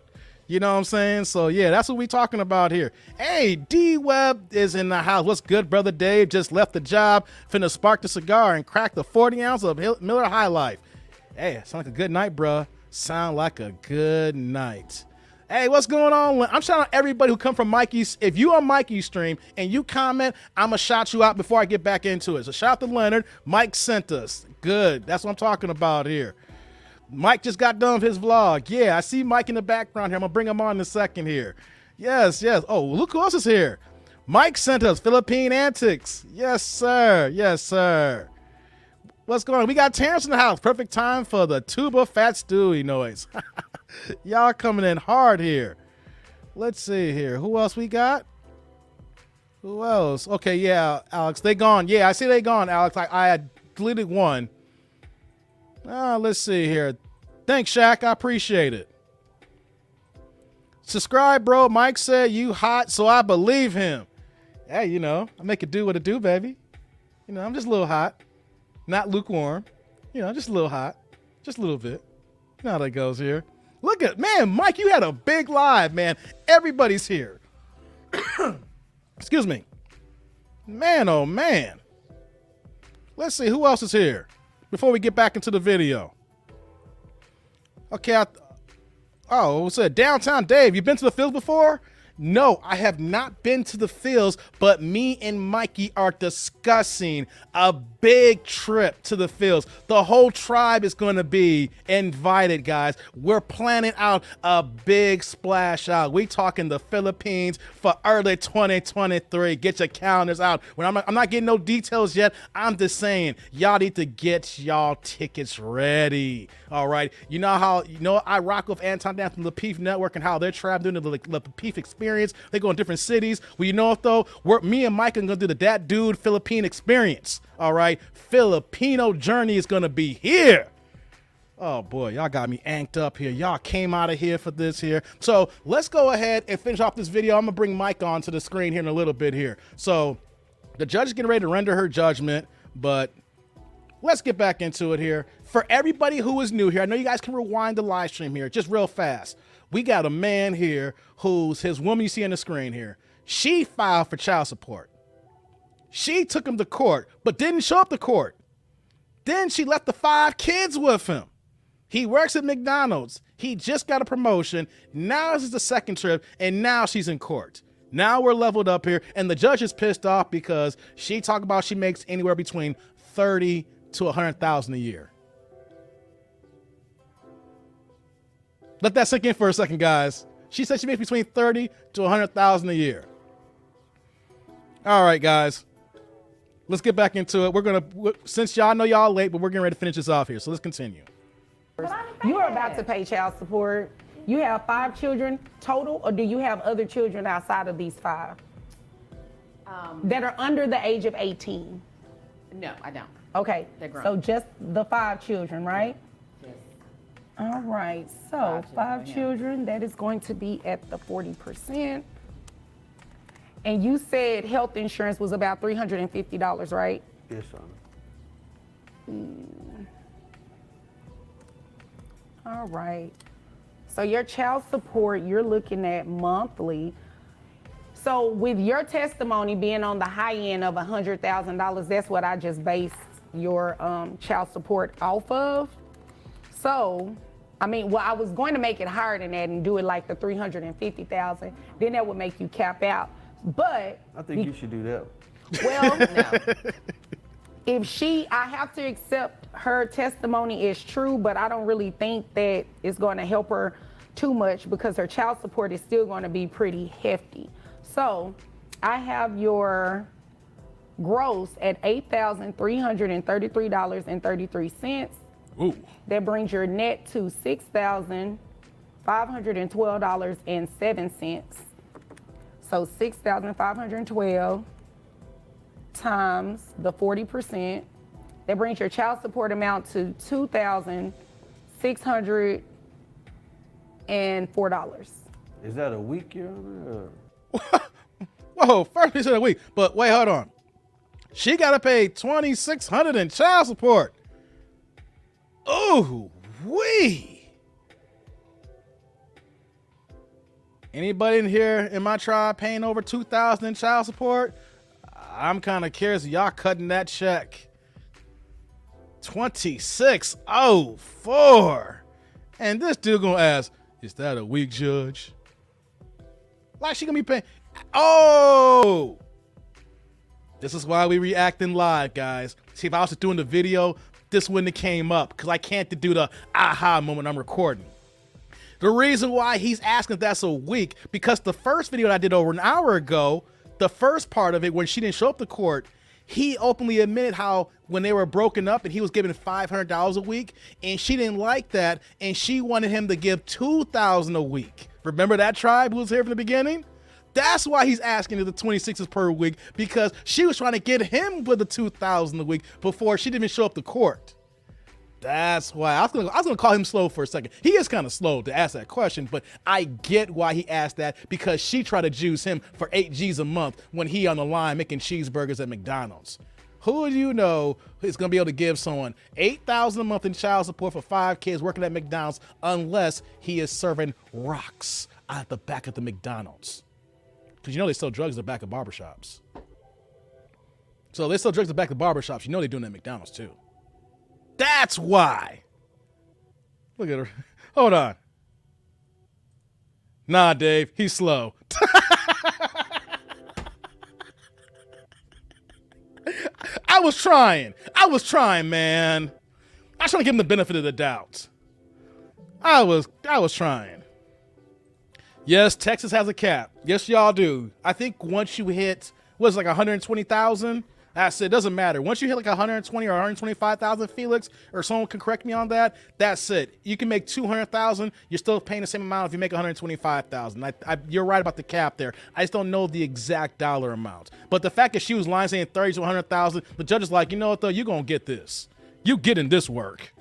You know what I'm saying? So, yeah, that's what we talking about here. Hey, D-Web is in the house. What's good, brother Dave? Just left the job. Finna spark the cigar and crack the 40 ounce of Miller High Life. Hey, sound like a good night, bruh. Sound like a good night. Hey, what's going on? I'm shouting out everybody who come from Mikey's. If you on Mikey's stream and you comment, I'm going to shout you out before I get back into it. So shout out to Leonard. Mike sent us. Good. That's what I'm talking about here. Mike just got done with his vlog. Yeah, I see Mike in the background here. I'm going to bring him on in a second here. Yes. Oh, look who else is here. Mike sent us Philippine Antics. Yes, sir. What's going on? We got Terrence in the house. Perfect time for the tuba fat stewie noise. Y'all coming in hard here. Let's see here. Who else we got? Who else? Okay, yeah, Alex. They gone. Yeah, I see they gone, Alex. I had deleted one. Let's see here. Thanks, Shaq. I appreciate it. Subscribe, bro. Mike said you hot, so I believe him. Hey, you know, I make it do what it do, baby. You know, I'm just a little hot. Not lukewarm. You know, just a little hot. Just a little bit. You know how that goes here. Look at, man, Mike, you had a big live, man. Everybody's here. Excuse me. Man, oh, man. Let's see, who else is here before we get back into the video? Okay, what's that? Downtown Dave, you been to the field before? No, I have not been to the fields, but me and Mikey are discussing a big trip to the fields. The whole tribe is going to be invited, guys. We're planning out a big splash out. We talking the Philippines for early 2023. Get your calendars out. When I'm not getting no details yet. I'm just saying, y'all need to get y'all tickets ready. All right. You know I rock with Anton down from the Lapeef Network and how they're traveling doing the Lapeef experience. They go in different cities. Well, you know what though? Me and Mike are gonna do the Dat Dude Philippine experience. All right. Filipino journey is gonna be here. Oh boy, y'all got me amped up here. Y'all came out of here for this here. So let's go ahead and finish off this video. I'm gonna bring Mike onto the screen here in a little bit here. So the judge is getting ready to render her judgment, but let's get back into it here. For everybody who is new here, I know you guys can rewind the live stream here just real fast. We got a man here who's his woman you see on the screen here. She filed for child support. She took him to court, but didn't show up to court. Then she left the 5 kids with him. He works at McDonald's. He just got a promotion. Now this is the second trip, and now she's in court. Now we're leveled up here, and the judge is pissed off because she talked about she makes anywhere between 30 to 100,000 a year. Let that sink in for a second, guys. She said she makes between 30 to 100,000 a year. All right, guys. Let's get back into it. Since y'all know y'all late, but we're getting ready to finish this off here. So let's continue. You are about to pay child support. You have 5 children total, or do you have other children outside of these 5 that are under the age of 18? No, I don't. Okay, They're grown. so just the 5 children, right? Yes. All right, so 5 yeah. children, that is going to be at the 40%. And you said health insurance was about $350, right? Yes, son. All right. So your child support, you're looking at monthly. So with your testimony being on the high end of $100,000, that's what I just based your child support off of. So, I mean, well, I was going to make it higher than that and do it like the $350,000. Then that would make you cap out. But I think you should do that. well, no. If I have to accept her testimony is true, but I don't really think that it's going to help her too much because her child support is still going to be pretty hefty. So I have your gross at $8,333.33. Ooh. That brings your net to $6,512.07. So $6,512 times the 40%. That brings your child support amount to $2,604. Is that a week, Your Honor? Whoa, first piece of the week. But wait, hold on. She got to pay $2,600 in child support. Ooh, wee. Anybody in here in my tribe paying over $2,000 in child support? I'm kind of curious if y'all cutting that check. $2,604. And this dude gonna ask, is that a week, Judge? Like she gonna be paying. Oh, this is why we reacting live, guys. See, if I was just doing the video, this wouldn't have came up because I can't do the aha moment I'm recording. The reason why he's asking if that's a week, because the first video that I did over an hour ago, the first part of it, when she didn't show up to court, he openly admitted how when they were broken up and he was giving $500 a week and she didn't like that and she wanted him to give $2,000 a week. Remember that tribe who was here from the beginning? That's why he's asking the 26s per week, because she was trying to get him with the $2,000 a week before she didn't even show up to court. That's why I was gonna call him slow for a second. He is kind of slow to ask that question, but I get why he asked that, because she tried to juice him for 8 G's a month when he on the line making cheeseburgers at McDonald's. Who do you know is gonna be able to give someone $8,000 a month in child support for 5 kids working at McDonald's unless he is serving rocks at the back of the McDonald's? Because you know they sell drugs at the back of barbershops. So they sell drugs at the back of barbershops. You know they're doing that at McDonald's too. That's why. Look at her. Hold on. Nah, Dave, he's slow. I was trying, man. I was trying to give him the benefit of the doubt. I was trying. Yes, Texas has a cap. Yes, y'all do. I think once you hit, what's like 120,000? That's it. Doesn't matter. Once you hit like 120 or 125,000, Felix, or someone can correct me on that, that's it. You can make 200,000. You're still paying the same amount if you make 125,000. You're right about the cap there. I just don't know the exact dollar amount. But the fact that she was lying saying 30 to 100,000, the judge is like, you know what though, you're gonna get this. You getting this work.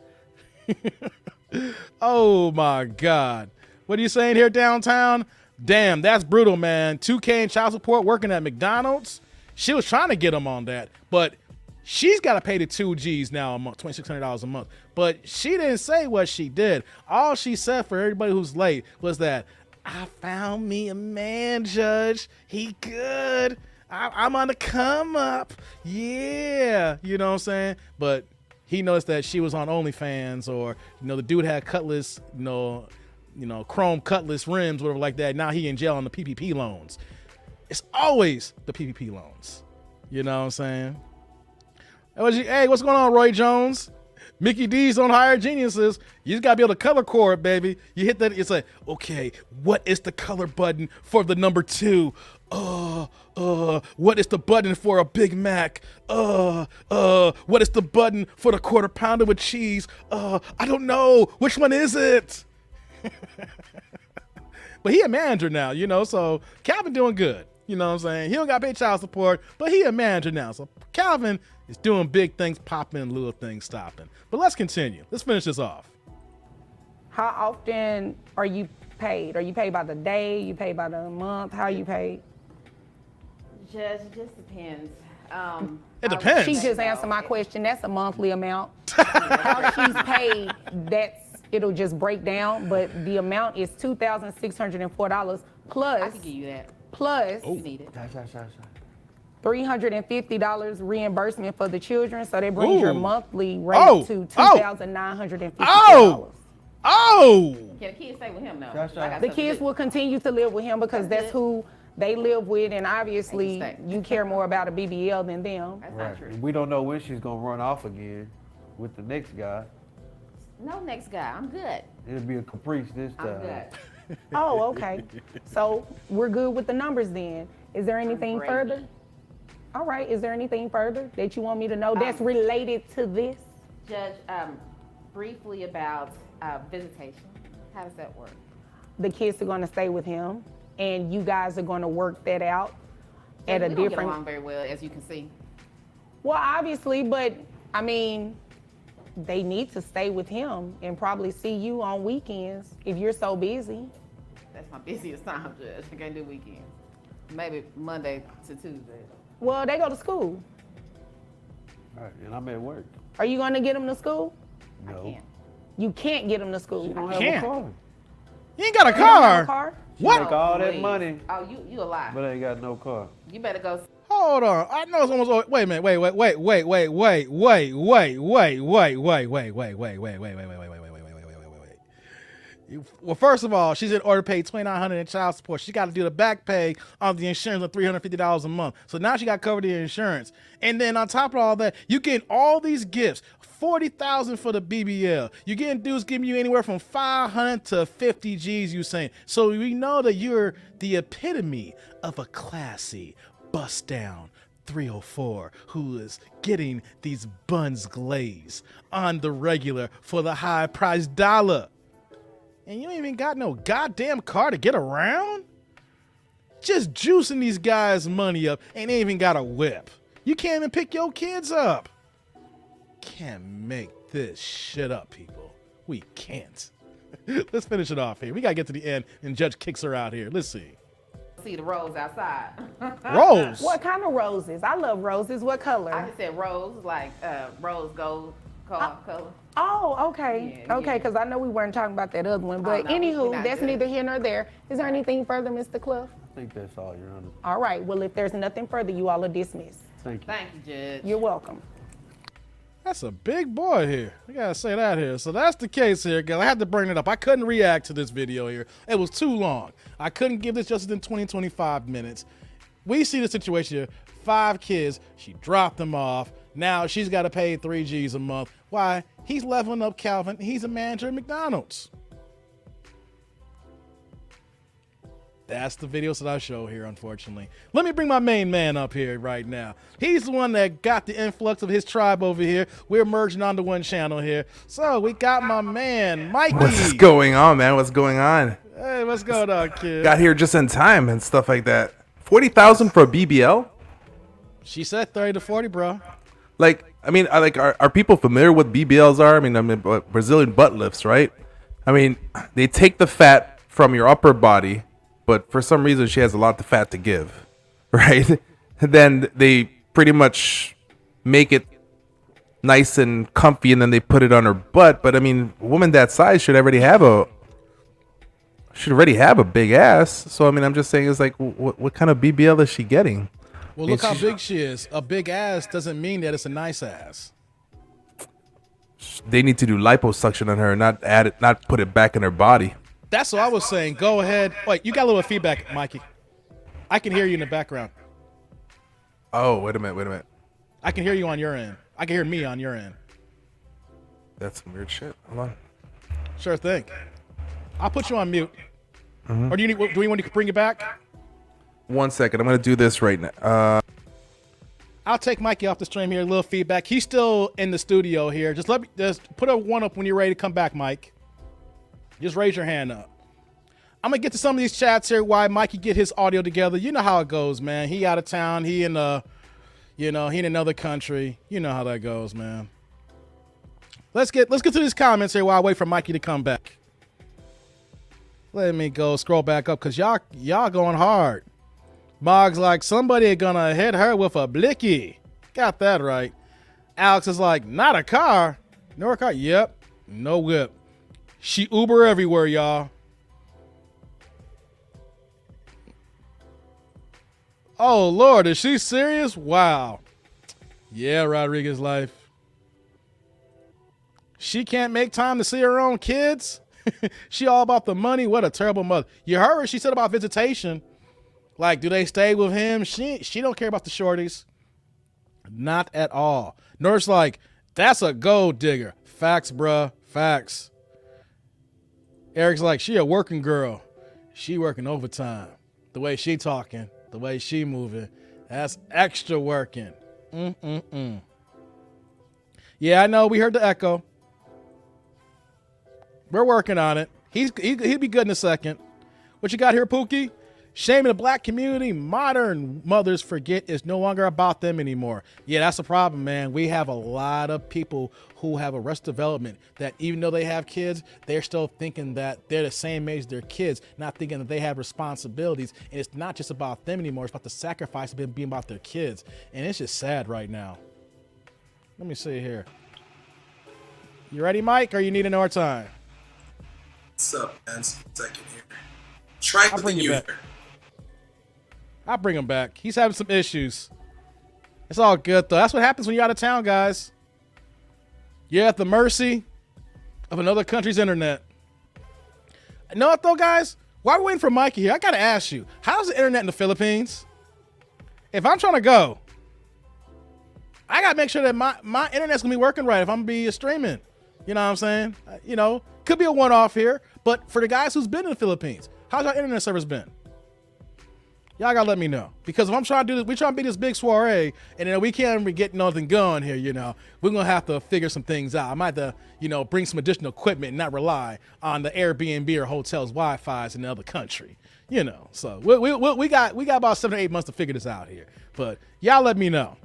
Oh my God. What are you saying here downtown? Damn, that's brutal, man. 2K in child support working at McDonald's. She was trying to get him on that, but she's got to pay the 2 G's now a month, $2,600 a month. But she didn't say what she did. All she said for everybody who's late was that, I found me a man, Judge. He good. I'm on the come up. Yeah. You know what I'm saying? But he noticed that she was on OnlyFans, or, the dude had Cutlass, chrome Cutlass rims, whatever like that. Now he in jail on the PPP loans. It's always the PPP loans. You know what I'm saying? Hey, what's going on, Roy Jones? Mickey D's on Higher Geniuses. You just got to be able to color cord, baby. You hit that. It's like, okay, what is the color button for the number 2? What is the button for a Big Mac? What is the button for the quarter pounder with cheese? I don't know. Which one is it? But he a manager now, so Calvin doing good. You know what I'm saying? He don't got to pay child support, but he a manager now. So Calvin is doing big things popping, little things stopping. But let's continue. Let's finish this off. How often are you paid? Are you paid by the day? You paid by the month? How are you paid? Judge, it just depends. It depends. She just answered my question. That's a monthly amount. How she's paid, it'll just break down, but the amount is $2,604 plus. I can give you that. Plus You need it. $350 reimbursement for the children, so that brings your monthly rate to $2,950. Oh! Can the kids stay with him though? That's right. The kids will continue to live with him because that's who they live with, and obviously you care more about a BBL than them. That's not true. We don't know when she's gonna run off again with the next guy. No next guy. I'm good. It'll be a caprice this I'm time. good. Oh, okay. So we're good with the numbers then. Is there anything great. further? All right, is there anything further that you want me to know that's related to this? Judge, briefly about visitation. How does that work? The kids are gonna stay with him, and you guys are gonna work that out at a we don't get different. along very well, as you can see. Well, obviously, but I mean, they need to stay with him and probably see you on weekends if you're so busy. That's my busiest time, Judge. I can't do weekends. Maybe Monday to Tuesday. Well, they go to school. All right, and I'm at work. Are you gonna get them to school? No. I can't. You can't get them to school. She don't have Can't. a car. You ain't got a You don't have a car. car? What? Make all that please. money, Oh, you a lie. but ain't got no car. You better go. Hold on. I know it's almost. Wait a minute. Wait. Well, first of all, she's in order to pay $2,900 in child support. She got to do the back pay on the insurance of $350 a month. So now she got covered the insurance. And then on top of all that, you getting all these gifts. $40,000 for the BBL. You're getting dudes giving you anywhere from 500 to 50 G's, you saying. So we know that you're the epitome of a classy, bust down 304 who is getting these buns glazed on the regular for the high price dollar. And you ain't even got no goddamn car to get around? Just juicing these guys' money up and ain't even got a whip. You can't even pick your kids up. Can't make this shit up, people. We can't. Let's finish it off here. We gotta get to the end and Judge kicks her out here. Let's see. See the rose outside. Rose. What kind of roses? I love roses. What color? I just said rose, like rose gold color. Oh, okay. Yeah, Okay, yeah. because I know we weren't talking about that other one. But no, we're anywho, not that's good. neither here nor there. Is there anything further, Mr. Cliff? I think that's all, Your Honor. All right. Well, if there's nothing further, you all are dismissed. Thank you. Thank you, Judge. You're welcome. That's a big boy here. I gotta say that here. So that's the case here, guys. I had to bring it up. I couldn't react to this video here. It was too long. I couldn't give this justice in 20, 25 minutes. We see the situation here. 5 kids. She dropped them off. Now she's got to pay 3 G's a month. Why? He's leveling up Calvin. He's a manager at McDonald's. That's the videos that I show here, unfortunately. Let me bring my main man up here right now. He's the one that got the influx of his tribe over here. We're merging onto one channel here. So we got my man, Mikey. What's going on, man? What's going on? Hey, what's going on, kid? Got here just in time and stuff like that. 40,000 for a BBL? She said 30 to 40, bro. Like, I mean, are people familiar with BBLs are? I mean, Brazilian butt lifts, right? I mean, they take the fat from your upper body, but for some reason she has a lot of fat to give, right? And then they pretty much make it nice and comfy, and then they put it on her butt. But I mean, a woman that size should already have a big ass. So I mean, I'm just saying, it's like, what kind of BBL is she getting? Well, look how big she is. A big ass doesn't mean that it's a nice ass. They need to do liposuction on her, not put it back in her body. That's what I was saying. Go ahead. Wait, you got a little feedback, Mikey. I can hear you in the background. Oh, wait a minute. I can hear you on your end. I can hear me on your end. That's some weird shit. Hold on. Sure thing. I'll put you on mute. Or do we want to bring it back? 1 second. I'm going to do this right now. I'll take Mikey off the stream here. A little feedback. He's still in the studio here. Just put a 1 up when you're ready to come back, Mike. Just raise your hand up. I'm going to get to some of these chats here while Mikey get his audio together. You know how it goes, man. He out of town. He in another country. You know how that goes, man. Let's get to these comments here while I wait for Mikey to come back. Let me go scroll back up because y'all going hard. Mog's like, somebody gonna hit her with a blicky. Got that right. Alex is like, not a car. No a car. Yep. No whip. She Uber everywhere, y'all. Oh, Lord, is she serious? Wow. Yeah, Rodriguez life. She can't make time to see her own kids? She all about the money. What a terrible mother. You heard what she said about visitation. Like, do they stay with him? She don't care about the shorties. Not at all. Nurse like, that's a gold digger. Facts, bruh. Facts. Eric's like, she a working girl. She working overtime. The way she talking, the way she moving, that's extra working. Yeah, I know. We heard the echo. We're working on it. He'll be good in a second. What you got here, Pookie? Shame in the black community. Modern mothers forget it's no longer about them anymore. Yeah, that's the problem, man. We have a lot of people who have arrested development that even though they have kids, they're still thinking that they're the same age as their kids, not thinking that they have responsibilities. And it's not just about them anymore. It's about the sacrifice of being about their kids. And it's just sad right now. Let me see here. You ready, Mike, or you need more time? What's up, man? Second here. Try I'll to bring the you new back. year. I'll bring him back. He's having some issues. It's all good, though. That's what happens when you're out of town, guys. You're at the mercy of another country's internet. You know what, though, guys? While we're waiting for Mikey here, I got to ask you, how's the internet in the Philippines? If I'm trying to go, I got to make sure that my internet's going to be working right if I'm going to be streaming. You know what I'm saying? Could be a one-off here, but for the guys who's been in the Philippines, how's our internet service been? Y'all gotta let me know. Because if I'm trying to do this, we trying to be this big soiree, and then we can't get nothing going here, We're gonna have to figure some things out. I might have to, bring some additional equipment and not rely on the Airbnb or hotels Wi-Fi's in the other country. So we got about 7 or 8 months to figure this out here. But y'all let me know.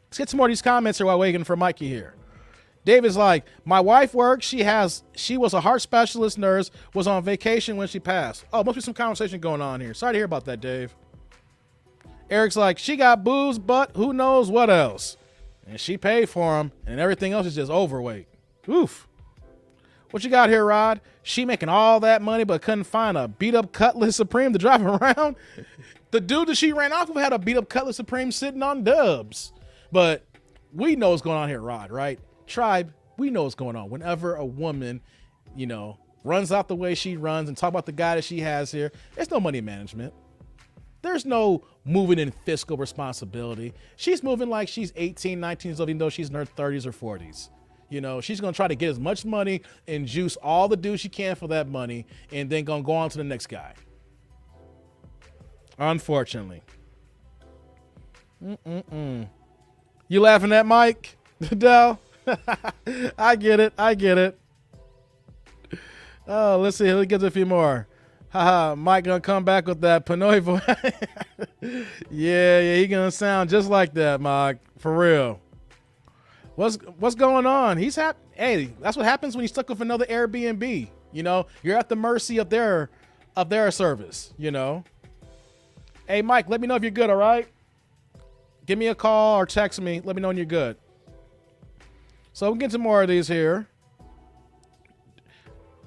Let's get some more of these comments here while waiting for Mikey here. David's like, my wife works. She was a heart specialist nurse, was on vacation when she passed. Oh, must be some conversation going on here. Sorry to hear about that, Dave. Eric's like, she got boobs, but who knows what else. And she paid for them, and everything else is just overweight. Oof. What you got here, Rod? She making all that money, but couldn't find a beat-up Cutlass Supreme to drive around? The dude that she ran off with had a beat-up Cutlass Supreme sitting on dubs. But we know what's going on here, Rod, right? Tribe, we know what's going on. Whenever a woman, you know, runs out the way she runs and talk about the guy that she has here, there's no money management. There's no moving in fiscal responsibility. She's moving like she's 18, 19 years old, even though she's in her 30s or 40s. You know, she's going to try to get as much money and juice all the dudes she can for that money and then going to go on to the next guy. Unfortunately. You laughing at Mike, Dell? I get it. Oh, let's see. He gives a few more. Haha, Mike gonna come back with that Pinoy voice. yeah, he gonna sound just like that, Mike. For real. What's going on? Hey, that's what happens when you stuck with another Airbnb. You know, you're at the mercy of their service, you know. Hey, Mike, let me know if you're good, all right? Give me a call or text me. Let me know when you're good. So we'll get to more of these here.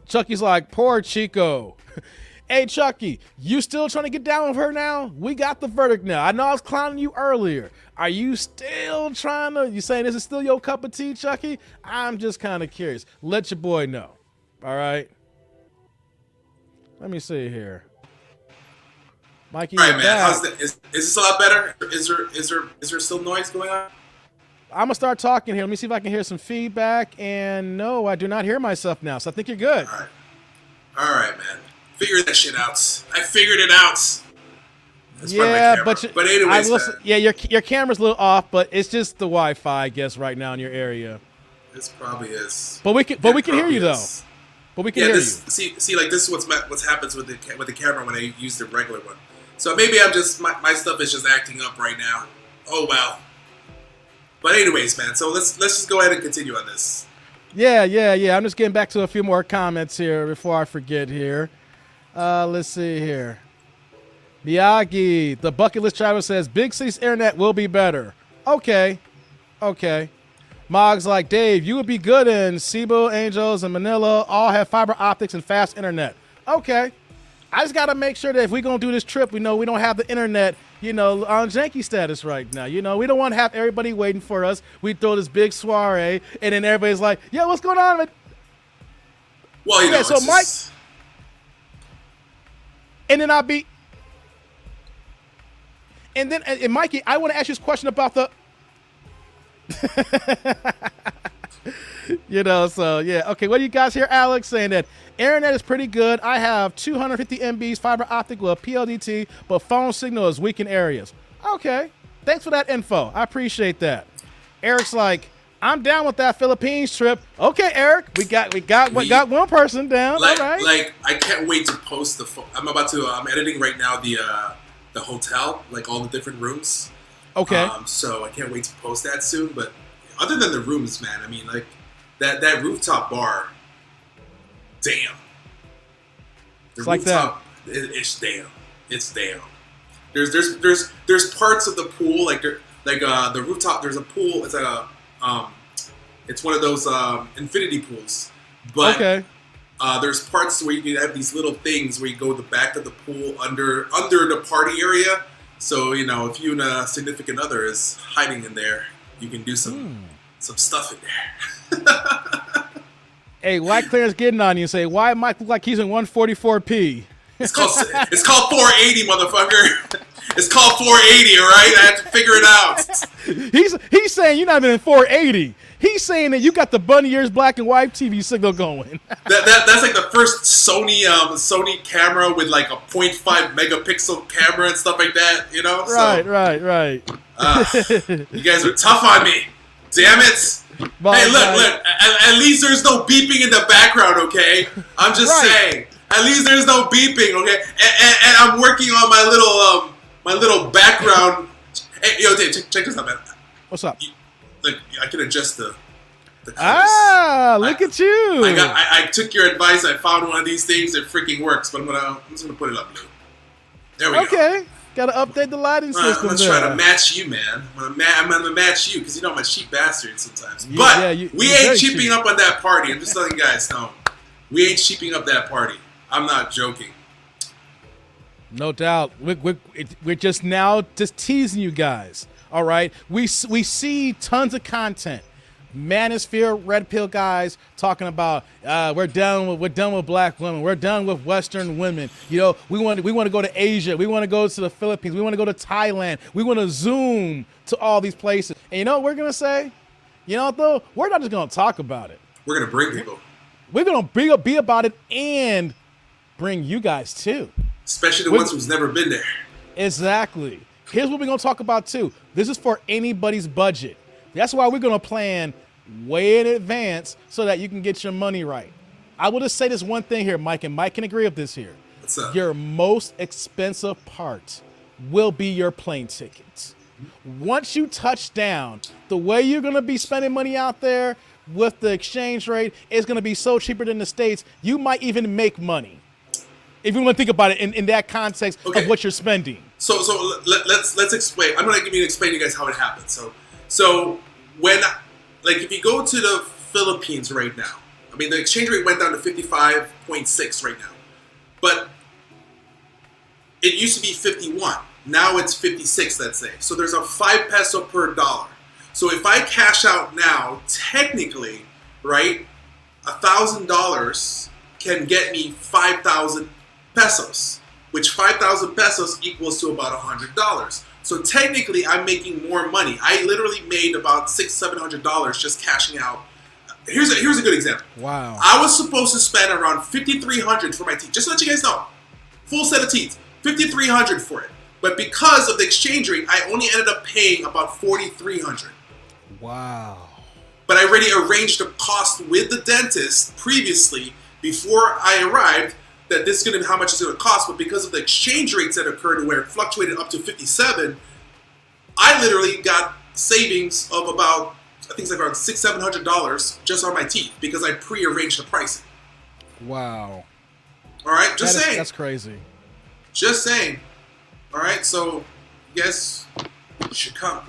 Chucky's like, poor Chico. Hey, Chucky, you still trying to get down with her now? We got the verdict now. I know I was clowning you earlier. Are you still trying to, you saying this is still your cup of tea, Chucky? I'm just kind of curious. Let your boy know. All right? Let me see here. Mikey, All right, man. back. How's that? Is this a lot better? Is there still noise going on? I'm going to start talking here. Let me see if I can hear some feedback. And no, I do not hear myself now. So I think you're good. All right, man. Figure that shit out. I figured it out. That's Yeah, but anyways, man, yeah, your camera's a little off, but it's just the Wi-Fi, I guess, right now in your area. this probably is. But we can hear you though. But we can hear you. See, like this is what happens with the camera when I use the regular one. So maybe I'm just my stuff is just acting up right now. Oh well. But anyways, man. So let's just go ahead and continue on this. Yeah. I'm just getting back to a few more comments here before I forget here. Let's see here. Miyagi, the bucket list driver says, Big City's internet will be better. Okay. Mog's like, Dave, you would be good in Cebu, Angels, and Manila. All have fiber optics and fast internet. Okay. I just got to make sure that if we're going to do this trip, we know we don't have the internet, on janky status right now. We don't want to have everybody waiting for us. We throw this big soiree, and then everybody's like, yo, what's going on? Well, so Mike... And then and Mikey, I want to ask you this question about the, so yeah. Okay, what do you guys hear Alex saying that internet is pretty good. I have 250 MBs fiber optic with PLDT, but phone signal is weak in areas. Okay, thanks for that info. I appreciate that. Eric's like, I'm down with that Philippines trip. Okay, Eric, we got one person down. Like, all right. Like I can't wait to post I'm editing right now the hotel, like all the different rooms. Okay. So I can't wait to post that soon. But other than the rooms, man, I mean, like that rooftop bar. Damn. The it's like that. It's damn. It's damn. There's parts of the pool like the rooftop. There's a pool. It's it's one of those infinity pools. But okay. There's parts where you can have these little things where you go to the back of the pool under the party area. So if you and a significant other is hiding in there, you can do some stuff in there. Hey, White Claire's getting on you and say, why Mike look like he's in 144p? It's called 480, motherfucker. It's called 480, all right? I have to figure it out. He's saying you're not even in 480. He's saying that you got the bunny ears black and white TV signal going. That's like the first Sony camera with like a 0.5 megapixel camera and stuff like that, Right. You guys are tough on me. Damn it. Hey, look. At least there's no beeping in the background, okay? I'm just saying. At least there's no beeping, okay? And I'm working on my little background. Hey, yo, Dave, check this out, man. What's up? I can adjust the colors. Look at you. I took your advice. I found one of these things that freaking works, but I'm just gonna put it up blue. There we go. Okay. Gotta update the lighting system. I'm gonna try to match you, man. I'm gonna match you because I'm a cheap bastard sometimes. But we ain't cheaping up on that party. I'm just letting you guys know. We ain't cheaping up that party. I'm not joking. No doubt. We're just now teasing you guys. All right. We see tons of content. manosphere red pill guys talking about we're done with black women, we're done with Western women. You know, we want to go to Asia, we want to go to the Philippines, we want to go to Thailand, we want to zoom to all these places. And you know what we're gonna say? You know, though, we're not just gonna talk about it. We're gonna bring people. We're gonna be about it and bring you guys too. Especially the ones who's never been there. Exactly. Here's what we're gonna talk about too. This is for anybody's budget. That's why we're gonna plan way in advance so that you can get your money right. I will just say this one thing here, Mike, and Mike can agree with this here. What's up? Your most expensive part will be your plane tickets. Once you touch down, the way you're gonna be spending money out there with the exchange rate is gonna be so cheaper than the States, you might even make money. If you want to think about it in that context of what you're spending. So let's explain. I'm gonna explain to you guys how it happens. So when, like, if you go to the Philippines right now, I mean, the exchange rate went down to 55.6 right now, but it used to be 51. Now it's 56, let's say. So there's a 5 peso per dollar. So if I cash out now, technically, right, $1,000 can get me 5,000 pesos, which 5,000 pesos equals to about $100. So technically, I'm making more money. I literally made about $600-700 just cashing out. Here's a good example. Wow. I was supposed to spend around $5,300 for my teeth. Just to let you guys know, full set of teeth, $5,300 for it. But because of the exchange rate, I only ended up paying about $4,300. Wow. But I already arranged the cost with the dentist previously before I arrived, that this is going to be how much it's going to cost, but because of the exchange rates that occurred where it fluctuated up to 57, I literally got savings of about, I think it's like around $600-700 just on my teeth because I pre-arranged the pricing. Wow. All right, just saying. That's crazy. Just saying. All right, so yes, you should come.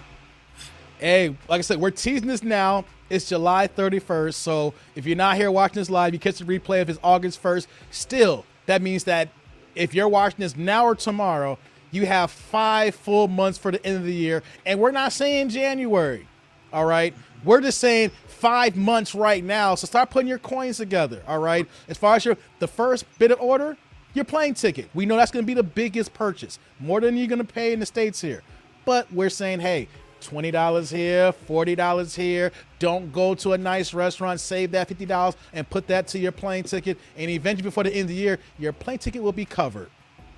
Hey, like I said, we're teasing this now. It's July 31st, so if you're not here watching this live, you catch the replay if it's August 1st. Still, that means that if you're watching this now or tomorrow, you have 5 full months for the end of the year. And we're not saying January, all right? We're just saying 5 months right now, so start putting your coins together, all right? As far as the first bit of order, your plane ticket. We know that's going to be the biggest purchase, more than you're going to pay in the States here. But we're saying, hey, $20 here, $40 here. Don't go to a nice restaurant. Save that $50 and put that to your plane ticket. And eventually, before the end of the year, your plane ticket will be covered.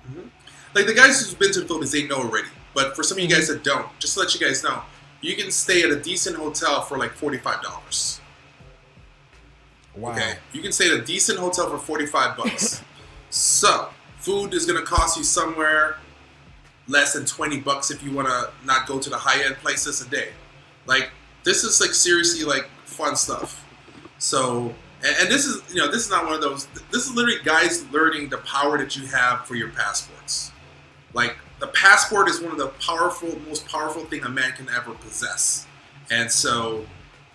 Mm-hmm. Like the guys who've been to the Philippines, they know already. But for some of you guys that don't, just to let you guys know, you can stay at a decent hotel for like $45. Wow. Okay, you can stay at a decent hotel for $45. So food is gonna cost you somewhere less than $20 if you want to not go to the high-end places a day. Like, this is like seriously like fun stuff. So, and this is, you know, this is not one of those, this is literally guys learning the power that you have for your passports. Like, the passport is one of the most powerful thing a man can ever possess. And so,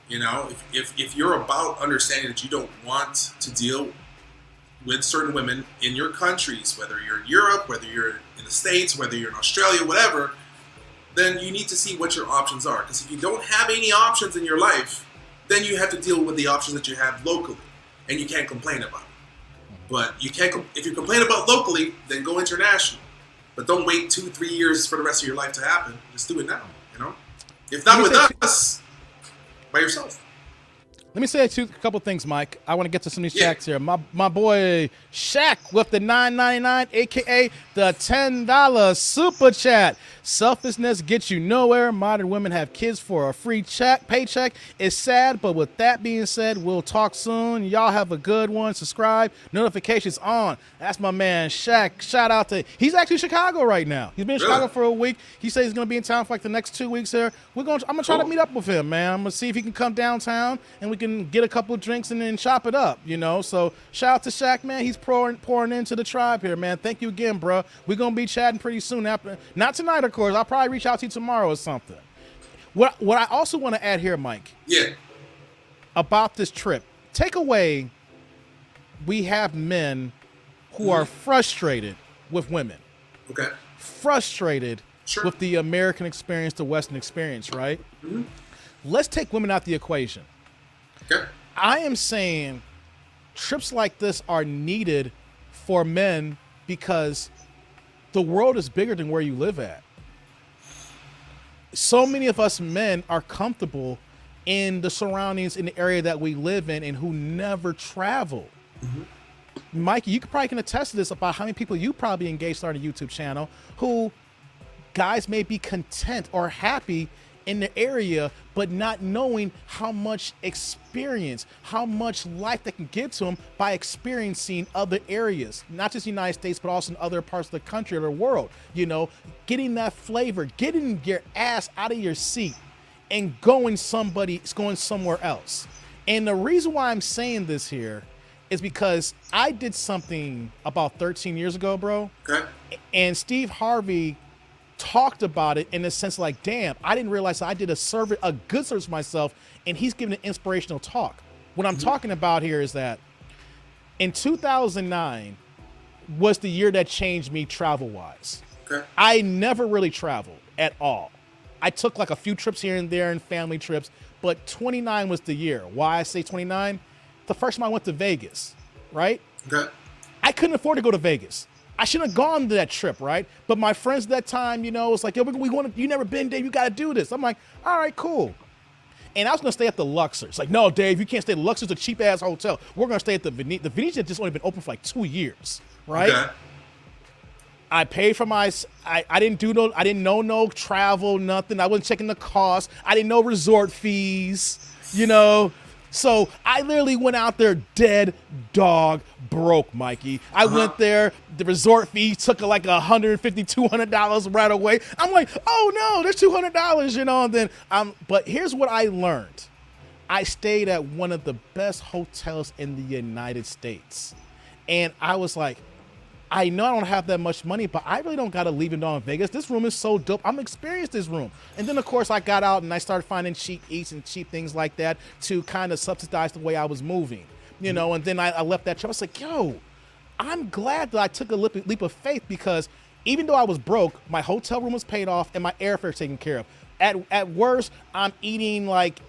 you know, if you're about understanding that you don't want to deal with certain women in your countries, whether you're in Europe, whether you're in the States, whether you're in Australia, whatever, then you need to see what your options are. Because if you don't have any options in your life, then you have to deal with the options that you have locally, and you can't complain about it. But you can't. If you complain about locally, then go international. But don't wait 2-3 years for the rest of your life to happen. Just do it now. You know, if not with us, by yourself. Let me say a couple things, Mike. I want to get to some of these chats here. My boy Shaq with the $9.99, a.k.a. the $10 super chat. Selfishness gets you nowhere. Modern women have kids for a free paycheck. It's sad, but with that being said, we'll talk soon. Y'all have a good one. Subscribe. Notifications on. That's my man Shaq. Shout out to, he's actually in Chicago right now. He's been in Chicago for a week. He says he's going to be in town for like the next 2 weeks here. I'm going to try to meet up with him, man. I'm going to see if he can come downtown and we can get a couple of drinks and then chop it up, you know. So shout out to Shaq, man. He's pouring into the tribe here, man. Thank you again, bro. We're going to be chatting pretty soon. Not tonight, of course. I'll probably reach out to you tomorrow or something. What I also want to add here, Mike, about this trip, take away, we have men who are frustrated with women. Okay. Frustrated with the American experience, the Western experience, right? Mm-hmm. Let's take women out the equation. Okay. I am saying trips like this are needed for men because the world is bigger than where you live at. So many of us men are comfortable in the surroundings in the area that we live in and who never travel. Mikey, you probably can attest to this about how many people you probably engaged starting a YouTube channel who guys may be content or happy in the area, but not knowing how much experience, how much life they can give to them by experiencing other areas, not just the United States, but also in other parts of the country or the world. You know, getting that flavor, getting your ass out of your seat and going somewhere else. And the reason why I'm saying this here is because I did something about 13 years ago, bro. Okay. And Steve Harvey talked about it in the sense like, damn, I didn't realize I did a good service for myself, and he's giving an inspirational talk. What I'm talking about here is that in 2009 was the year that changed me travel-wise. Okay. I never really traveled at all. I took like a few trips here and there and family trips, but 29 was the year. Why I say 29? The first time I went to Vegas, right? Okay. I couldn't afford to go to Vegas. I shouldn't have gone to that trip, right? But my friends at that time, you know, it's like, yo, we want to, you never been, Dave, you got to do this. I'm like, all right, cool. And I was going to stay at the Luxor. It's like, no, Dave, you can't stay at the Luxor. It's a cheap-ass hotel. We're going to stay at the Venetian. The Venetian had just only been open for like 2 years, right? Okay. I paid for I didn't know no travel, nothing. I wasn't checking the cost. I didn't know resort fees, you know. So I literally went out there dead dog broke, Mikey. I went there, the resort fee took like $150, $200 right away. I'm like, oh no, there's $200, you know, and then but here's what I learned. I stayed at one of the best hotels in the United States. And I was like, I know I don't have that much money, but I really don't got to leave it on Vegas. This room is so dope. I'm experienced this room. And then, of course, I got out and I started finding cheap eats and cheap things like that to kind of subsidize the way I was moving, you know. And then I left that trip. I was like, yo, I'm glad that I took a leap of faith because even though I was broke, my hotel room was paid off and my airfare taken care of. At worst, I'm eating like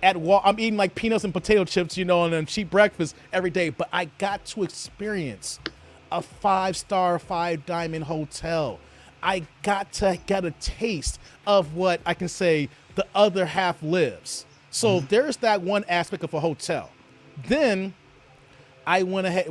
peanuts and potato chips, you know, and a cheap breakfast every day. But I got to experience a 5-star, 5-diamond hotel. I got to get a taste of what I can say the other half lives. So there's that one aspect of a hotel. Then I went ahead,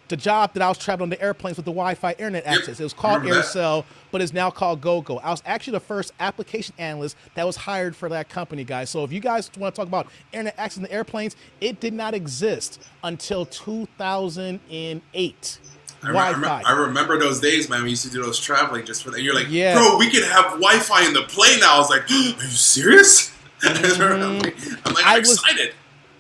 the job that I was traveling on the airplanes with the Wi-Fi internet access. It was called AirCell, but it's now called GoGo. I was actually the first application analyst that was hired for that company, guys. So if you guys want to talk about internet access in the airplanes, it did not exist until 2008. I remember those days, man. We used to do those traveling just for that. You're like, Yeah. bro, we can have Wi-Fi in the plane now. I was like, are you serious? I'm excited.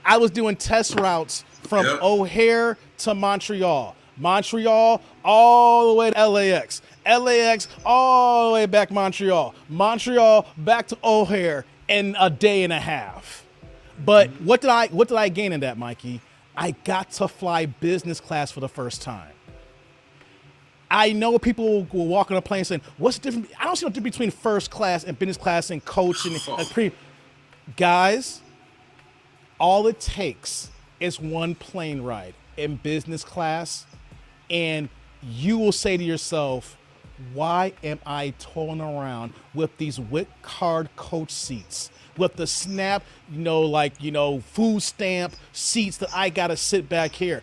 I was doing test routes from O'Hare to Montreal. Montreal all the way to LAX. LAX all the way back Montreal. Montreal back to O'Hare in a day and a half. But what did I gain in that, Mikey? I got to fly business class for the first time. I know people will walk on a plane saying, what's the difference? I don't see no difference between first class and business class and coach and Guys, all it takes is one plane ride in business class, and you will say to yourself, why am I towing around with these WIC card coach seats? With the snap, food stamp seats that I gotta sit back here.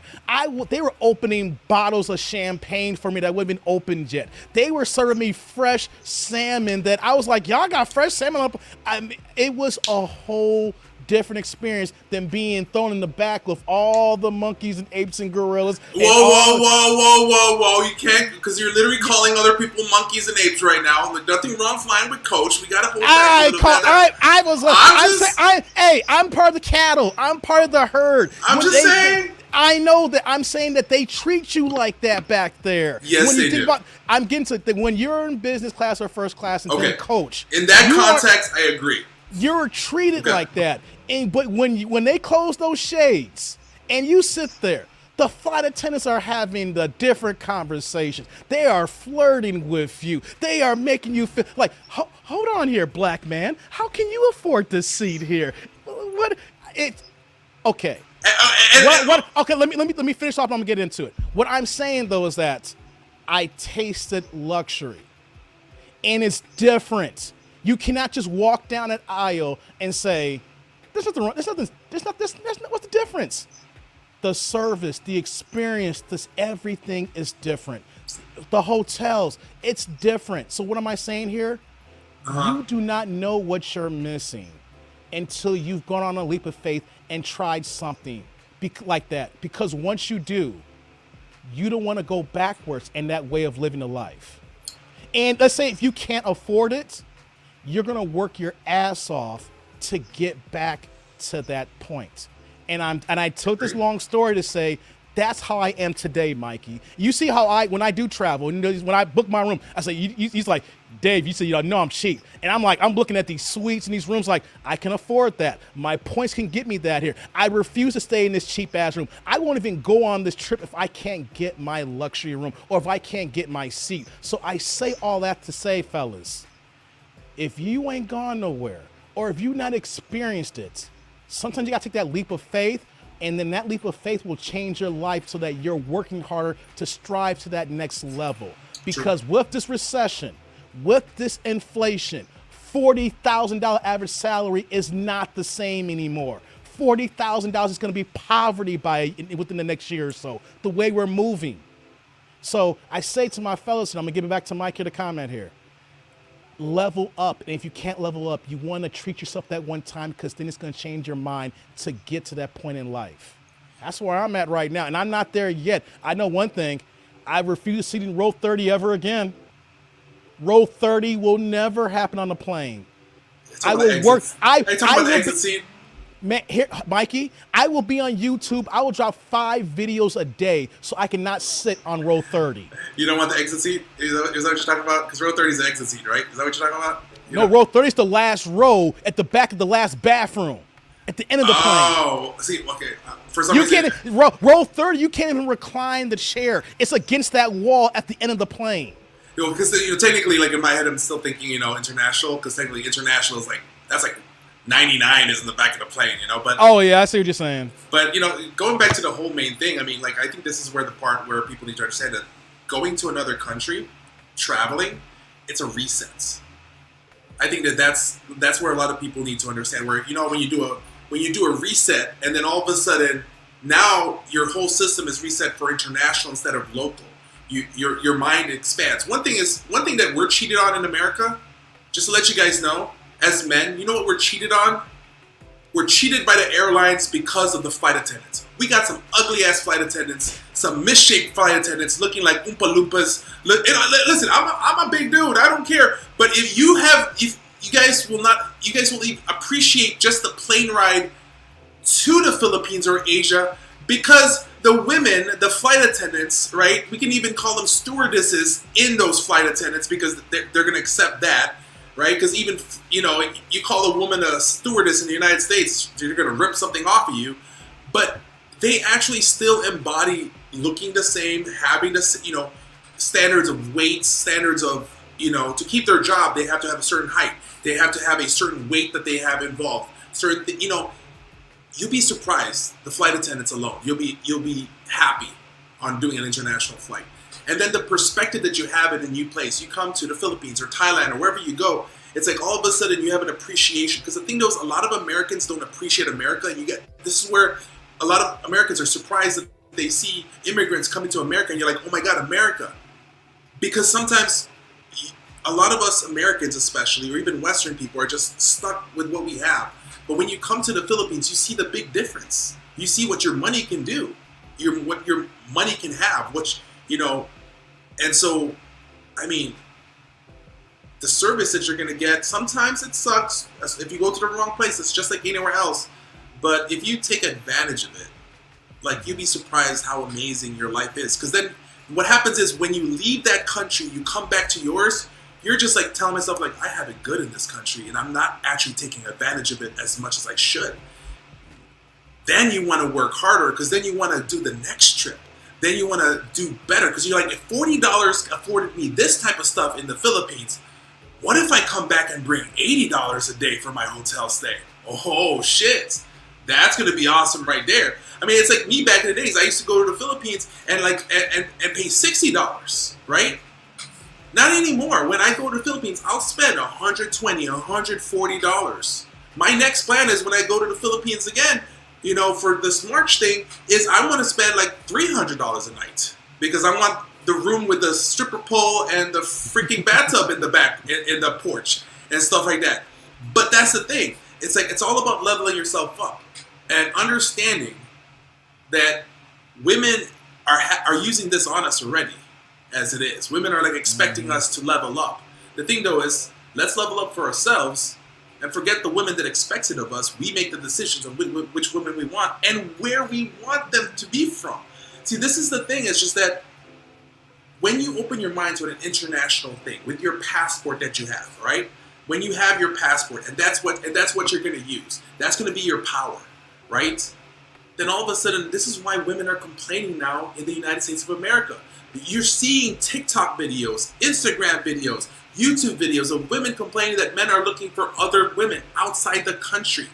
They were opening bottles of champagne for me that wouldn't been opened yet. They were serving me fresh salmon that I was like, y'all got fresh salmon up. It was a whole different experience than being thrown in the back with all the monkeys and apes and gorillas. Whoa. You can't, because you're literally calling other people monkeys and apes right now. Like, nothing wrong flying with coach. We got to hold back I'm part of the cattle. I'm part of the herd. I'm just saying. I know that. I'm saying that they treat you like that back there. Yes, they do. I'm getting to when you're in business class or first class and then coach. In that context, I agree. You're treated like that. But when they close those shades and you sit there, the flight attendants are having the different conversations. They are flirting with you. They are making you feel like, hold on here, black man. How can you afford this seat here? Okay. Okay, let me finish off. I'm gonna get into it. What I'm saying though is that I tasted luxury, and it's different. You cannot just walk down an aisle and say, "There's nothing wrong. What's the difference?" The service, the experience, everything is different. The hotels, it's different. So what am I saying here? You do not know what you're missing until you've gone on a leap of faith and tried something like that. Because once you do, you don't want to go backwards in that way of living a life. And let's say if you can't afford it, you're going to work your ass off to get back to that point. And I took this long story to say that's how I am today, Mikey. You see how when I do travel, when I book my room, I say, he's like, Dave, you said, no, I'm cheap. And I'm like, I'm looking at these suites and these rooms like, I can afford that. My points can get me that here. I refuse to stay in this cheap ass room. I won't even go on this trip if I can't get my luxury room or if I can't get my seat. So I say all that to say, fellas, if you ain't gone nowhere or if you not experienced it, sometimes you gotta take that leap of faith, and then that leap of faith will change your life so that you're working harder to strive to that next level. Because with this recession, with this inflation, $40,000 average salary is not the same anymore. $40,000 is gonna be poverty within the next year or so, the way we're moving. So I say to my fellows, and I'm gonna give it back to Mike here to comment here, level up. And if you can't level up, you want to treat yourself that one time because then it's going to change your mind to get to that point in life. That's where I'm at right now. And I'm not there yet. I know one thing. I refuse to sit in row 30 ever again. Row 30 will never happen on a plane. I will work. Are you talking about the exit scene? Man, here, Mikey, I will be on YouTube. I will drop 5 videos a day so I cannot sit on row 30. You don't want the exit seat? Is that what you're talking about? Because row 30 is the exit seat, right? Is that what you're talking about? Row 30 is the last row at the back of the last bathroom at the end of the plane. Oh, see, okay. For some reason, row 30, you can't even recline the chair. It's against that wall at the end of the plane. Because technically, like in my head, I'm still thinking, international. Because technically, international is that's 99 is in the back of the plane, but oh yeah, I see what you're saying. But going back to the whole main thing, I mean, I think this is where the part where people need to understand that going to another country, traveling, it's a reset. I think that's where a lot of people need to understand where when you do a reset and then all of a sudden now your whole system is reset for international instead of local. Your mind expands. One thing that we're cheated on in America, just to let you guys know. As men, you know what we're cheated on? We're cheated by the airlines because of the flight attendants. We got some ugly-ass flight attendants, some misshaped flight attendants looking like Oompa Loompas. Listen, I'm a big dude. I don't care. But if you guys will even appreciate just the plane ride to the Philippines or Asia because the women, the flight attendants, right? We can even call them stewardesses in those flight attendants because they're going to accept that. Right? Because even, you call a woman a stewardess in the United States, you're going to rip something off of you. But they actually still embody looking the same, having the, standards of weight, standards of, to keep their job, they have to have a certain height. They have to have a certain weight that they have involved. You'll be surprised, the flight attendants alone. You'll be happy on doing an international flight. And then the perspective that you have in a new place, you come to the Philippines or Thailand or wherever you go, it's like all of a sudden you have an appreciation. Because the thing is, a lot of Americans don't appreciate America. And this is where a lot of Americans are surprised that they see immigrants coming to America and you're like, oh my God, America. Because sometimes a lot of us Americans especially, or even Western people, are just stuck with what we have. But when you come to the Philippines, you see the big difference. You see what your money can do, what your money can have, and so, I mean, the service that you're going to get, sometimes it sucks. If you go to the wrong place, it's just like anywhere else. But if you take advantage of it, you'd be surprised how amazing your life is. Because then what happens is when you leave that country, you come back to yours, you're just telling myself, I have it good in this country, and I'm not actually taking advantage of it as much as I should. Then you want to work harder because then you want to do the next trip. Then you want to do better because you're like, if $40 afforded me this type of stuff in the Philippines, what if I come back and bring $80 a day for my hotel stay? Oh shit, that's going to be awesome right there. I mean, it's like me back in the days. I used to go to the Philippines and like and pay $60, right? Not anymore. When I go to the Philippines, I'll spend $120, $140. My next plan is when I go to the Philippines again, you know, for this March thing, is I want to spend like $300 a night because I want the room with the stripper pole and the freaking bathtub in the back, in the porch and stuff like that. But that's the thing. It's like, it's all about leveling yourself up and understanding that women are using this on us already as it is. Women are like expecting us to level up. The thing though is, let's level up for ourselves and forget the women that expects it of us. We make the decisions on which women we want and where we want them to be from. See, this is the thing. It's just that when you open your mind to an international thing with your passport that you have, right? When you have your passport and that's what you're going to use, that's going to be your power, right? Then all of a sudden, this is why women are complaining now in the United States of America. You're seeing TikTok videos, Instagram videos, YouTube videos of women complaining that men are looking for other women outside the country,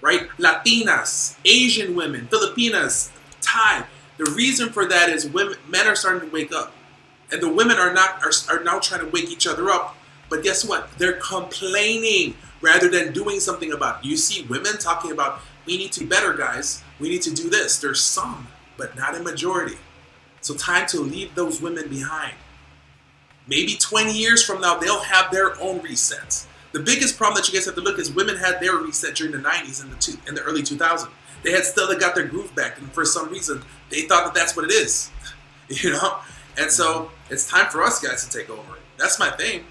right? Latinas, Asian women, Filipinas, Thai. The reason for that is men are starting to wake up. And the women are now trying to wake each other up. But guess what? They're complaining rather than doing something about it. You see women talking about, we need to be better, guys. We need to do this. There's some, but not a majority. So time to leave those women behind. Maybe 20 years from now, they'll have their own resets. The biggest problem that you guys have to look is women had their reset during the 90s and the early 2000s. They had still got their groove back, and for some reason, they thought that that's what it is, you know? And so it's time for us guys to take over. That's my thing.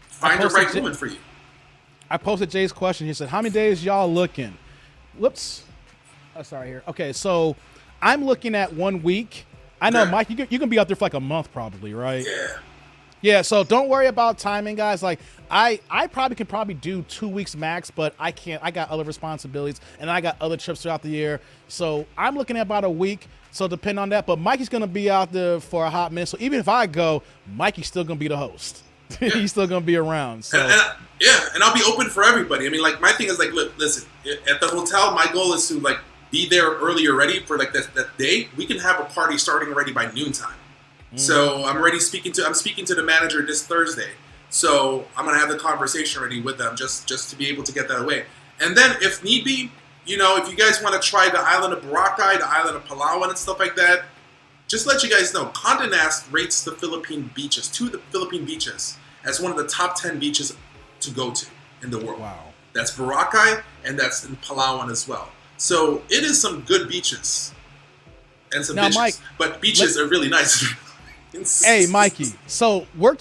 Find the right woman for you. I posted Jay's question. He said, how many days y'all looking? Whoops. Oh, sorry here. Okay, so I'm looking at 1 week. I know, Mike, you're going to be out there for like a month probably, right? Yeah. Yeah, so don't worry about timing, guys. Like, I probably can do 2 weeks max, but I can't. I got other responsibilities, and I got other trips throughout the year. So I'm looking at about a week. So depend on that. But Mikey's going to be out there for a hot minute. So even if I go, Mikey's still going to be the host. Yeah. He's still going to be around. So. And I'll be open for everybody. I mean, like, my thing is, like, look, listen, at the hotel, my goal is to, like, be there early already for, like, that day. We can have a party starting already by noontime. So I'm speaking to the manager this Thursday. So I'm gonna have the conversation already with them just to be able to get that away. And then if need be, you know, if you guys want to try the island of Boracay, the island of Palawan and stuff like that, just let you guys know, Condé Nast rates the Philippine beaches as one of the top 10 beaches to go to in the world. Wow. That's Boracay and that's in Palawan as well. So it is some good beaches and some beaches, Mike, but beaches are really nice. Hey, Mikey. So we're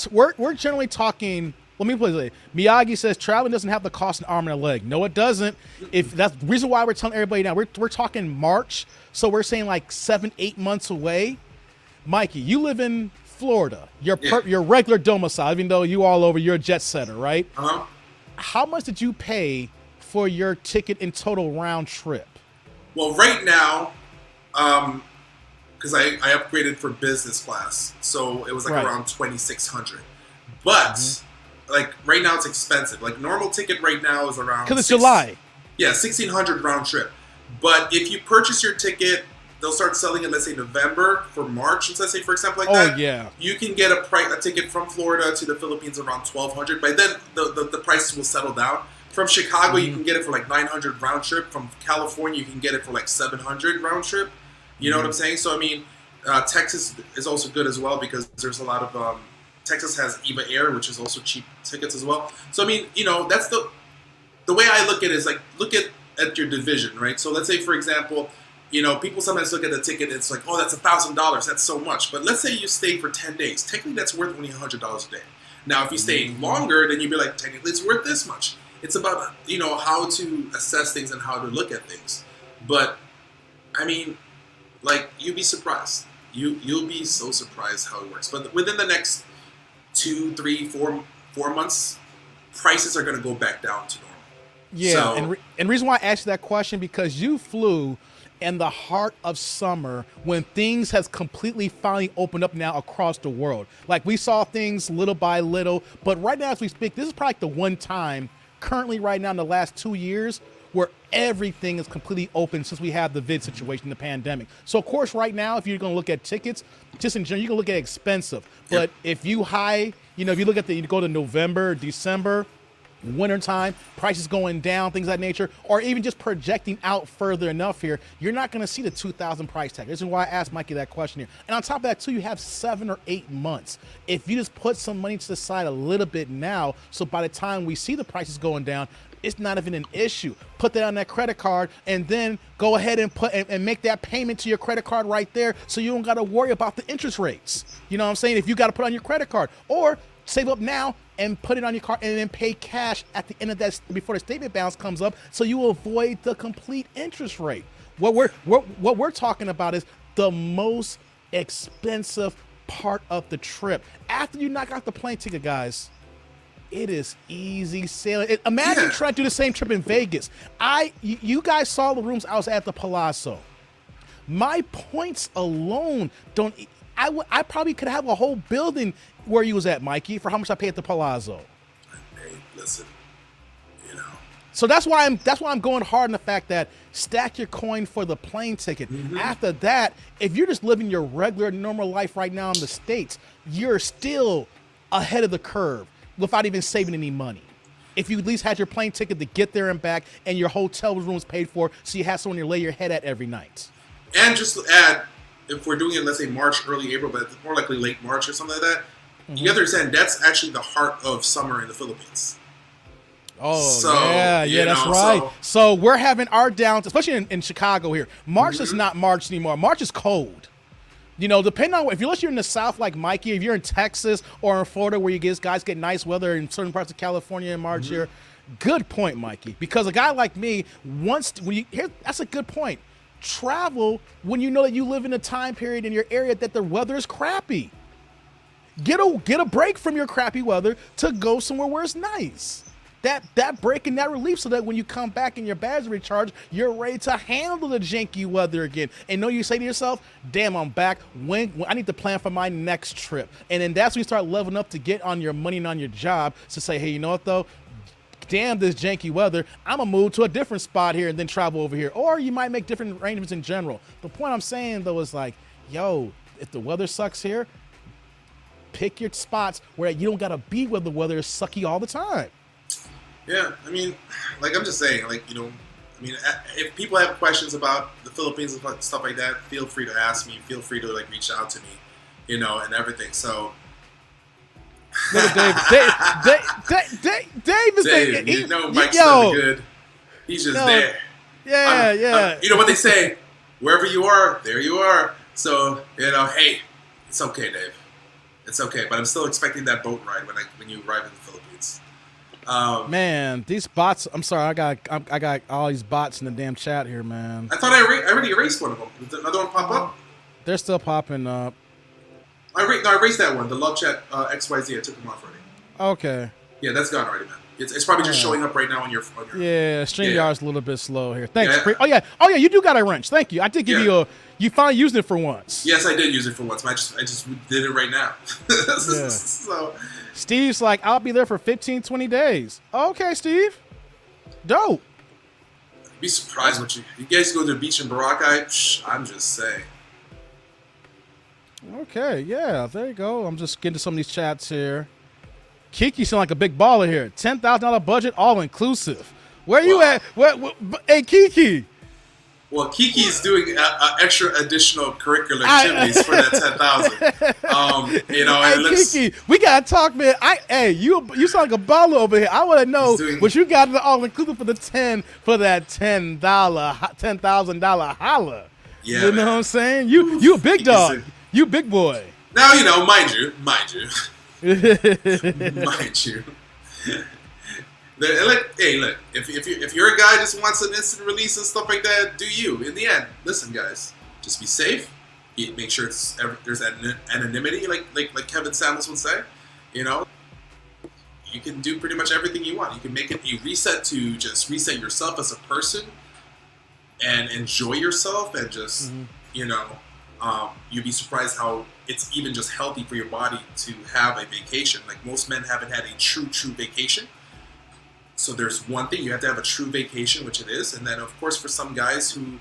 generally talking. Let me put it this way. Miyagi says traveling doesn't have to cost an arm and a leg. No, it doesn't. If that's the reason why we're telling everybody now. We're talking March, so we're saying like 7-8 months away. Mikey, you live in Florida. Your regular domicile, even though you all over, you're a jet setter, right? Uh-huh. How much did you pay for your ticket in total round trip? Well, right now, because I upgraded for business class, so it was like around $2,600. But like right now, it's expensive. Like normal ticket right now is around because it's July. Yeah, $1,600 round trip. But if you purchase your ticket, they'll start selling it. Let's say November for March. Let's say for example like that. Oh yeah. You can get a ticket from Florida to the Philippines around $1,200. By then, the prices will settle down. From Chicago, you can get it for like $900 round trip. From California, you can get it for like $700 round trip. You know what I'm saying? So, I mean, Texas is also good as well because there's a lot of, Texas has Eva Air, which is also cheap tickets as well. So, I mean, you know, that's the way I look at it is like, look at your division, right? So, let's say, for example, you know, people sometimes look at the ticket and it's like, oh, that's $1,000. That's so much. But let's say you stay for 10 days. Technically, that's worth only $100 a day. Now, if you stay longer, then you'd be like, technically, it's worth this much. It's about, you know, how to assess things and how to look at things. But, I mean, like, you'd be surprised. You'll be so surprised how it works. But within the next 2, 3, 4 months, prices are going to go back down to normal. Yeah, so, and reason why I asked you that question, because you flew in the heart of summer when things has completely finally opened up now across the world. Like, we saw things little by little, but right now as we speak, this is probably the one time currently right now in the last 2 years where everything is completely open since we have the vid situation, the pandemic. So of course, right now, if you're going to look at tickets, just in general, you can look at expensive. But if you if you look at you go to November, December, wintertime, prices going down, things of that nature, or even just projecting out further enough here, you're not going to see the 2,000 price tag. This is why I asked Mikey that question here. And on top of that, too, you have 7 or 8 months. If you just put some money to the side a little bit now, so by the time we see the prices going down, it's not even an issue. Put that on that credit card and then go ahead and and make that payment to your credit card right there, so you don't got to worry about the interest rates. You know what I'm saying? If you got to put on your credit card, or save up now and put it on your card and then pay cash at the end of that before the statement balance comes up, so you avoid the complete interest rate. What we're talking about is the most expensive part of the trip. After you knock out the plane ticket, guys, it is easy sailing. Imagine trying to do the same trip in Vegas. You guys saw the rooms I was at the Palazzo. My points alone don't. I probably could have a whole building where you was at, Mikey, for how much I paid at the Palazzo. Hey, listen, So that's why I'm going hard on the fact that stack your coin for the plane ticket. After that, if you're just living your regular, normal life right now in the States, you're still ahead of the curve without even saving any money. If you at least had your plane ticket to get there and back, and your hotel room was paid for, so you had someone to lay your head at every night. And just to add, if we're doing it, let's say March, early April, but more likely late March or something like that, you have to understand that's actually the heart of summer in the Philippines. Oh, so, yeah, that's right. So we're having our downs, especially in Chicago here. March is not March anymore. March is cold. Depending on if you're in the South like Mikey, if you're in Texas or in Florida where guys get nice weather in certain parts of California in March here, good point, Mikey. Because a guy like me, that's a good point. Travel when you know that you live in a time period in your area that the weather is crappy. Get a break from your crappy weather to go somewhere where it's nice. That break and that relief, so that when you come back and your batteries recharge, you're ready to handle the janky weather again. And you say to yourself, damn, I'm back. When I need to plan for my next trip. And then that's when you start leveling up to get on your money and on your job to say, hey, you know what though? Damn this janky weather, I'm gonna move to a different spot here and then travel over here. Or you might make different arrangements in general. The point I'm saying though is like, yo, if the weather sucks here, pick your spots where you don't gotta be where the weather is sucky all the time. Yeah, I mean, like I'm just saying, if people have questions about the Philippines and stuff like that, feel free to ask me. Feel free to reach out to me, and everything. So. Look at Dave is there. Mike's so good. He's just there. Yeah. You know what they say? Wherever you are, there you are. So hey, it's okay, Dave. It's okay. But I'm still expecting that boat ride when you arrive in the Philippines. Man, these bots. I'm sorry. I got all these bots in the damn chat here, man. I thought I already erased one of them. Did another one pop up? They're still popping up. I erased that one. The love chat XYZ. I took them off already. Okay. Yeah, that's gone already, man. It's probably just showing up right now on your. Yeah, StreamYard's a little bit slow here. Thanks. Yeah. Oh yeah, you do got a wrench. Thank you. I did give you a. You finally used it for once. Yes, I did use it for once. I just did it right now. So. Steve's like, I'll be there for 15, 20 days. Okay, Steve. Dope. Be surprised what you guys go to the beach in Boracay. I'm just saying. Okay, yeah, there you go. I'm just getting to some of these chats here. Kiki sound like a big baller here. $10,000 budget, all inclusive. Where you at? Hey, Kiki. Well, Kiki's doing extra additional curricular activities for that 10,000. Hey, Kiki, we gotta talk, man. You sound like a baller over here. I want to know what you got in the all inclusive for that $10,000 holla. Yeah, you know what I'm saying? You a big dog. You big boy. Now, mind you. Hey, look, if you're a guy just wants an instant release and stuff like that, do you. In the end, listen, guys, just be safe. Make sure there's anonymity, like Kevin Samuels would say. You can do pretty much everything you want. You can make it a reset to just reset yourself as a person and enjoy yourself and just, you'd be surprised how it's even just healthy for your body to have a vacation. Like most men haven't had a true vacation. So there's one thing, you have to have a true vacation, which it is, and then of course for some guys who,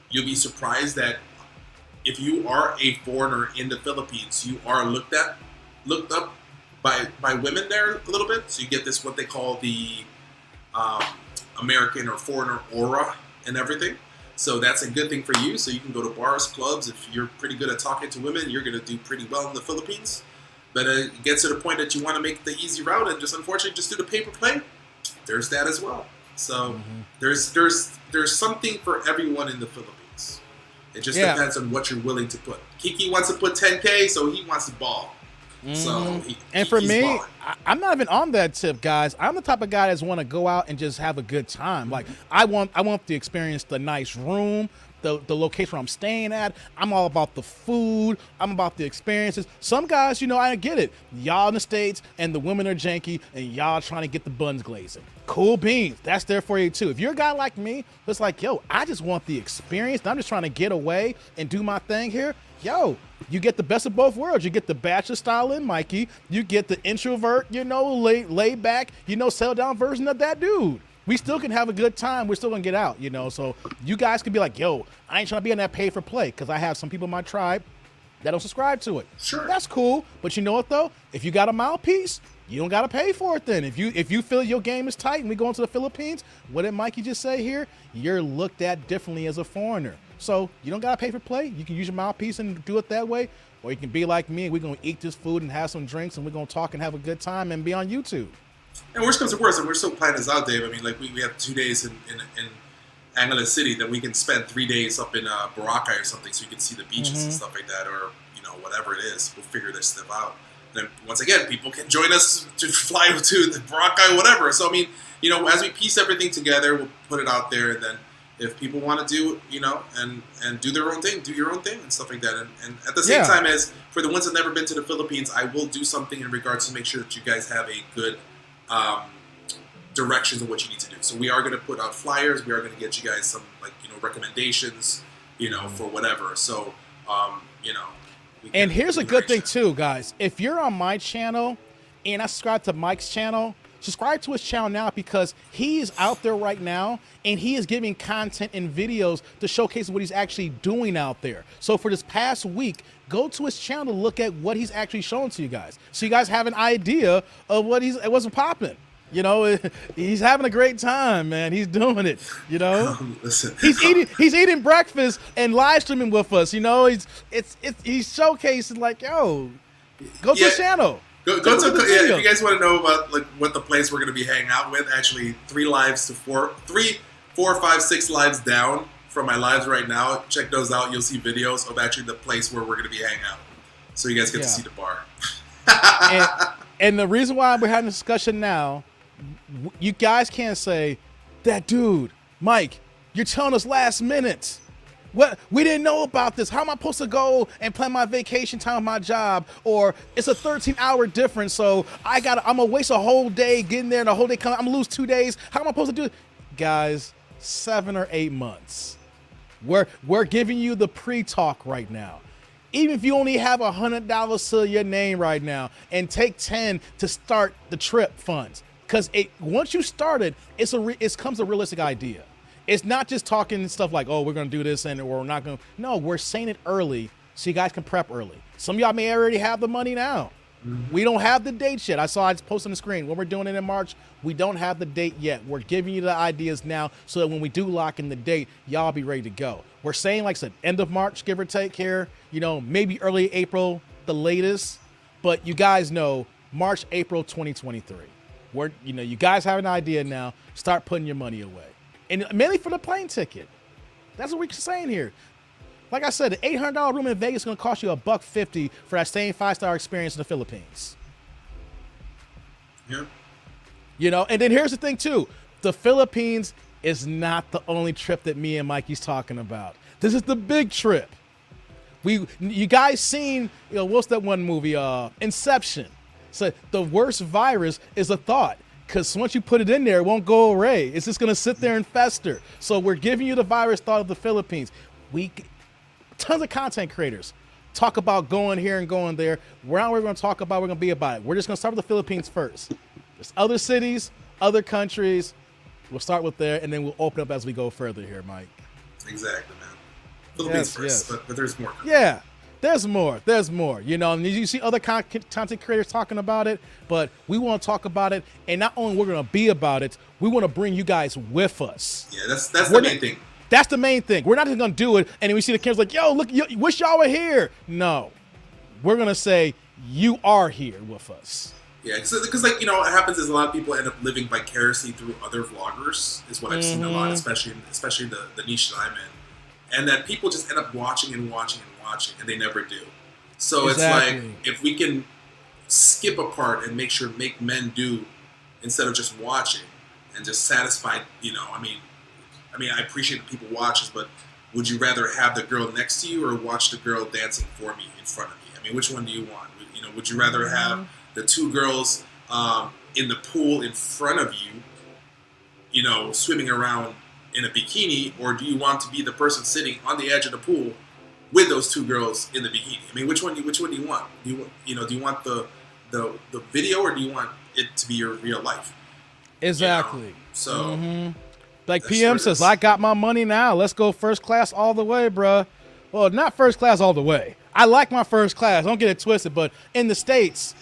you'll be surprised that if you are a foreigner in the Philippines, you are looked up by women there a little bit. So you get this what they call the American or foreigner aura and everything. So that's a good thing for you. So you can go to bars, clubs. If you're pretty good at talking to women, you're going to do pretty well in the Philippines. But it gets to the point that you want to make the easy route and just unfortunately just do the pay per play. There's that as well. So there's something for everyone in the Philippines. It just depends on what you're willing to put. Kiki wants to put 10K, so he wants to ball. So for me, balling. I'm not even on that tip, guys. I'm the type of guy that's want to go out and just have a good time. Like I want to experience the nice room, the location where I'm staying at. I'm all about the food. I'm about the experiences. Some guys, I get it. Y'all in the States and the women are janky and y'all trying to get the buns glazing. Cool beans. That's there for you too. If you're a guy like me, it's like, yo, I just want the experience. I'm just trying to get away and do my thing here. Yo, you get the best of both worlds. You get the bachelor style in Mikey. You get the introvert, laid back, settle down version of that dude. We still can have a good time. We're still gonna get out, So you guys can be like, yo, I ain't trying to be on that pay for play because I have some people in my tribe that don't subscribe to it. Sure. That's cool. But you know what though? If you got a mouthpiece, you don't gotta pay for it then. If you feel your game is tight and we go into the Philippines, what did Mikey just say here? You're looked at differently as a foreigner. So you don't gotta pay for play. You can use your mouthpiece and do it that way. Or you can be like me and we're gonna eat this food and have some drinks and we're gonna talk and have a good time and be on YouTube. And worst comes to worst, and we're still planning this out, Dave. I mean, like we have 2 days in Angeles City, then we can spend 3 days up in Boracay or something, so you can see the beaches and stuff like that, or whatever it is. We'll figure this stuff out. And then once again, people can join us to fly to the Boracay, whatever. So I mean, as we piece everything together, we'll put it out there, and then if people want to do, and do their own thing, do your own thing and stuff like that. And at the same time as for the ones that never been to the Philippines, I will do something in regards to make sure that you guys have a good directions of what you need to do. So we are going to put out flyers. We are going to get you guys some recommendations, for whatever. So, and here's a good thing too, guys. If you're on my channel and I subscribe to Mike's channel, subscribe to his channel now because he is out there right now and he is giving content and videos to showcase what he's actually doing out there. So for this past week, go to his channel to look at what he's actually showing to you guys. So you guys have an idea of what's popping. He's having a great time, man. He's doing it. Listen, he's eating breakfast and live streaming with us. He's showcasing like, yo, go to his channel. Go to if you guys want to know about what the place we're going to be hanging out with, actually 3, 4, 5, 6 lives down from my lives right now. Check those out. You'll see videos of actually the place where we're going to be hanging out. So you guys get to see the bar. and the reason why we're having a discussion now, you guys can't say, that dude, Mike, you're telling us last minute. What? We didn't know about this. How am I supposed to go and plan my vacation time with my job? Or it's a 13-hour difference, so I'm gonna waste a whole day getting there and a whole day coming. I'm gonna lose 2 days. How am I supposed to do it? Guys, 7 or 8 months. We're giving you the pre-talk right now. Even if you only have $100 to your name right now, and take 10 to start the trip funds, because once you start it, it comes a realistic idea. It's not just talking stuff like, oh, we're going to do this and we're not going to. No, we're saying it early so you guys can prep early. Some of y'all may already have the money now. We don't have the date yet. I just posted on the screen. When we're doing it in March, we don't have the date yet. We're giving you the ideas now so that when we do lock in the date, y'all be ready to go. We're saying, like I said, end of March, give or take here, maybe early April, the latest. But you guys know March, April 2023. You guys have an idea now. Start putting your money away. And mainly for the plane ticket. That's what we're saying here. Like I said, the $800 room in Vegas is going to cost you $150 for that same 5-star experience in the Philippines. Yeah. And then here's the thing too. The Philippines is not the only trip that me and Mikey's talking about. This is the big trip. You guys seen, what's that one movie? Inception. So the worst virus is a thought. Because once you put it in there, it won't go away. It's just going to sit there and fester. So we're giving you the virus thought of the Philippines. Tons of content creators talk about going here and going there. We're going to talk about, we're going to be about it. We're just going to start with the Philippines first. There's other cities, Other countries, we'll start with there, and then we'll open up as we go further here, Mike. Exactly, man. Philippines Yes, first, but there's more. Yeah, there's more. There's more. You know, and you see other content creators talking about it, but we want to talk about it. And not only we're going to be about it, we want to bring you guys with us. Yeah, that's the main thing. That's the main thing. We're not just going to do it, and then we see the cameras like, yo, look, wish y'all were here. No. We're going to say, you are here with us. Yeah, because like, you know, what happens is a lot of people end up living vicariously through other vloggers, is what I've seen a lot, especially the niche that I'm in. And that people just end up watching and watching and watching, and they never do. So Exactly. It's like, if we can skip a part and make men do instead of just watching and just satisfied, you know, I mean, I appreciate that people watches, but would you rather have the girl next to you or watch the girl dancing for me in front of me? I mean, which one do you want? You know, would you rather have the two girls in the pool in front of you, you know, swimming around in a bikini, or do you want to be the person sitting on the edge of the pool with those two girls in the bikini? I mean, which one do you want? Do you want the video, or do you want it to be your real life? Exactly. You know? So, like that's PM what it says, is. I got my money now. Let's go first class all the way, bruh. Well, not first class all the way. I like my first class. Don't get it twisted. But in the States,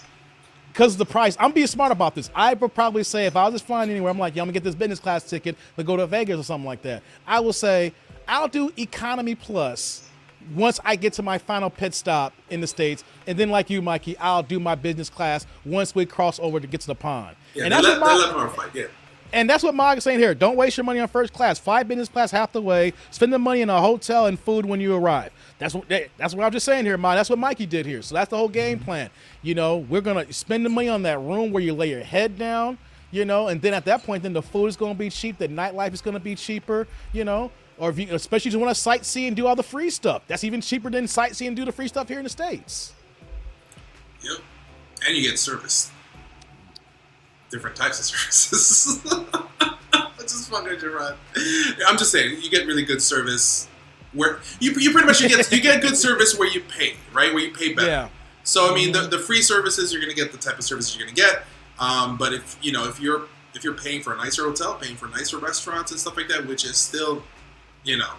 because of the price, I'm being smart about this. I would probably say if I was just flying anywhere, I'm like, yeah, I'm going to get this business class ticket to go to Vegas or something like that. I will say I'll do economy plus once I get to my final pit stop in the States. And then like you, Mikey, I'll do my business class once we cross over to get to the pond. Yeah, and they that's let them fight. Yeah. And that's what Mog is saying here. Don't waste your money on first class. Fly business class half the way. Spend the money in a hotel and food when you arrive. That's what I'm just saying here, Mog. That's what Mikey did here. So that's the whole game plan. You know, we're going to spend the money on that room where you lay your head down, you know, and then at that point, then the food is going to be cheap. The nightlife is going to be cheaper, you know, or if you, especially if you want to sightsee and do all the free stuff. That's even cheaper than sightsee and do the free stuff here in the States. Yep. And you get service. Different types of services. It's just fucking Gerard. I'm just saying, you get really good service where you pretty much you get good service where you pay, right? Where you pay better. Yeah. So I mean, the free services, you're gonna get the type of services you're gonna get. But if you're paying for a nicer hotel, paying for nicer restaurants and stuff like that, which is still, you know,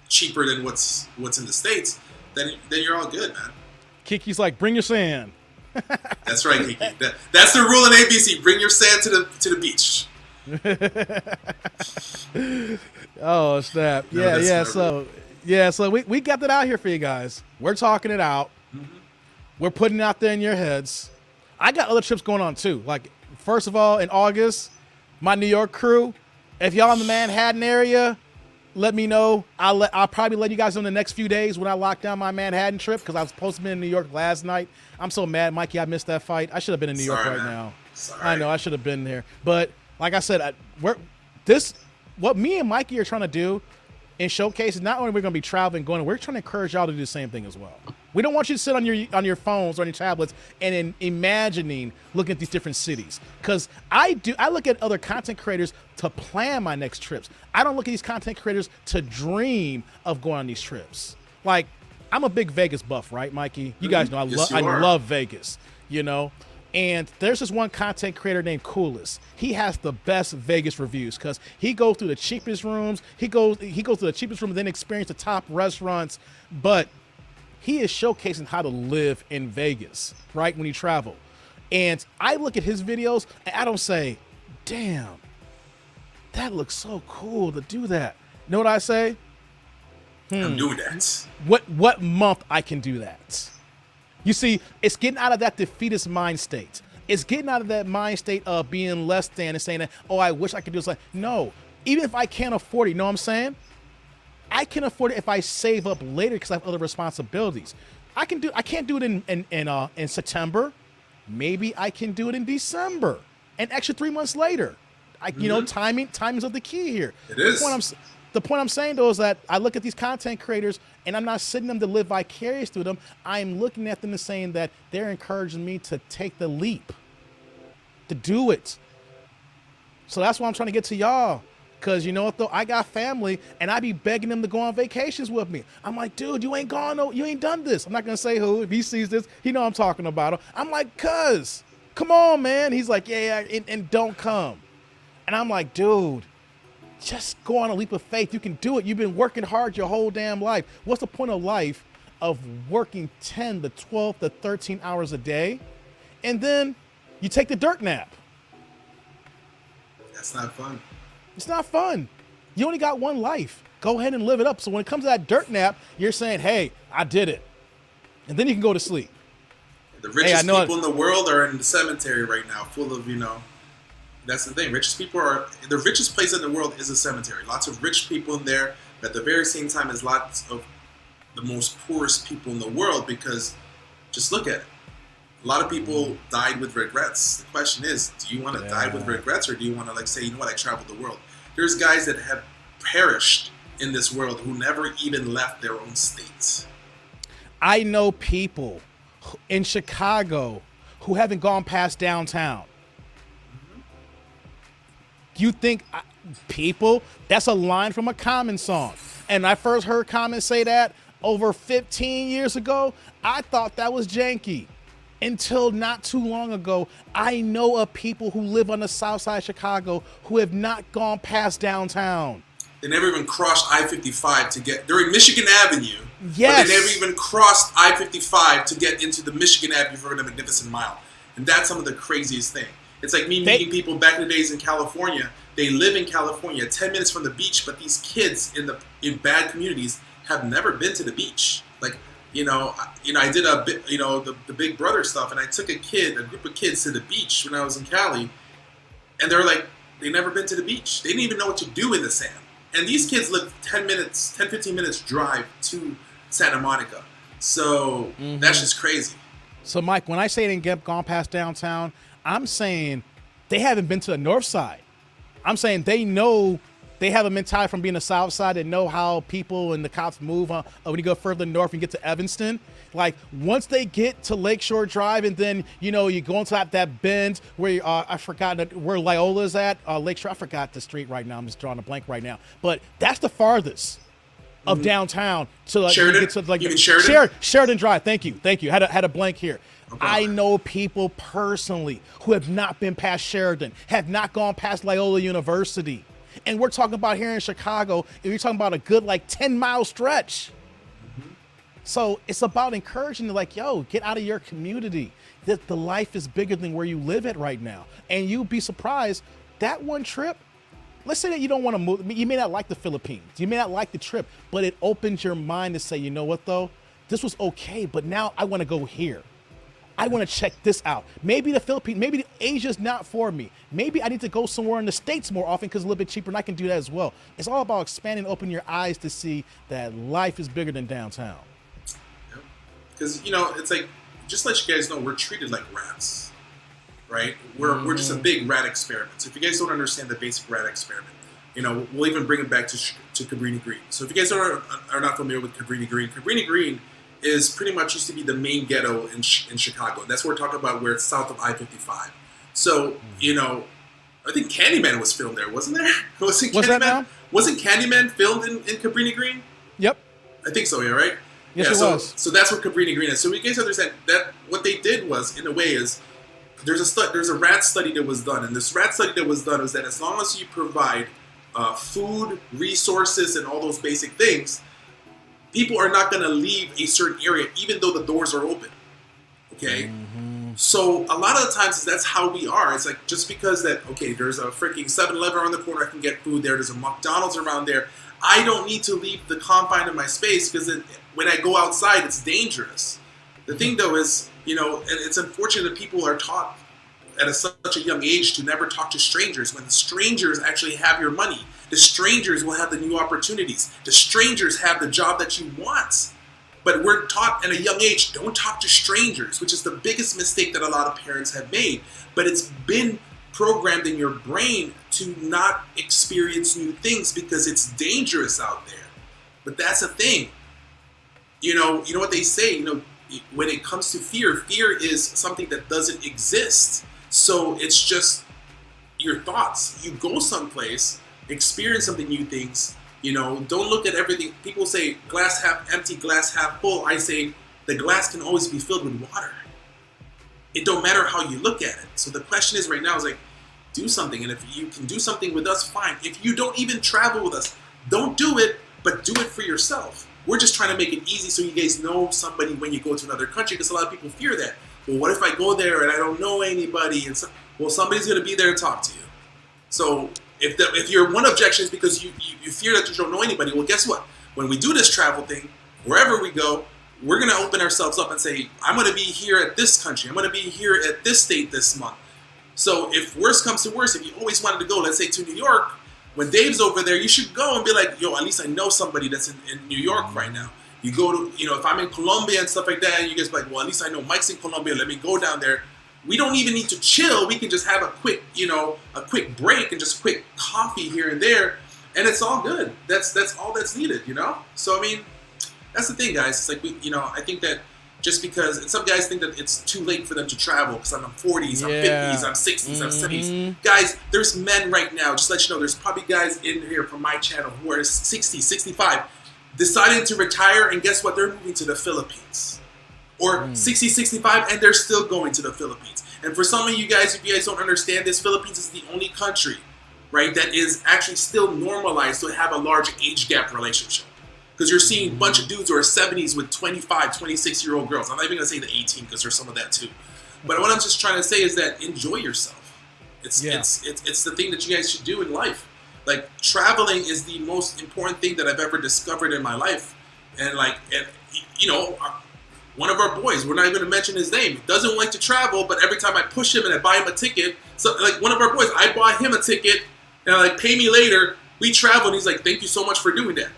cheaper than what's in the States, then you're all good, man. Kiki's like, bring your sand. That's right, Kiki. That's the rule in ABC. Bring your sand to the beach. Oh snap! No, So we got that out here for you guys. We're talking it out. We're putting it out there in your heads. I got other trips going on too. Like, first of all, in August, my New York crew. If y'all in the Manhattan area, let me know. I'll probably let you guys know in the next few days when I lock down my Manhattan trip, because I was supposed to be in New York last night. I'm so mad, Mikey. I missed that fight. I should have been in New York right now. Sorry. I know I should have been there, but like I said, what me and Mikey are trying to do in showcases. Not only we're going to be traveling, we're trying to encourage y'all to do the same thing as well. We don't want you to sit on your phones or on your tablets and imagining looking at these different cities. Because I look at other content creators to plan my next trips. I don't look at these content creators to dream of going on these trips. Like, I'm a big Vegas buff, right, Mikey? You guys know I love Vegas, you know? And there's this one content creator named Coolest. He has the best Vegas reviews because he goes through the cheapest rooms. He goes to the cheapest room and then experience the top restaurants. But he is showcasing how to live in Vegas, right, when you travel. And I look at his videos and I don't say, damn, that looks so cool to do that. You know what I say? I'm doing that. What month I can do that? You see, it's getting out of that defeatist mind state. It's getting out of that mind state of being less than and saying that, oh, I wish I could do something. No, even if I can't afford it, you know what I'm saying? I can afford it if I save up later because I have other responsibilities. I can't do it in September. Maybe I can do it in December. An extra 3 months later. You know, timing's of the key here. It is. The point I'm saying, though, is that I look at these content creators and I'm not sitting them to live vicarious through them. I'm looking at them and saying that they're encouraging me to take the leap, to do it. So that's why I'm trying to get to y'all. Because you know what, though? I got family and I be begging them to go on vacations with me. I'm like, dude, you ain't gone, no, you ain't done this. I'm not going to say who. If he sees this, he know I'm talking about him. I'm like, cuz, come on, man. He's like, yeah, and don't come. And I'm like, dude, just go on a leap of faith. You can do it. You've been working hard your whole damn life. What's the point of life of working 10 to 12 to 13 hours a day? And then you take the dirt nap. That's not fun. It's not fun. You only got one life. Go ahead and live it up. So when it comes to that dirt nap, you're saying, hey, I did it. And then you can go to sleep. The richest people in the world are in the cemetery right now, full of, that's the thing. The richest place in the world is a cemetery. Lots of rich people in there, but at the very same time as lots of the most poorest people in the world, because just look at it. A lot of people died with regrets. The question is, do you want to die with regrets, or do you want to say, you know what, I traveled the world? There's guys that have perished in this world who never even left their own states. I know people in Chicago who haven't gone past downtown. You think people, that's a line from a Common song. And I first heard Common say that over 15 years ago. I thought that was janky. Until not too long ago, I know of people who live on the south side of Chicago who have not gone past downtown. They never even crossed I-55 to get, they're in Michigan Avenue, yes, but they never even crossed I-55 to get into the Michigan Avenue for the Magnificent Mile. And that's some of the craziest thing. It's like me meeting people back in the days in California. They live in California, 10 minutes from the beach, but these kids in bad communities have never been to the beach. Like, I did a bit, the Big Brother stuff, and I took a group of kids to the beach when I was in Cali, and they're like, they never been to the beach. They didn't even know what to do in the sand. And these kids live 10, 15 minutes drive to Santa Monica. So that's just crazy. So, Mike, when I say they didn't gone past downtown, I'm saying they haven't been to the north side. I'm saying they know, they have a mentality from being the south side and know how people and the cops move on. When you go further north and get to Evanston, like once they get to Lakeshore Drive and then, you go into that bend where I forgot where Loyola's at, Lakeshore. I forgot the street right now. I'm just drawing a blank right now. But that's the farthest of downtown to Sheridan? Get to You mean Sheridan? Sheridan Drive. Thank you. Had a blank here. Okay. I know people personally who have not been past Sheridan, have not gone past Loyola University. And we're talking about here in Chicago, and you're talking about a good 10-mile stretch. So it's about encouraging get out of your community. That the life is bigger than where you live at right now. And you'd be surprised, that one trip, let's say that you don't want to move. You may not like the Philippines. You may not like the trip, but it opens your mind to say, you know what though? This was okay, but now I want to go here. I want to check this out. Maybe the Philippines, maybe Asia's not for me. Maybe I need to go somewhere in the States more often because it's a little bit cheaper and I can do that as well. It's all about expanding, opening your eyes to see that life is bigger than downtown. Because, it's like, just let you guys know, we're treated like rats, right? We're just a big rat experiment. So if you guys don't understand the basic rat experiment, we'll even bring it back to Cabrini Green. So if you guys are not familiar with Cabrini Green is pretty much used to be the main ghetto in Chicago. That's what we're talking about, where it's south of I-55. So, I think Candyman was filmed there, wasn't there? Wasn't Candyman filmed in Cabrini Green? Yep. I think so, yeah, right? Yes, yeah, it was. So that's what Cabrini Green is. So you guys understand that what they did was, in a way, is there's a rat study that was done. And this rat study that was done is that as long as you provide food, resources, and all those basic things, people are not going to leave a certain area, even though the doors are open. Okay? So a lot of the times, that's how we are. It's like, just because there's a freaking 7-Eleven around the corner, I can get food there. There's a McDonald's around there. I don't need to leave the confine of my space because when I go outside, it's dangerous. The thing, though, is, and it's unfortunate that people are taught at such a young age to never talk to strangers, when the strangers actually have your money. The strangers will have the new opportunities. The strangers have the job that you want. But we're taught at a young age, don't talk to strangers, which is the biggest mistake that a lot of parents have made. But it's been programmed in your brain to not experience new things because it's dangerous out there. But that's the thing. You know what they say, when it comes to fear is something that doesn't exist. So it's just your thoughts. You go someplace, experience something, new things, don't look at everything. People say glass half empty, glass half full. I say the glass can always be filled with water. It don't matter how you look at it. So the question is right now is do something. And if you can do something with us, fine. If you don't even travel with us, don't do it, but do it for yourself. We're just trying to make it easy so you guys know somebody when you go to another country, because a lot of people fear that. Well, what if I go there and I don't know anybody? And so, well, somebody's going to be there to talk to you. So if your one objection is because you fear that you don't know anybody, well, guess what? When we do this travel thing, wherever we go, we're going to open ourselves up and say, I'm going to be here at this country. I'm going to be here at this state this month. So if worse comes to worse, if you always wanted to go, let's say to New York, when Dave's over there, you should go and be like, yo, at least I know somebody that's in New York right now. You go to, if I'm in Colombia and stuff like that, and you guys be like, well, at least I know Mike's in Colombia. Let me go down there. We don't even need to chill. We can just have a quick break and just quick coffee here and there, and it's all good. That's all that's needed, So I mean, that's the thing, guys. It's like I think that just because, and some guys think that it's too late for them to travel because I'm in 40s, I'm 50s, I'm 60s, I'm 70s. Guys, there's men right now. Just to let you know, there's probably guys in here from my channel who are 60, 65, deciding to retire, and guess what? They're moving to the Philippines. Or 60, 65, and they're still going to the Philippines. And for some of you guys, if you guys don't understand this, Philippines is the only country, right, that is actually still normalized to have a large age gap relationship. Because you're seeing a bunch of dudes who are 70s with 25, 26-year-old girls. I'm not even going to say the 18 because there's some of that too. But what I'm just trying to say is that enjoy yourself. It's the thing that you guys should do in life. Like, traveling is the most important thing that I've ever discovered in my life. And one of our boys, we're not even going to mention his name, doesn't like to travel, but every time I push him and I buy him a ticket, so like one of our boys, I bought him a ticket and I'm like, pay me later. We travel, and he's like, thank you so much for doing that.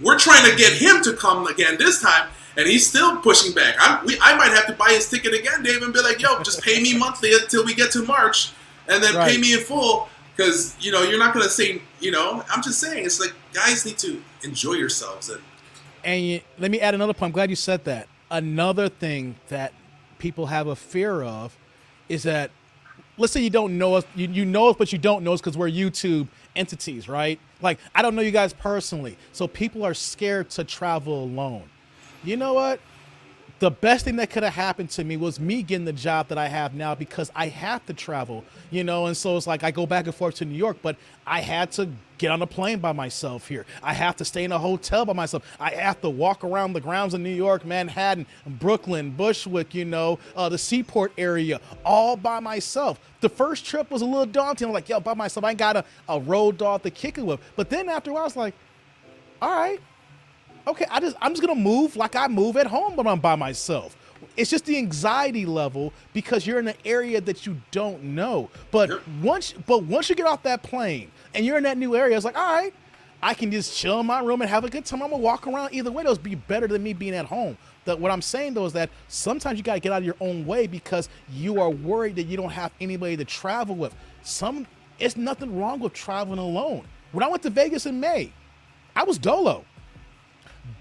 We're trying to get him to come again this time, and he's still pushing back. I might have to buy his ticket again, Dave, and be like, yo, just pay me monthly until we get to March, and then pay me in full, because, you're not going to say, I'm just saying, it's like, guys need to enjoy yourselves. And let me add another point. I'm glad you said that. Another thing that people have a fear of is that, let's say you don't know us, you know us, but you don't know us because we're YouTube entities, right? Like, I don't know you guys personally, so people are scared to travel alone. You know what? The best thing that could have happened to me was me getting the job that I have now, because I have to travel, and so it's like I go back and forth to New York, but I had to get on a plane by myself here. I have to stay in a hotel by myself. I have to walk around the grounds of New York, Manhattan, Brooklyn, Bushwick, the Seaport area, all by myself. The first trip was a little daunting. I'm like, yo, by myself, I ain't got a road dog to kick it with. But then after a while, I was like, all right. Okay, I'm just gonna move like I move at home when I'm by myself. It's just the anxiety level because you're in an area that you don't know. But once you get off that plane and you're in that new area, it's like, all right, I can just chill in my room and have a good time. I'm gonna walk around. Either way, those be better than me being at home. What I'm saying though is that sometimes you gotta get out of your own way because you are worried that you don't have anybody to travel with. It's nothing wrong with traveling alone. When I went to Vegas in May, I was dolo.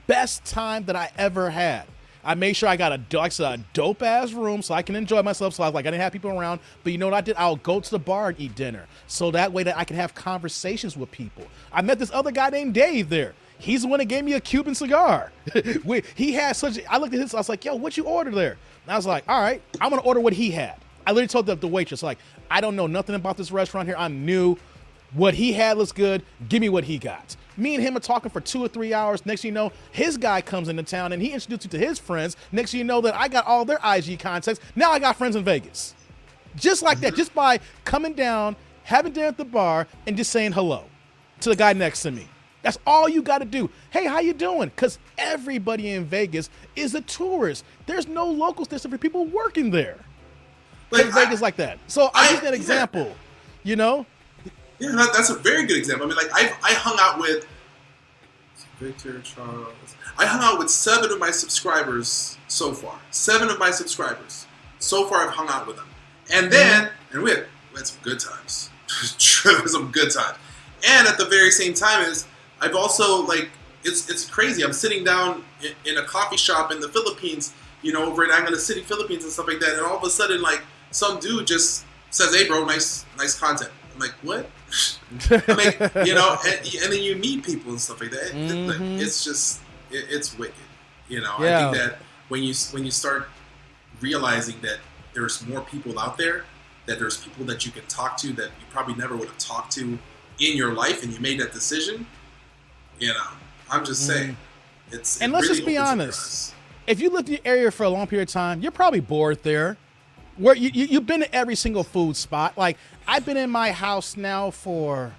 Best time that I ever had. I made sure I got a dope ass room so I can enjoy myself. So I didn't have people around. But you know what I did? I'll go to the bar and eat dinner. So that way that I can have conversations with people. I met this other guy named Dave there. He's the one that gave me a Cuban cigar. He had I looked at his, I was like, yo, what you order there? And I was like, all right, I'm going to order what he had. I literally told the waitress, like, I don't know nothing about this restaurant here. I'm new. What he had looks good. Give me what he got. Me and him are talking for 2 or 3 hours. Next thing you know, his guy comes into town and he introduced you to his friends. Next thing you know that I got all their IG contacts. Now I got friends in Vegas. Just like that, just by coming down, having dinner at the bar, and just saying hello to the guy next to me. That's all you got to do. Hey, how you doing? Because everybody in Vegas is a tourist. There's no locals. There's different people working there. Like Vegas like that. So I use that example, Yeah, that's a very good example. I mean, like, I hung out with Victor, Charles. I hung out with 7 of my subscribers so far. 7 of my subscribers. So far, I've hung out with them. And then, we had some good times. Some good times. And at the very same time I've also, like, it's crazy. I'm sitting down in a coffee shop in the Philippines, over in Angeles City, Philippines and stuff like that. And all of a sudden, like, some dude just says, hey, bro, nice content. I'm like, what? I mean, and then you meet people and stuff like that. It's just, it's wicked. I think that when you start realizing that there's more people out there, that there's people that you can talk to that you probably never would have talked to in your life, and you made that decision. You know, I'm just saying, it's. And it let's really just be opens up your honest. eyes. If you lived in the area for a long period of time, you're probably bored there. Where you've been to every single food spot. Like, I've been in my house now for,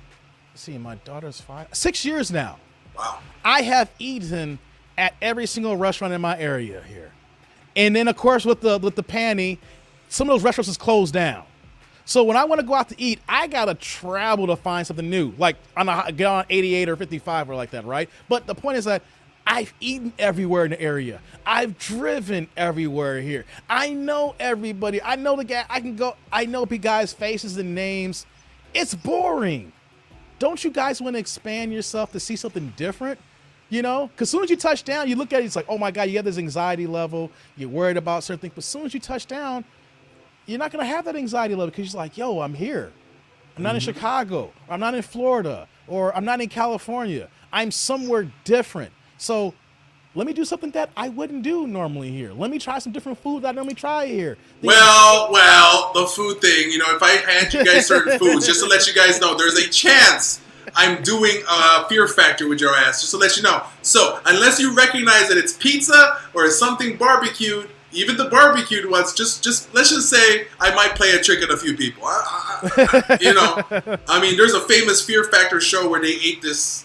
let's see, my daughter's 6 years now. Wow. I have eaten at every single restaurant in my area here. And then, of course, with the panty, some of those restaurants is closed down. So when I want to go out to eat, I got to travel to find something new. Like, get on 88 or 55 or like that, right? But the point is that I've eaten everywhere in the area. I've driven everywhere here. I know everybody. I know the guy. I know the guys' faces and names. It's boring. Don't you guys want to expand yourself to see something different? You know, because as soon as you touch down, you look at it, it's like, oh my God, you have this anxiety level. You're worried about certain things. But as soon as you touch down, you're not going to have that anxiety level because you're like, yo, I'm here. I'm not in Chicago. Or I'm not in Florida. Or I'm not in California. I'm somewhere different. So let me do something that I wouldn't do normally here. Let me try some different food that I normally try here. Well, the food thing, you know, if I hand you guys certain foods, just to let you guys know, there's a chance I'm doing a Fear Factor with your ass, just to let you know. So, unless you recognize that it's pizza or it's something barbecued, even the barbecued ones, just let's just say I might play a trick on a few people. You know, I mean, there's a famous Fear Factor show where they ate this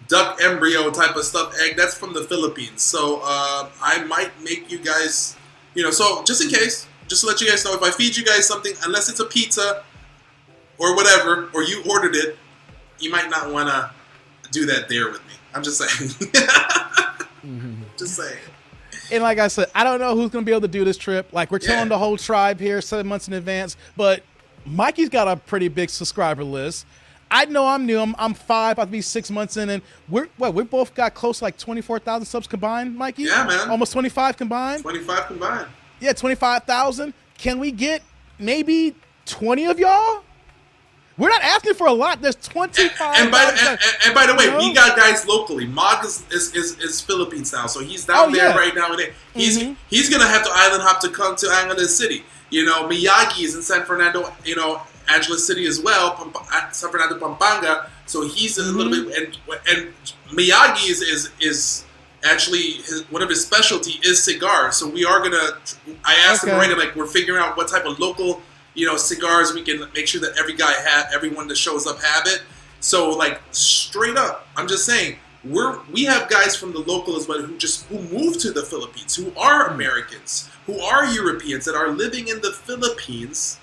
duck embryo type of stuffed egg. That's from the Philippines. So I might make you guys, you know, so just in case, just to let you guys know, if I feed you guys something, unless it's a pizza or whatever, or you ordered it, you might not want to do that there with me. I'm just saying. Just saying. And like I said, I don't know who's going to be able to do this trip. Like, we're telling the whole tribe here 7 months in advance, but Mikey's got a pretty big subscriber list. I know I'm new. I'm 5, about to be 6 months in, and we both got close to like 24,000 subs combined, Mikey. Yeah, man. Almost 25 combined. 25 combined. Yeah, 25,000. Can we get maybe 20 of y'all? We're not asking for a lot. There's 25. And by the way, you know? we got guys locally. Mog is Philippines now, so he's down there right now. He's gonna have to island hop to come to Angeles City. You know, Miyagi is in San Fernando. You know, Angeles City as well, San Fernando, Pampanga. So he's a little bit, and Miyagi is actually one of his specialty is cigars. So we are gonna. I asked him already, like, we're figuring out what type of local, you know, cigars we can make sure that everyone that shows up have it. So, like, straight up, I'm just saying, we have guys from the local as well who moved to the Philippines, who are Americans, who are Europeans that are living in the Philippines,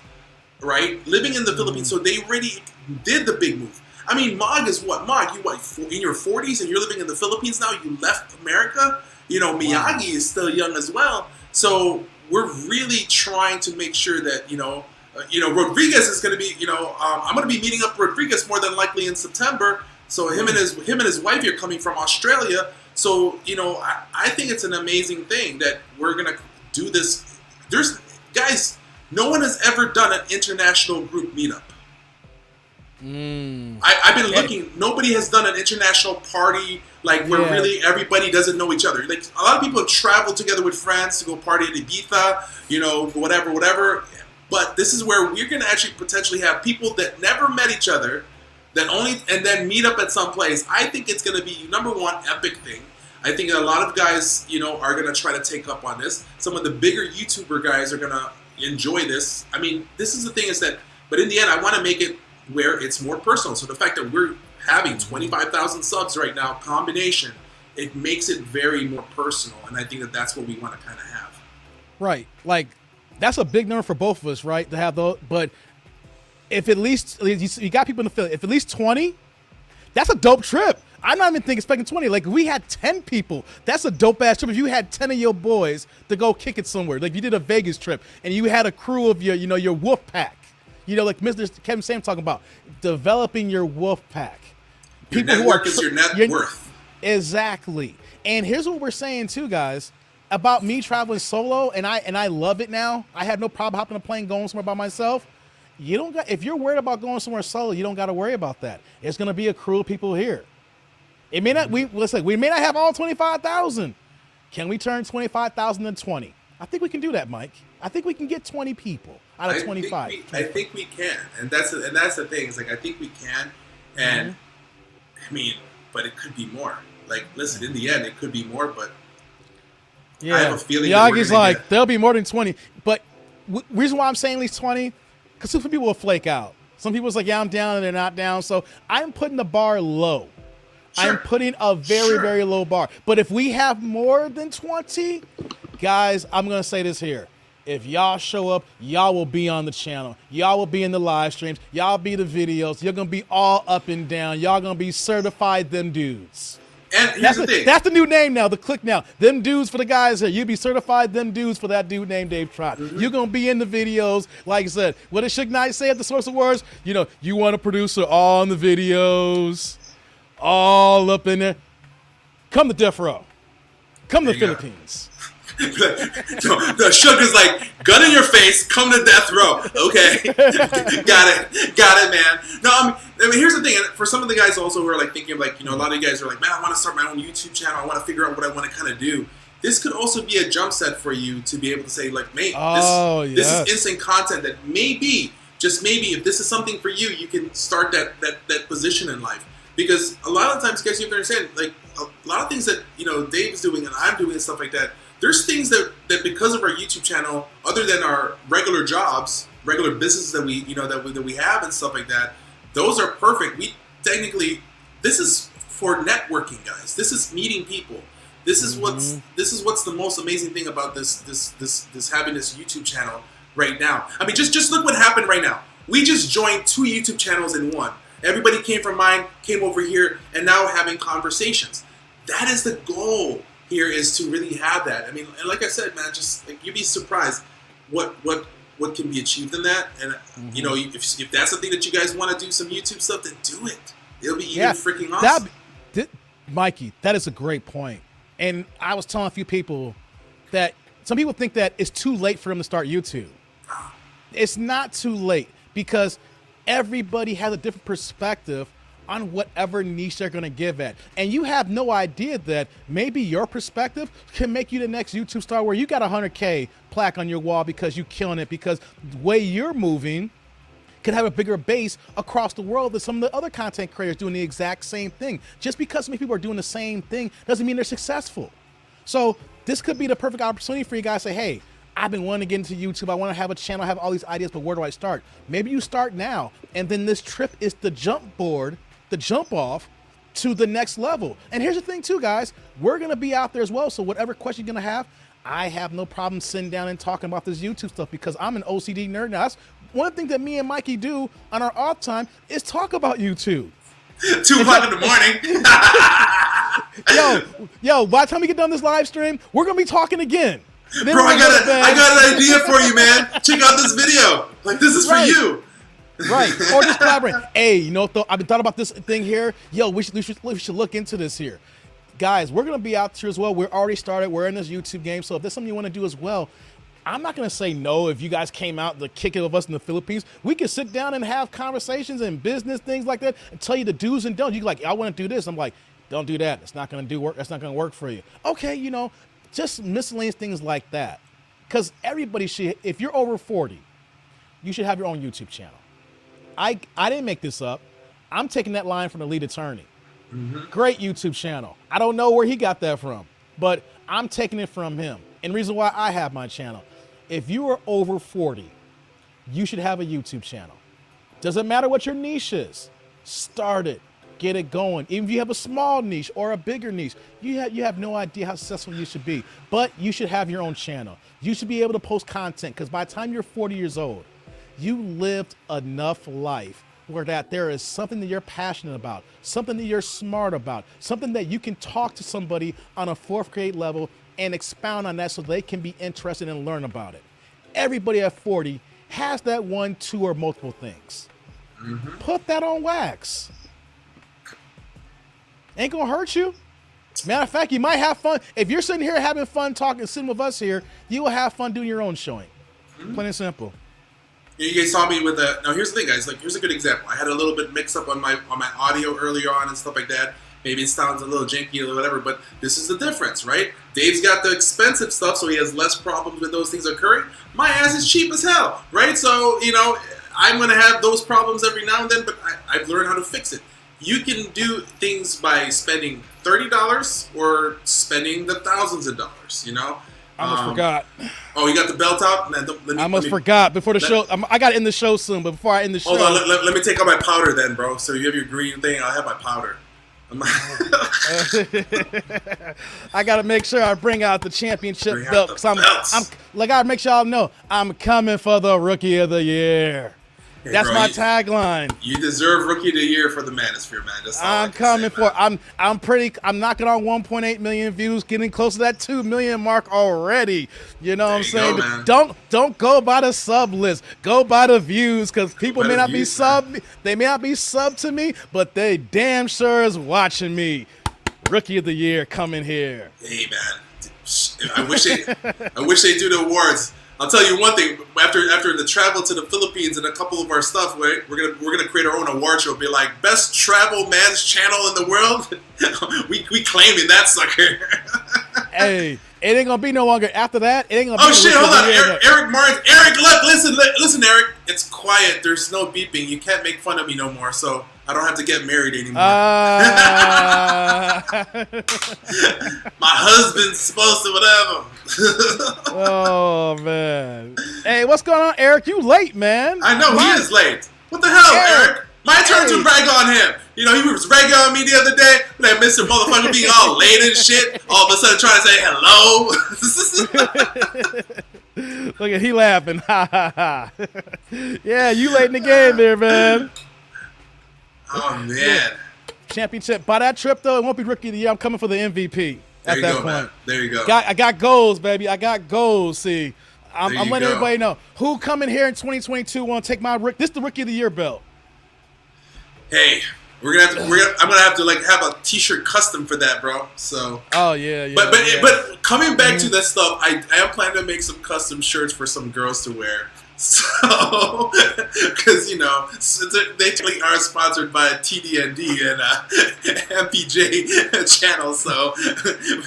right? Living in the Philippines, so they already did the big move. I mean, Mog is what? Mog, you in your 40s and you're living in the Philippines now? You left America? You know, Miyagi is still young as well. So we're really trying to make sure that, you know, Rodriguez is going to be, you know, I'm going to be meeting up Rodriguez more than likely in September. So him and his wife are coming from Australia. So, you know, I think it's an amazing thing that we're going to do this. Guys, no one has ever done an international group meetup. I've been looking. Nobody has done an international party like where really everybody doesn't know each other. Like, a lot of people have traveled together with friends to go party at Ibiza, you know, whatever. But this is where we're going to actually potentially have people that never met each other, and then meet up at some place. I think it's going to be, number one, epic thing. I think a lot of guys, you know, are going to try to take up on this. Some of the bigger YouTuber guys are going to enjoy this. I mean, this is the thing but in the end, I want to make it where it's more personal. So the fact that we're having 25,000 subs right now, combination, it makes it very more personal. And I think that that's what we want to kind of have. Right. Like, that's a big number for both of us, right? To have those, but if at least you got people in the field, if at least 20, that's a dope trip. I'm not even expecting 20. Like, we had 10 people. That's a dope ass trip. If you had 10 of your boys to go kick it somewhere, like you did a Vegas trip, and you had a crew of your wolf pack. You know, like Mr. Kevin Sam talking about developing your wolf pack. Your network is your net worth. Exactly. And here's what we're saying too, guys, about me traveling solo, and I love it now. I have no problem hopping on a plane going somewhere by myself. If you're worried about going somewhere solo, you don't got to worry about that. It's going to be a crew of people here. It may not. We may not have all 25,000. Can we turn 25,000 into 20? I think we can do that, Mike. I think we can get 20 people out of 25. I think we can, and that's the thing. It's like I think we can, and I mean, but it could be more. Like, listen, in the end, it could be more, but yeah, I have a feeling Miyagi's like there'll be more than 20. But reason why I'm saying at least 20, because some people will flake out. Some people's like, yeah, I'm down, and they're not down. So I'm putting the bar low. Sure. I'm putting a very, very low bar. But if we have more than 20, guys, I'm going to say this here. If y'all show up, y'all will be on the channel. Y'all will be in the live streams. Y'all be the videos. You're going to be all up and down. Y'all going to be certified them dudes. And here's the thing. That's the new name now, the click now. Them dudes for the guys here. You'll be certified them dudes for that dude named Dave Trot. You're going to be in the videos. Like I said, what did Suge Knight say at the Source Awards? You know, you want a producer on the videos, all up in there. Come to Death Row. Come to the Philippines. The Sugar's like, gun in your face, come to death row. Okay. Got it, man. No, I mean, here's the thing. For some of the guys also who are like thinking of like, you know, a lot of you guys are like, man, I want to start my own YouTube channel. I want to figure out what I want to kind of do. This could also be a jump set for you to be able to say like, mate, this is instant content that maybe, just maybe, if this is something for you, you can start that position in life. Because a lot of times, guys, you have to understand, like, a lot of things that, you know, Dave's doing and I'm doing and stuff like that, there's things that because of our YouTube channel, other than our regular jobs, regular businesses that we, you know, that we have and stuff like that, those are perfect. We technically, this is for networking, guys. This is meeting people. This is what's the most amazing thing about this having this YouTube channel right now. I mean, just look what happened right now. We just joined 2 YouTube channels in one. Everybody came from mine, came over here, and now we're having conversations. That is the goal here, is to really have that. I mean, and like I said, man, just like, you'd be surprised what can be achieved in that. And you know, if that's something that you guys want to do, some YouTube stuff, then do it. It'll be even freaking awesome. Mikey, that is a great point. And I was telling a few people that some people think that it's too late for them to start YouTube. It's not too late, because everybody has a different perspective on whatever niche they're going to give at. And you have no idea that maybe your perspective can make you the next YouTube star where you got a 100K plaque on your wall because you're killing it, because the way you're moving could have a bigger base across the world than some of the other content creators doing the exact same thing. Just because so many people are doing the same thing doesn't mean they're successful. So this could be the perfect opportunity for you guys to say, hey, I've been wanting to get into YouTube. I want to have a channel, have all these ideas, but where do I start? Maybe you start now, and then this trip is the jump board, the jump off to the next level. And here's the thing too, guys, we're going to be out there as well. So whatever question you're going to have, I have no problem sitting down and talking about this YouTube stuff, because I'm an OCD nerd. Now, that's one thing that me and Mikey do on our off time is talk about YouTube. 2 o'clock in the morning. yo, by the time we get done this live stream, we're going to be talking again. Bro, I got an idea for you, man. Check out this video. Like, this is for you. Right. Or just collaborate. Hey, you know, I've been thought about this thing here. Yo, we should look into this here. Guys, we're going to be out here as well. We're already started. We're in this YouTube game. So if there's something you want to do as well, I'm not going to say no if you guys came out to kick it with us in the Philippines. We can sit down and have conversations and business things like that and tell you the do's and don'ts. You're like, I want to do this. I'm like, don't do that. It's not going to do work. That's not going to work for you. Okay, you know, just miscellaneous things like that. Because everybody should, if you're over 40, you should have your own YouTube channel. I didn't make this up. I'm taking that line from the lead attorney. Great YouTube channel. I don't know where he got that from, but I'm taking it from him. And the reason why I have my channel, if you are over 40, you should have a YouTube channel. Doesn't matter what your niche is. Start it. Get it going. Even if you have a small niche or a bigger niche, you have no idea how successful you should be. But you should have your own channel. You should be able to post content, because by the time you're 40 years old, you lived enough life where that there is something that you're passionate about, something that you're smart about, something that you can talk to somebody on a 4th grade level and expound on that so they can be interested and learn about it. Everybody at 40 has that 1, 2, or multiple things. Put that on wax. Ain't gonna hurt you. Matter of fact, you might have fun. If you're sitting here having fun talking, sitting with us here, you will have fun doing your own showing. Plain and simple. You guys saw me with a. Now here's the thing, guys. Like, here's a good example. I had a little bit mix up on my audio earlier on and stuff like that. Maybe it sounds a little janky or whatever, but this is the difference, right? Dave's got the expensive stuff, so he has less problems with those things occurring. My ass is cheap as hell, right? So, I'm going to have those problems every now and then, but I've learned how to fix it. You can do things by spending $30 or spending the thousands of dollars, I almost forgot. Oh, you got the belt out? I almost forgot before the show. I got to end the show soon, but before I end the show. Hold on, let me take out my powder then, bro. So you have your green thing, I'll have my powder. I got to make sure I bring out the championship belt. Because I got to make sure y'all know I'm coming for the Rookie of the Year. Hey, That's bro, my tagline. You deserve Rookie of the Year for the Manosphere, man. That's all I'm coming for it. I'm knocking on 1.8 million views, getting close to that 2 million mark already. You know what I'm saying? Don't go by the sub list. Go by the views, because people may not be sub. They may not be sub to me, but they damn sure is watching me. Rookie of the Year coming here. Hey, man. I wish they do the awards. I'll tell you one thing. After the travel to the Philippines and a couple of our stuff, right, we're gonna create our own award show. Be like best travel man's channel in the world. we claiming that sucker. Hey, it ain't gonna be no longer after that. It ain't gonna. Oh be shit! Hold on, Eric Martin. Eric, look, listen, Eric. It's quiet. There's no beeping. You can't make fun of me no more. So I don't have to get married anymore. My husband's supposed to whatever. Oh man! Hey, what's going on, Eric? You late, man? I know he is late. What the hell, Eric? My turn to rag on him. He was ragging on me the other day. Like Mr. Motherfucker being all late and shit. All of a sudden trying to say hello. Look at he laughing. Ha ha ha. Yeah, you late in the game there, man. Oh man. Championship. By that trip though, it won't be Rookie of the Year. I'm coming for the MVP. There at you that go, point. man. There you go. I got goals, baby. I got goals. See, I'm letting go. everybody know who coming here in 2022 want to take my this the Rookie of the Year belt. Hey, I'm gonna have to have a T-shirt custom for that, bro. So. Oh yeah. But coming back to that stuff, I am planning to make some custom shirts for some girls to wear. So, because they technically are sponsored by TDND and MPJ channel, so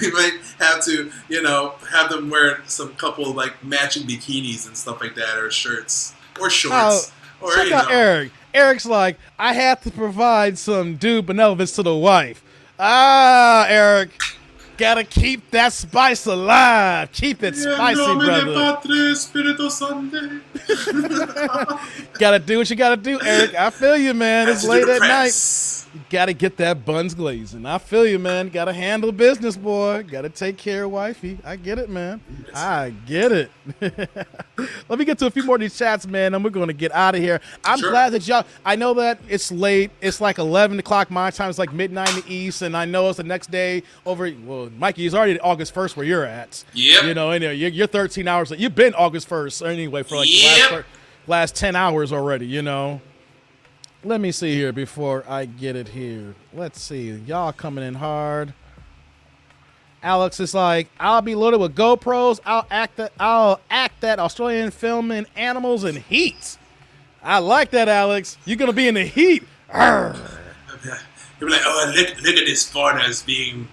we might have to, have them wear some couple matching bikinis and stuff like that, or shirts, or shorts, or check out Eric. Eric's like, I have to provide some due benevolence to the wife. Eric. Gotta keep that spice alive. Keep it spicy, brother. Gotta do what you gotta do, Eric. I feel you, man. It's late at night. You gotta get that buns glazing. I feel you, man. Gotta handle business, boy. Gotta take care of wifey. I get it, man. I get it. Let me get to a few more of these chats, man, and we're gonna get out of here. I'm glad that y'all. I know that it's late. It's like 11 o'clock my time. It's like midnight in the East, and I know it's the next day over. Well, Mikey, it's already August 1st where you're at. Yep. Anyway, you're 13 hours. You've been August 1st anyway for last 10 hours already. Let me see here before I get it here. Let's see. Y'all coming in hard. Alex is like, I'll be loaded with GoPros. I'll act that Australian film in animals and heat. I like that, Alex. You're gonna be in the heat. Arr. You'll be like, oh, look at these foreigners being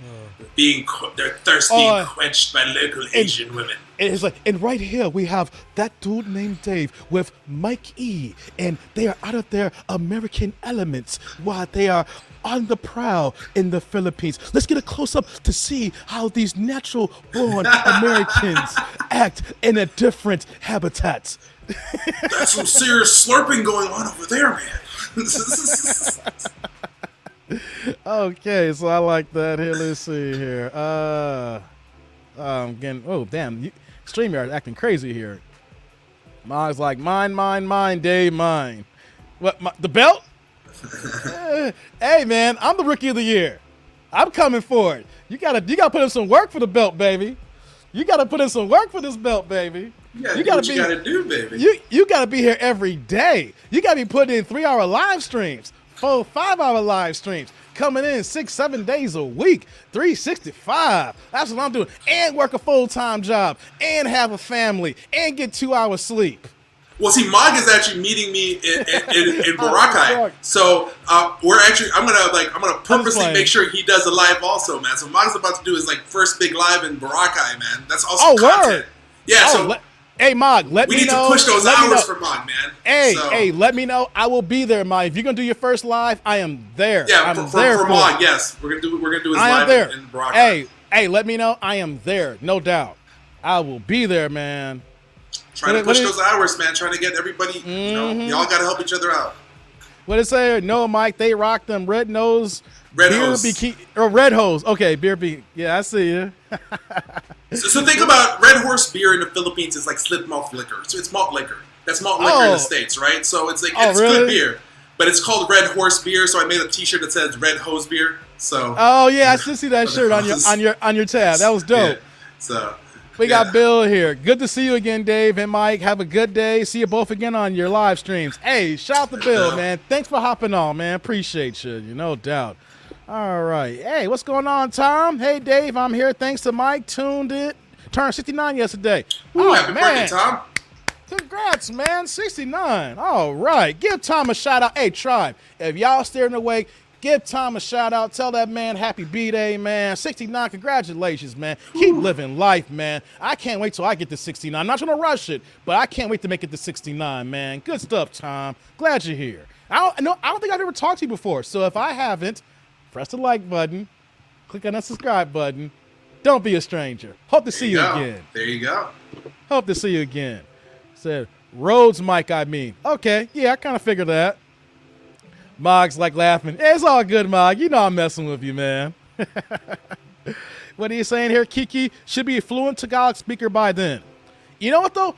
they're thirsty and quenched by local Asian women. It's like, and right here we have that dude named Dave with Mike E, and they are out of their American elements while they are on the prowl in the Philippines. Let's get a close-up to see how these natural-born Americans act in a different habitat. That's some serious slurping going on over there, man. Okay, so I like that. Here, let's see here. Again, oh damn, StreamYard acting crazy here. Mine's like mine, Dave, mine. What? The belt? Hey man, I'm the Rookie of the Year. I'm coming for it. You gotta put in some work for the belt, baby. You gotta put in some work for this belt, baby. You gotta do, baby. You gotta be here every day. You gotta be putting in 3-hour live streams, 4-5-hour live streams, coming in 6-7 days a week, 365. That's what I'm doing. And work a full-time job, and have a family, and get 2 hours sleep. Well, see, Mog is actually meeting me in Boracay, so I'm gonna purposely make sure he does a live also, man. So Mog's about to do his first big live in Boracay, man. That's also content. Word. Yeah. Hey, Mog, let me know. We need to push those hours for Mog, man. Hey, let me know. I will be there, Mog. If you're gonna do your first live, I am there. Yeah, I'm for there Mog. Yes, we're gonna do his live in Boracay. Hey, let me know. I am there, no doubt. I will be there, man. Trying to push those hours, man. Trying to get everybody. Y'all got to help each other out. What it say? No, Mike. They rock them red hose. Red hose. Or red hose. Okay, beer be. Yeah, I see you. so think about Red Horse beer in the Philippines is like slip malt liquor. So it's malt liquor. That's malt liquor in the States, right? So it's it's really? good beer, but it's called Red Horse beer. So I made a T-shirt that says Red Hose beer. So. Oh yeah, I still see that shirt on your tab. That was dope. Yeah. So. We got Bill here. Good to see you again, Dave and Mike. Have a good day. See you both again on your live streams. Hey, shout out to Bill, man. Thanks for hopping on, man. Appreciate you. No doubt. All right. Hey, what's going on, Tom? Hey, Dave. I'm here. Thanks to Mike. Turned 69 yesterday. Happy birthday, Tom. Congrats, man. 69. All right. Give Tom a shout out. Hey, Tribe, if y'all steering away, give Tom a shout out. Tell that man happy B-Day, man. 69, congratulations, man. Keep living life, man. I can't wait till I get to 69. I'm not trying to rush it, but I can't wait to make it to 69, man. Good stuff, Tom. Glad you're here. I don't think I've ever talked to you before, so if I haven't, press the like button, click on that subscribe button. Don't be a stranger. Hope to see you again. There you go. Hope to see you again. Said Rhodes Mike, I mean. Okay, yeah, I kind of figured that. Mog's laughing. Hey, it's all good, Mog. You know I'm messing with you, man. What are you saying here? Kiki should be a fluent Tagalog speaker by then. You know what, though?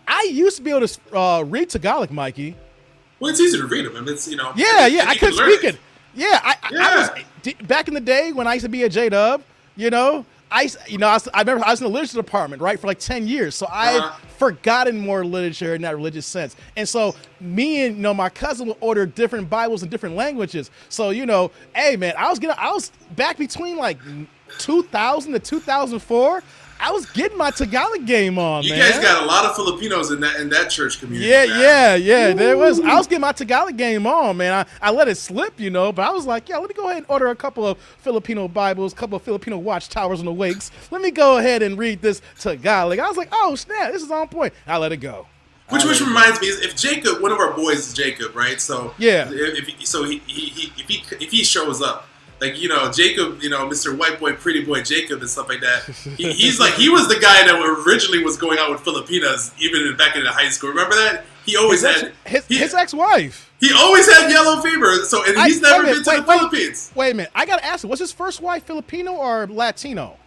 I used to be able to read Tagalog, Mikey. Well, it's easy to read them. And it's, Yeah, I couldn't speak it. Yeah, I was back in the day when I used to be a J-Dub, I remember I was in the literature department, right, for 10 years. So I've forgotten more literature in that religious sense. And so me and, my cousin would order different Bibles in different languages. So, hey, man, I was back between 2000 to 2004. I was getting my Tagalog game on, man. You guys got a lot of Filipinos in that church community. Yeah. There was. I was getting my Tagalog game on, man. I let it slip, but I was like, let me go ahead and order a couple of Filipino Bibles, a couple of Filipino watchtowers on the wakes. Let me go ahead and read this Tagalog. I was like, oh snap, this is on point. I let it go. Which reminds me, if Jacob, one of our boys is Jacob, right? So yeah, if he shows up. Jacob, Mr. White Boy, Pretty Boy Jacob and stuff like that. He was the guy that originally was going out with Filipinas, even back in high school. Remember that? He always had his ex-wife. He always had yellow fever. So he's never been to the Philippines. Wait a minute, I gotta ask you, was his first wife Filipino or Latino?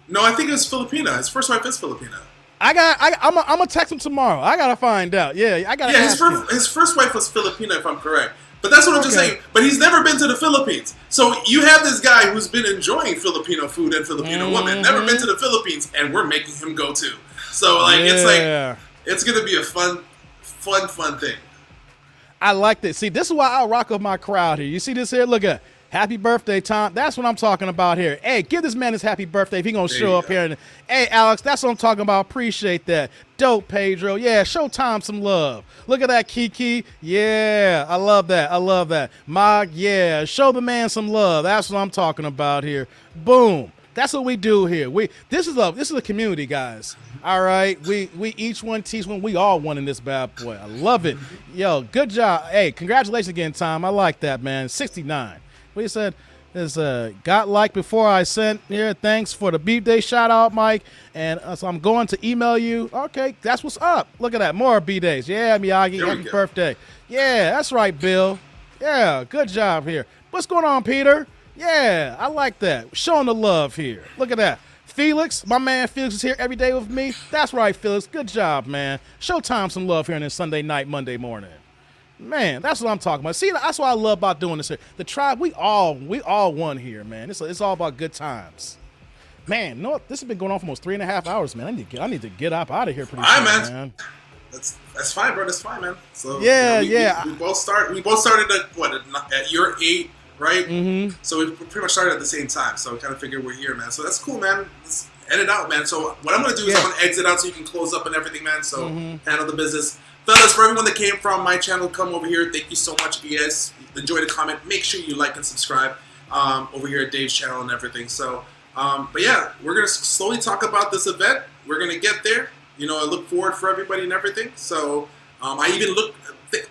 No, I think it was Filipina. His first wife is Filipina. I'm gonna text him tomorrow. I gotta find out. Yeah, I gotta. Yeah, his first wife was Filipina, if I'm correct. But that's what I'm just saying. But he's never been to the Philippines. So you have this guy who's been enjoying Filipino food and Filipino women, never been to the Philippines, and we're making him go too. So it's gonna be a fun thing. I like this. See, this is why I rock with my crowd here. You see this here? Look at happy birthday, Tom. That's what I'm talking about here. Hey, give this man his happy birthday if he gonna show up here. Hey, Alex, that's what I'm talking about. Appreciate that. Dope, Pedro. Yeah, show Tom some love. Look at that, Kiki. Yeah, I love that. Mog, yeah, show the man some love. That's what I'm talking about here. Boom. That's what we do here. This is a community, guys. All right, we each one teach one. We all one in this bad boy. I love it. Yo, good job. Hey, congratulations again, Tom. I like that, man. 69. What you said is got before I sent here. Thanks for the beat day shout out, Mike. And so I'm going to email you. Okay, that's what's up. Look at that, more B-days. Yeah, Miyagi, happy birthday. Yeah, that's right, Bill. Yeah, good job here. What's going on, Peter? Yeah, I like that. Showing the love here. Look at that. Felix, my man Felix is here every day with me. That's right, Felix. Good job, man. Show Tom some love here on this Sunday night, Monday morning. Man, that's what I'm talking about. See, that's what I love about doing this here. The tribe, we all won here, man. It's all about good times. Man, this has been going on for almost 3.5 hours, man. I need to get up out of here pretty soon, man. That's fine, bro. That's fine, man. So we both started at year 8, right? Mm-hmm. So we pretty much started at the same time. So we kind of figured we're here, man. So that's cool, man. Let's edit out, man. So what I'm gonna do is I'm gonna exit out so you can close up and everything, man. So handle the business. Fellas, for everyone that came from my channel, come over here. Thank you so much. If you guys enjoyed the comment, make sure you like and subscribe over here at Dave's channel and everything. So, but yeah, we're going to slowly talk about this event. We're going to get there. You know, I look forward for everybody and everything. So, I even look...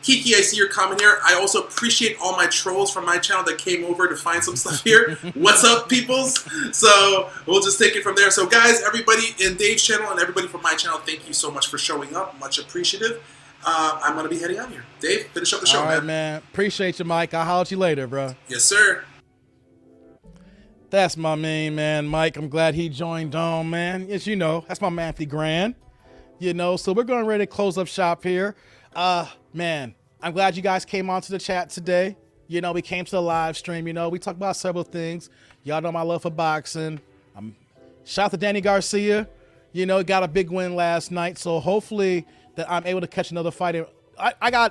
Kiki, I see your comment here. I also appreciate all my trolls from my channel that came over to find some stuff here. What's up, peoples? So we'll just take it from there. So guys, everybody in Dave's channel and everybody from my channel, thank you so much for showing up. Much appreciative. I'm going to be heading out here. Dave, finish up the show, all right, man. Appreciate you, Mike. I'll holler at you later, bro. Yes, sir. That's my main man, Mike. I'm glad he joined on, man. As you know, that's my man, Grand. You know, so we're going ready to close up shop here. Man, I'm glad you guys came onto the chat today. You know, we came to the live stream. You know, we talked about several things. Y'all know my love for boxing. Shout out to Danny Garcia. You know, got a big win last night. So hopefully that I'm able to catch another fight.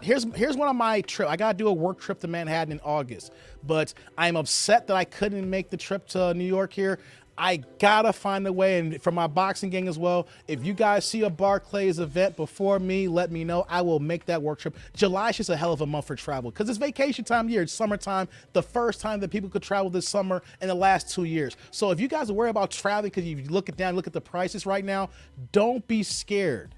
Here's one of my trips. I got to do a work trip to Manhattan in August. But I'm upset that I couldn't make the trip to New York here. I gotta find a way, and for my boxing gang as well, if you guys see a Barclays event before me, let me know. I will make that work trip. July is just a hell of a month for travel because it's vacation time of year. It's summertime, the first time that people could travel this summer in the last 2 years. So if you guys are worried about traveling because you look at the prices right now, don't be scared.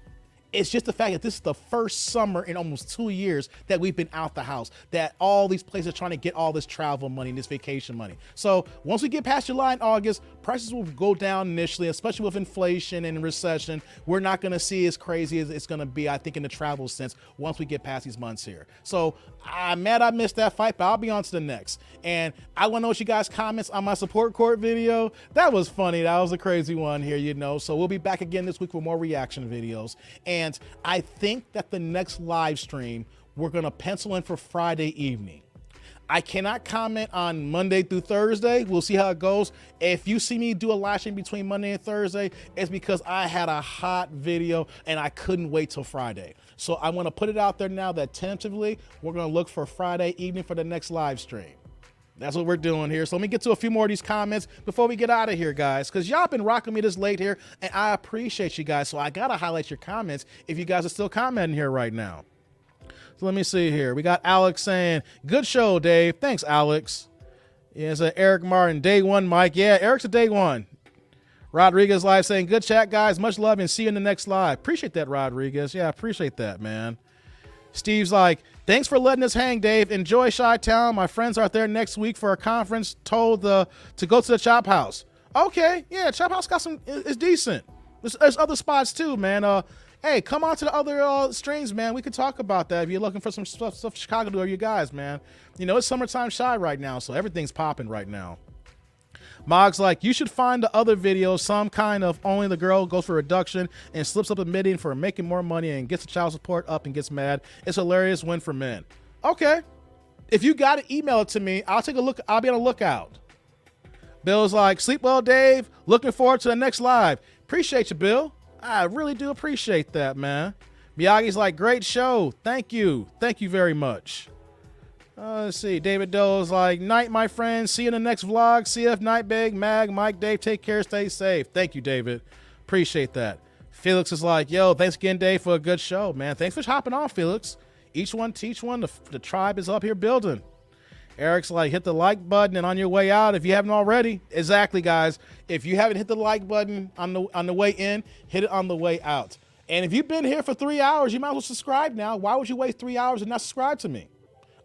It's just the fact that this is the first summer in almost 2 years that we've been out the house, that all these places are trying to get all this travel money and this vacation money. So once we get past July and August, prices will go down initially, especially with inflation and recession. We're not going to see as crazy as it's going to be, I think, in the travel sense once we get past these months here. So I'm mad I missed that fight, but I'll be on to the next. And I want to know what you guys' comments on my support court video. That was funny. That was a crazy one here, you know. So we'll be back again this week with more reaction videos. And I think that the next live stream, we're going to pencil in for Friday evening. I cannot comment on Monday through Thursday. We'll see how it goes. If you see me do a live stream between Monday and Thursday, it's because I had a hot video and I couldn't wait till Friday. So I want to put it out there now that tentatively, we're going to look for Friday evening for the next live stream. That's what we're doing here. So let me get to a few more of these comments before we get out of here, guys, because y'all been rocking me this late here, and I appreciate you guys. So I got to highlight your comments if you guys are still commenting here right now. So let me see here. We got Alex saying, good show, Dave. Thanks, Alex. Yeah, it's Eric Martin, day one, Mike. Yeah, Eric's a day one. Rodriguez live saying, good chat, guys. Much love and see you in the next live. Appreciate that, Rodriguez. Yeah, I appreciate that, man. Steve's like, thanks for letting us hang, Dave. Enjoy Chi-Town. My friends are there next week for a conference. Told to go to the Chop House. Okay, yeah, Chop House got some. It's decent. There's other spots too, man. Hey, come on to the other streams, man. We could talk about that if you're looking for some stuff Chicago to do, you guys, man. You know, it's summertime shy right now, so everything's popping right now. Mog's like, you should find the other videos, some kind of only the girl goes for reduction and slips up admitting for making more money and gets the child support up and gets mad. It's hilarious win for men. Okay. If you got to email it to me, I'll take a look. I'll be on the lookout. Bill's like, sleep well, Dave. Looking forward to the next live. Appreciate you, Bill. I really do appreciate that, man. Miyagi's like, great show. Thank you. Thank you very much. Let's see. David Doe's like, night, my friends. See you in the next vlog. CF, Night Big, Mag, Mike, Dave. Take care. Stay safe. Thank you, David. Appreciate that. Felix is like, yo, thanks again, Dave, for a good show, man. Thanks for hopping on, Felix. Each one teach one. The tribe is up here building. Eric's like, hit the like button and on your way out if you haven't already. Exactly, guys. If you haven't hit the like button on the way in, hit it on the way out. And if you've been here for 3 hours, you might as well subscribe now. Why would you waste 3 hours and not subscribe to me?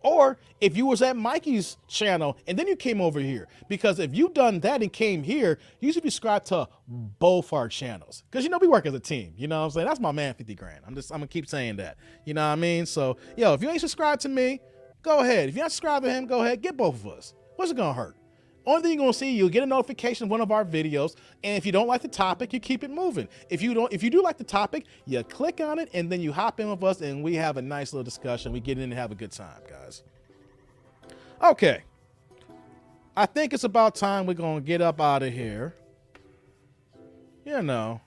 Or if you was at Mikey's channel and then you came over here, because if you done that and came here, you should be subscribed to both our channels. Because, you know, we work as a team. You know what I'm saying? That's my man, 50 grand. I'm going to keep saying that. You know what I mean? So, yo, if you ain't subscribed to me, go ahead. If you're not subscribed to him, go ahead. Get both of us. What's it going to hurt? Only thing you're going to see, you'll get a notification of one of our videos. And if you don't like the topic, you keep it moving. If you do like the topic, you click on it and then you hop in with us and we have a nice little discussion. We get in and have a good time, guys. Okay. I think it's about time we're going to get up out of here. You know.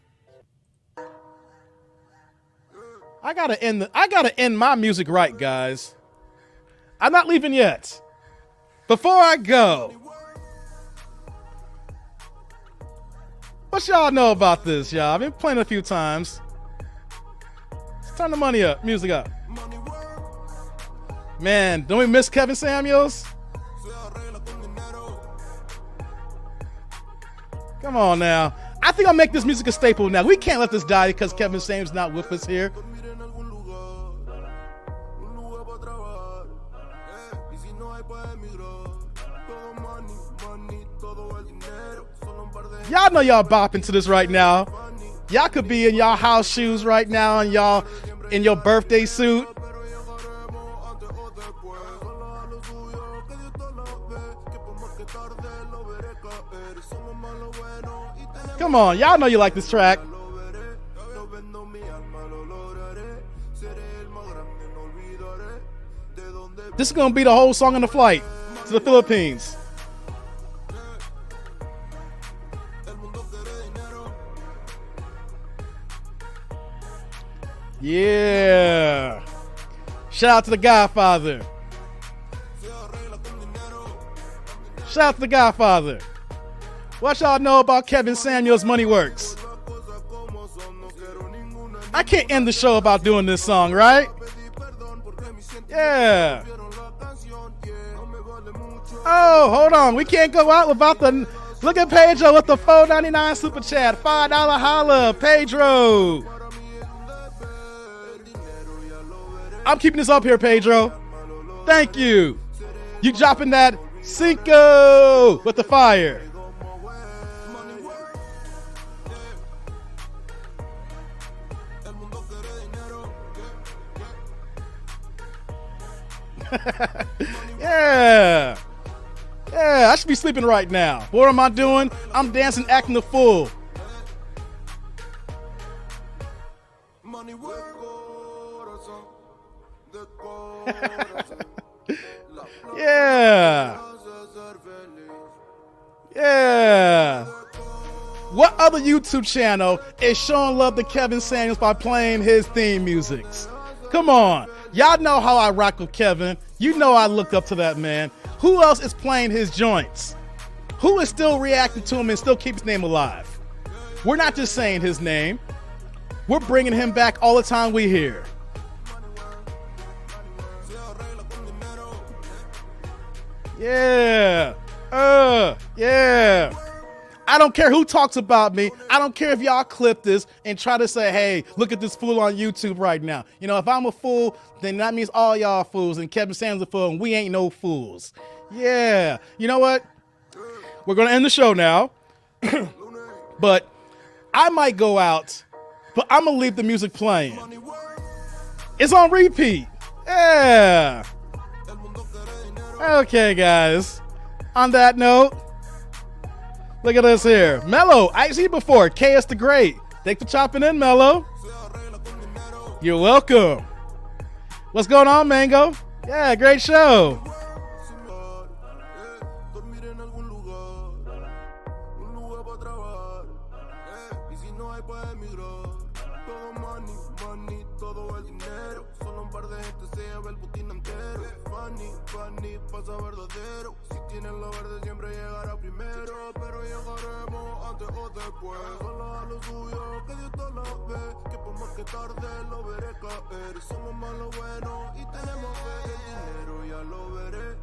I got to end my music right, guys. I'm not leaving yet. Before I go, what y'all know about this, y'all? I've been playing a few times. Turn the money up, music up. Man, don't we miss Kevin Samuels? Come on now. I think I'll make this music a staple now. We can't let this die because Kevin Samuels not with us here. Y'all know y'all bopping to this right now. Y'all could be in y'all house shoes right now and y'all in your birthday suit. Come on, y'all know you like this track. This is gonna be the whole song on the flight to the Philippines. Yeah. Shout out to the Godfather. Shout out to the Godfather. What y'all know about Kevin Samuels' Money Works? I can't end the show about doing this song, right? Yeah. Oh, hold on. We can't go out without the... Look at Pedro with the $4.99 super chat. $5 holla. Pedro. I'm keeping this up here, Pedro. Thank you. You dropping that Cinco with the fire. Yeah. Yeah, I should be sleeping right now. What am I doing? I'm dancing, acting the fool. Yeah. Yeah. What other YouTube channel is showing love to Kevin Samuels by playing his theme musics? Come on. Y'all know how I rock with Kevin. You know I look up to that man. Who else is playing his joints? Who is still reacting to him and still keeps his name alive? We're not just saying his name. We're bringing him back all the time we hear. Yeah. Yeah. I don't care who talks about me. I don't care if y'all clip this and try to say, hey, look at this fool on YouTube right now. You know, if I'm a fool, then that means all y'all fools and Kevin Samuels a fool and we ain't no fools. Yeah. You know what? We're going to end the show now. But I might go out, but I'm going to leave the music playing. It's on repeat. Yeah. Okay, guys. On that note, look at us here. Mello, I see you before. KS the Great. Thanks for chopping in, Mello. You're welcome. What's going on, Mango? Yeah, great show. Pasa verdadero. Si tienes lo verde siempre llegará primero, pero llegaremos antes o después. Solo a lo suyo, que Dios te lo ve, que por más que tarde lo veré caer. Somos más lo bueno y tenemos fe. El dinero ya lo veré.